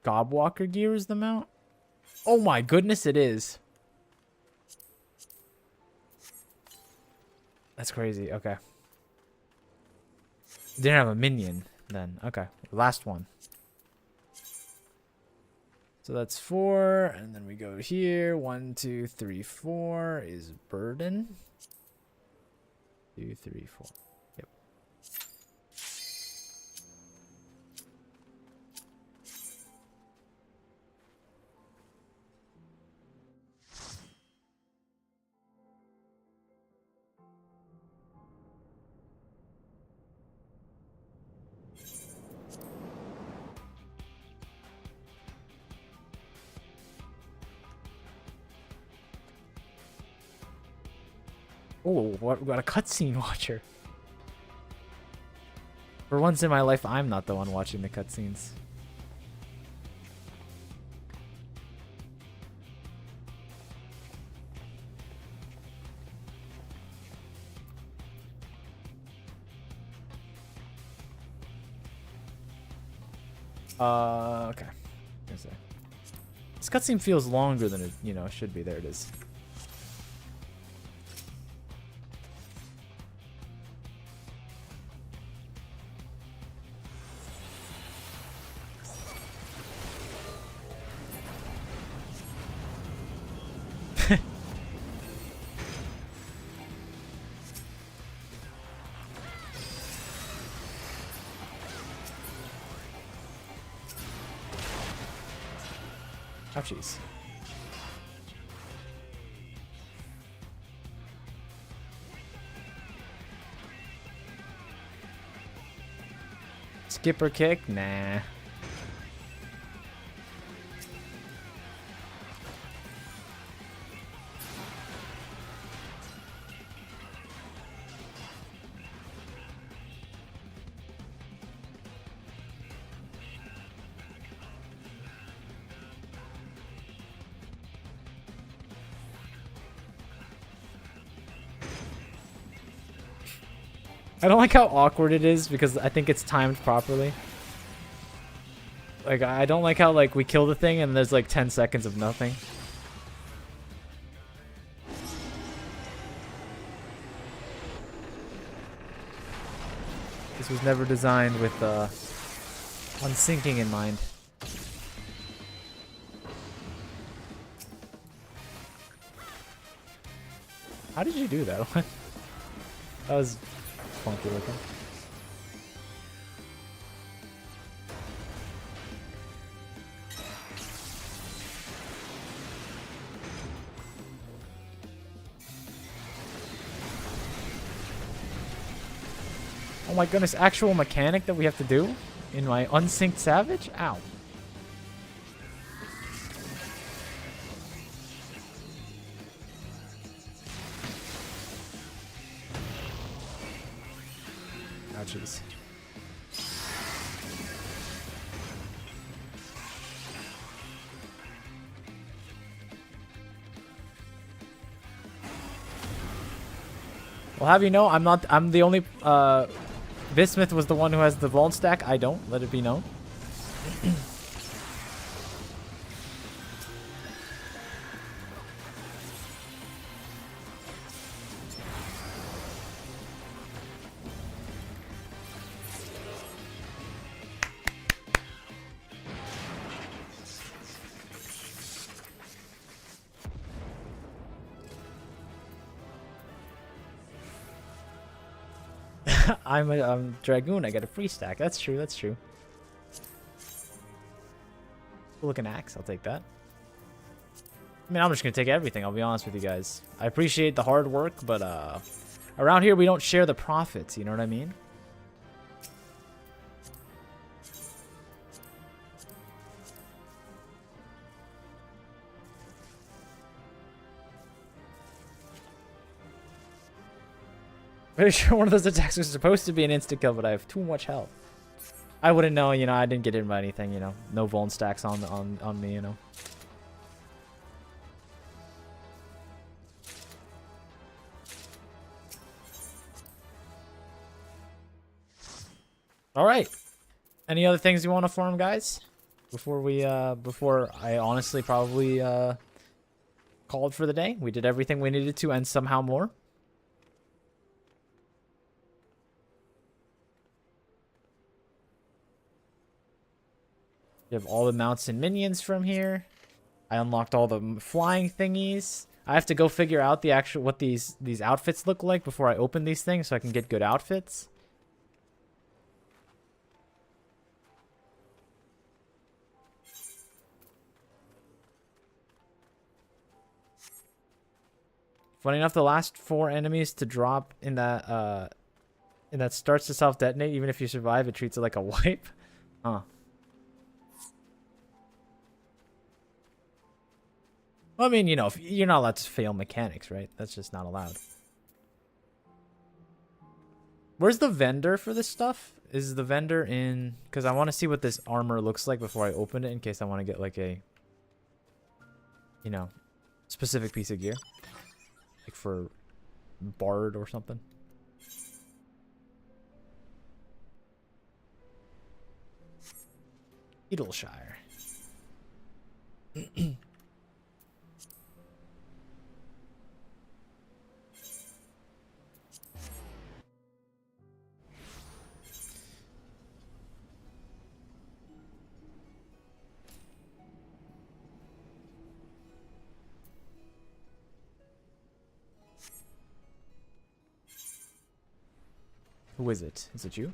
Gobwalker gear is the mount? Oh my goodness, it is. That's crazy. Okay. Didn't have a minion then. Okay. Last one. So that's 4. And then we go here. 1, 2, 3, 4 is Burden. 2, 3, 4. Yep. Oh, what? We got a cutscene watcher. For once in my life, I'm not the one watching the cutscenes. Okay. This cutscene feels longer than it, you know, should be. There it is. Oh, jeez. Skipper kick? Nah. I don't like how awkward it is because I think it's timed properly. Like, I don't like how, like, we kill the thing and there's, like, 10 seconds of nothing. This was never designed with, unsinking in mind. How did you do that? That was funky looking. Oh my goodness, actual mechanic that we have to do in my unsynced Savage? Ow. Ouchies. Well, have you know, I'm the only, Bismuth was the one who has the Vault stack. I don't, let it be known. I'm a Dragoon. I get a free stack. That's true. That's true. Cool looking axe. I'll take that. I mean, I'm just going to take everything. I'll be honest with you guys. I appreciate the hard work, but around here we don't share the profits. You know what I mean? Pretty sure one of those attacks was supposed to be an insta kill, but I have too much health. I wouldn't know, you know. I didn't get hit by anything, you know. No vuln stacks on me, you know. All right. Any other things you want to farm, guys? Before we before I honestly probably called for the day. We did everything we needed to and somehow more. You have all the mounts and minions from here. I unlocked all the flying thingies. I have to go figure out the actual what these outfits look like before I open these things so I can get good outfits. Funny enough, the last 4 enemies to drop in that starts to self-detonate. Even if you survive, it treats it like a wipe. Huh. Well, I mean, you know, if you're not allowed to fail mechanics, right? That's just not allowed. Where's the vendor for this stuff? Is the vendor in... Because I want to see what this armor looks like before I open it in case I want to get, like, a... You know, specific piece of gear. Like for Bard or something. Edelshire. Who is it? Is it you?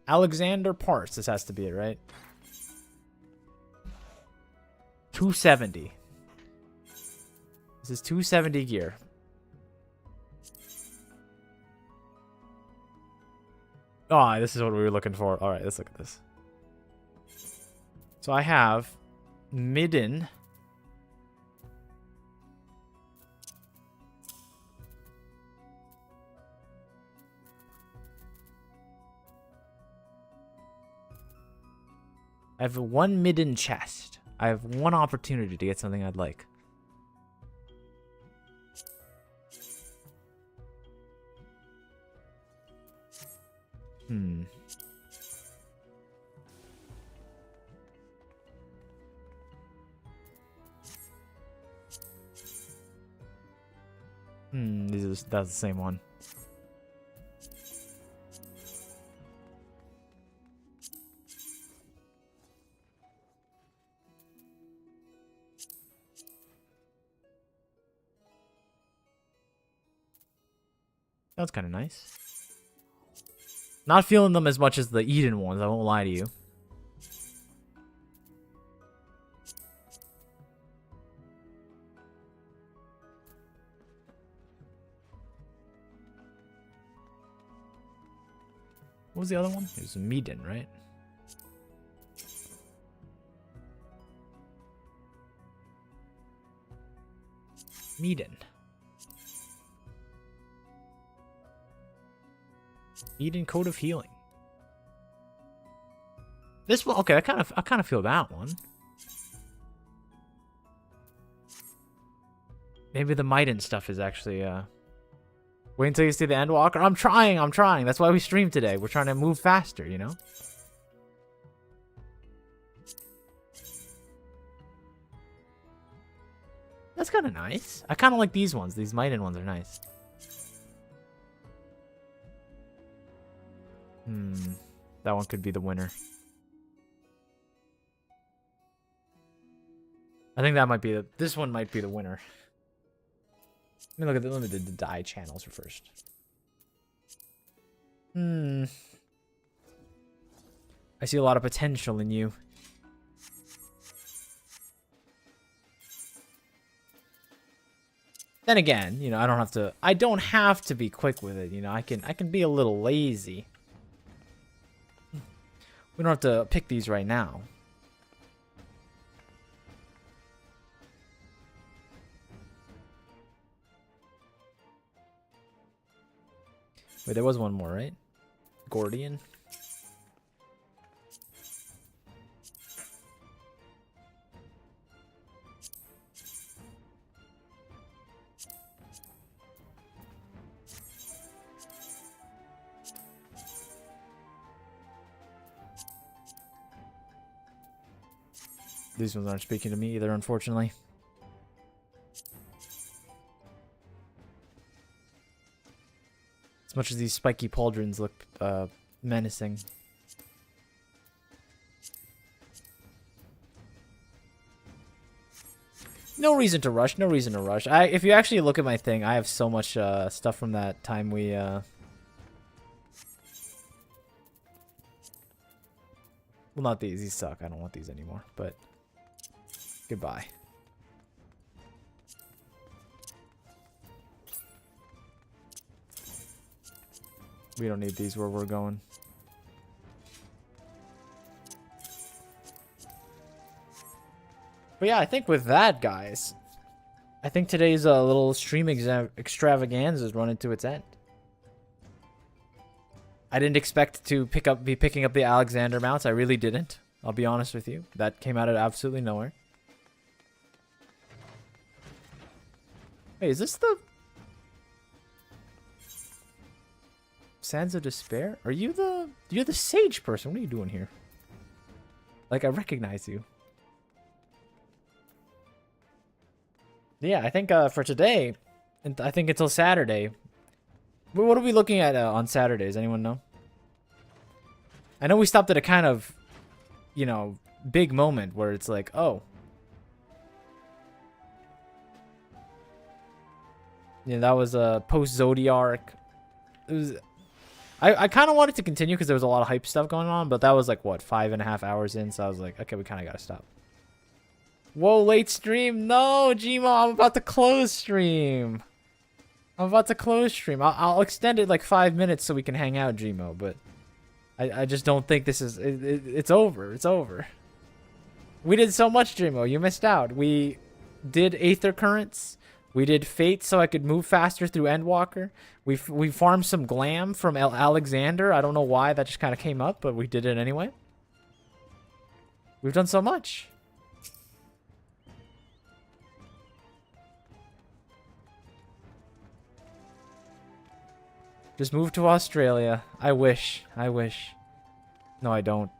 Alexander Parts. This has to be it, right? 270. This is 270 gear. Oh, this is what we were looking for. All right, let's look at this. So I have Midden. I have 1 midden chest. I have 1 opportunity to get something I'd like. Hmm. That's the same one. That's kind of nice. Not feeling them as much as the Eden ones, I won't lie to you. What was the other one? It was Meeden, right? Meeden. Eden Code of Healing. This one, okay, I kind of feel that one. Maybe the Meiden stuff is actually wait until you see the Endwalker. I'm trying. That's why we stream today. We're trying to move faster, you know? That's kind of nice. I kind of like these ones. These Meiden ones are nice. That one could be the winner. I think that might be this one might be the winner. Let me look at the dye channels first. I see a lot of potential in you. Then again, you know, I don't have to be quick with it, you know. I can be a little lazy. We don't have to pick these right now. Wait, there was one more, right? Gordian. These ones aren't speaking to me either, unfortunately. As much as these spiky pauldrons look menacing. No reason to rush. No reason to rush. If you actually look at my thing, I have so much stuff from that time we... Well, not these. These suck. I don't want these anymore. But goodbye. We don't need these where we're going. But yeah, I think with that, guys, I think today's little stream extravaganza is running to its end. I didn't expect to be picking up the Alexander mounts. I really didn't. I'll be honest with you. That came out of absolutely nowhere. Wait, is this the... Sands of Despair? Are you the... You're the sage person. What are you doing here? Like, I recognize you. Yeah, I think for today, I think until Saturday. What are we looking at on Saturdays? Anyone know? I know we stopped at a kind of, you know, big moment where it's like, oh. Yeah, that was a post-Zodiark. It was... I kind of wanted to continue because there was a lot of hype stuff going on, but that was like, what, 5.5 hours in, so I was like, okay, we kind of got to stop. Whoa, late stream. No, Gmo, I'm about to close stream. I'll extend it like 5 minutes so we can hang out, Gmo, but I just don't think this is... It's over. It's over. We did so much, Gmo. You missed out. We did Aether Currents. We did Fate so I could move faster through Endwalker. We farmed some Glam from Alexander. I don't know why. That just kind of came up, but we did it anyway. We've done so much. Just move to Australia. I wish. I wish. No, I don't.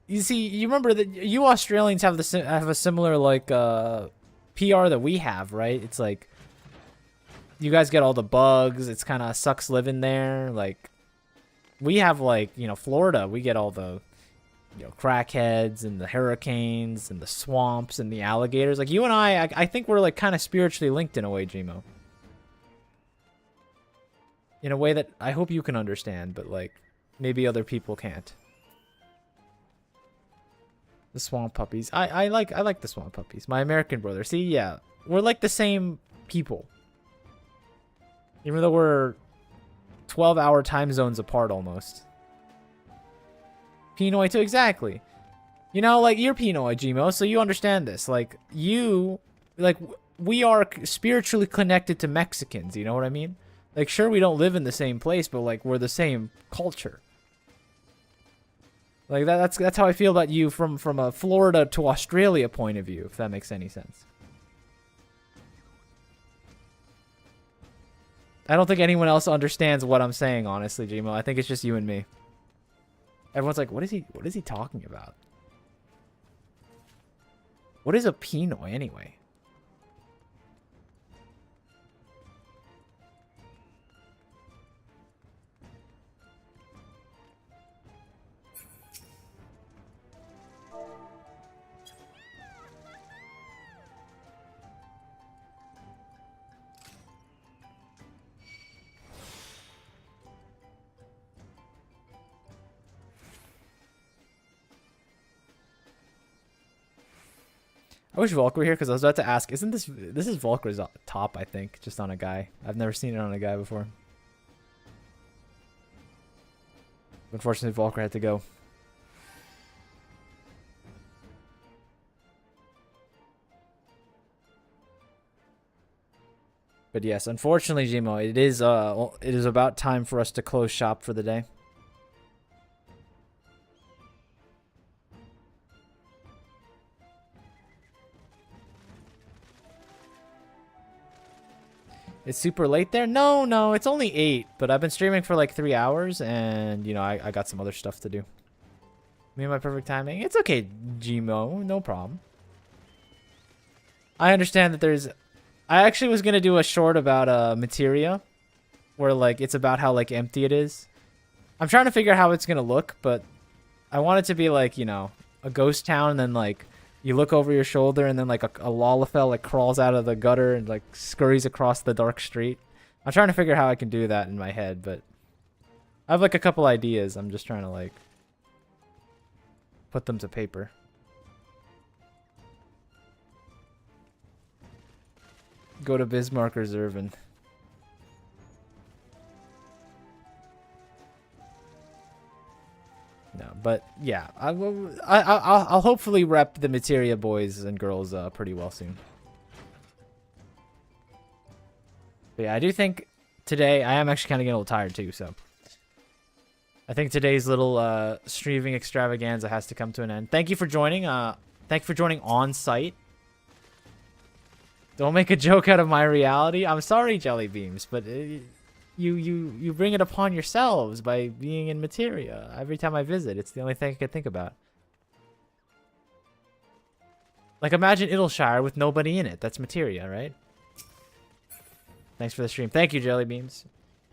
You see, you remember that you Australians have have a similar like PR that we have, right? It's like you guys get all the bugs. It's kind of sucks living there. Like we have like, you know, Florida, we get all the, you know, crackheads and the hurricanes and the swamps and the alligators. Like you and I think we're like kind of spiritually linked in a way, Gmo. In a way that I hope you can understand, but like maybe other people can't. The swamp puppies. I like the swamp puppies. My American brother. See, yeah. We're like the same people. Even though we're 12-hour time zones apart almost. Pinoy too, exactly. You know, like you're Pinoy, Gmo, so you understand this. Like you, like we are spiritually connected to Mexicans, you know what I mean? Like sure we don't live in the same place, but like we're the same culture. Like that's how I feel about you from a Florida to Australia point of view, if that makes any sense. I don't think anyone else understands what I'm saying, honestly, Gmo. I think it's just you and me. Everyone's like, what is he talking about? What is a Pinoy anyway? I wish Volker were here because I was about to ask, isn't this is Volker's top, I think, just on a guy. I've never seen it on a guy before. Unfortunately, Volker had to go. But yes, unfortunately, Gmo, it is about time for us to close shop for the day. It's super late there? No, it's only 8, but I've been streaming for like 3 hours, and, you know, I got some other stuff to do. Me and my perfect timing? It's okay, Gmo, no problem. I understand that there's... I actually was going to do a short about materia, where, like, it's about how, like, empty it is. I'm trying to figure out how it's going to look, but I want it to be, like, you know, a ghost town, and then, like... You look over your shoulder, and then like a Lalafell like crawls out of the gutter and like scurries across the dark street. I'm trying to figure out how I can do that in my head, but I have like a couple ideas. I'm just trying to like put them to paper. Go to Bismarck Reserve and... No, but yeah, I'll hopefully rep the Materia boys and girls pretty well soon. But yeah, I do think today I am actually kind of getting a little tired too, so I think today's little streaming extravaganza has to come to an end. Thank you for joining. Thank you for joining on site. Don't make a joke out of my reality. I'm sorry, Jelly Beams, but you bring it upon yourselves by being in Materia. Every time I visit, it's the only thing I can think about. Like, imagine Idleshire with nobody in it. That's Materia, right? Thanks for the stream. Thank you, Jelly Beams.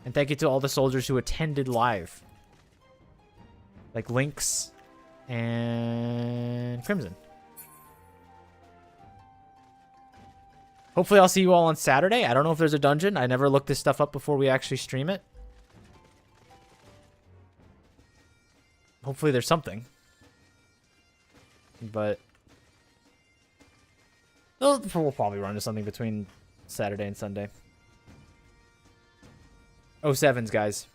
And thank you to all the soldiers who attended live. Like Lynx and Crimson. Hopefully I'll see you all on Saturday. I don't know if there's a dungeon. I never looked this stuff up before we actually stream it. Hopefully there's something. But we'll probably run into something between Saturday and Sunday. 07s, guys.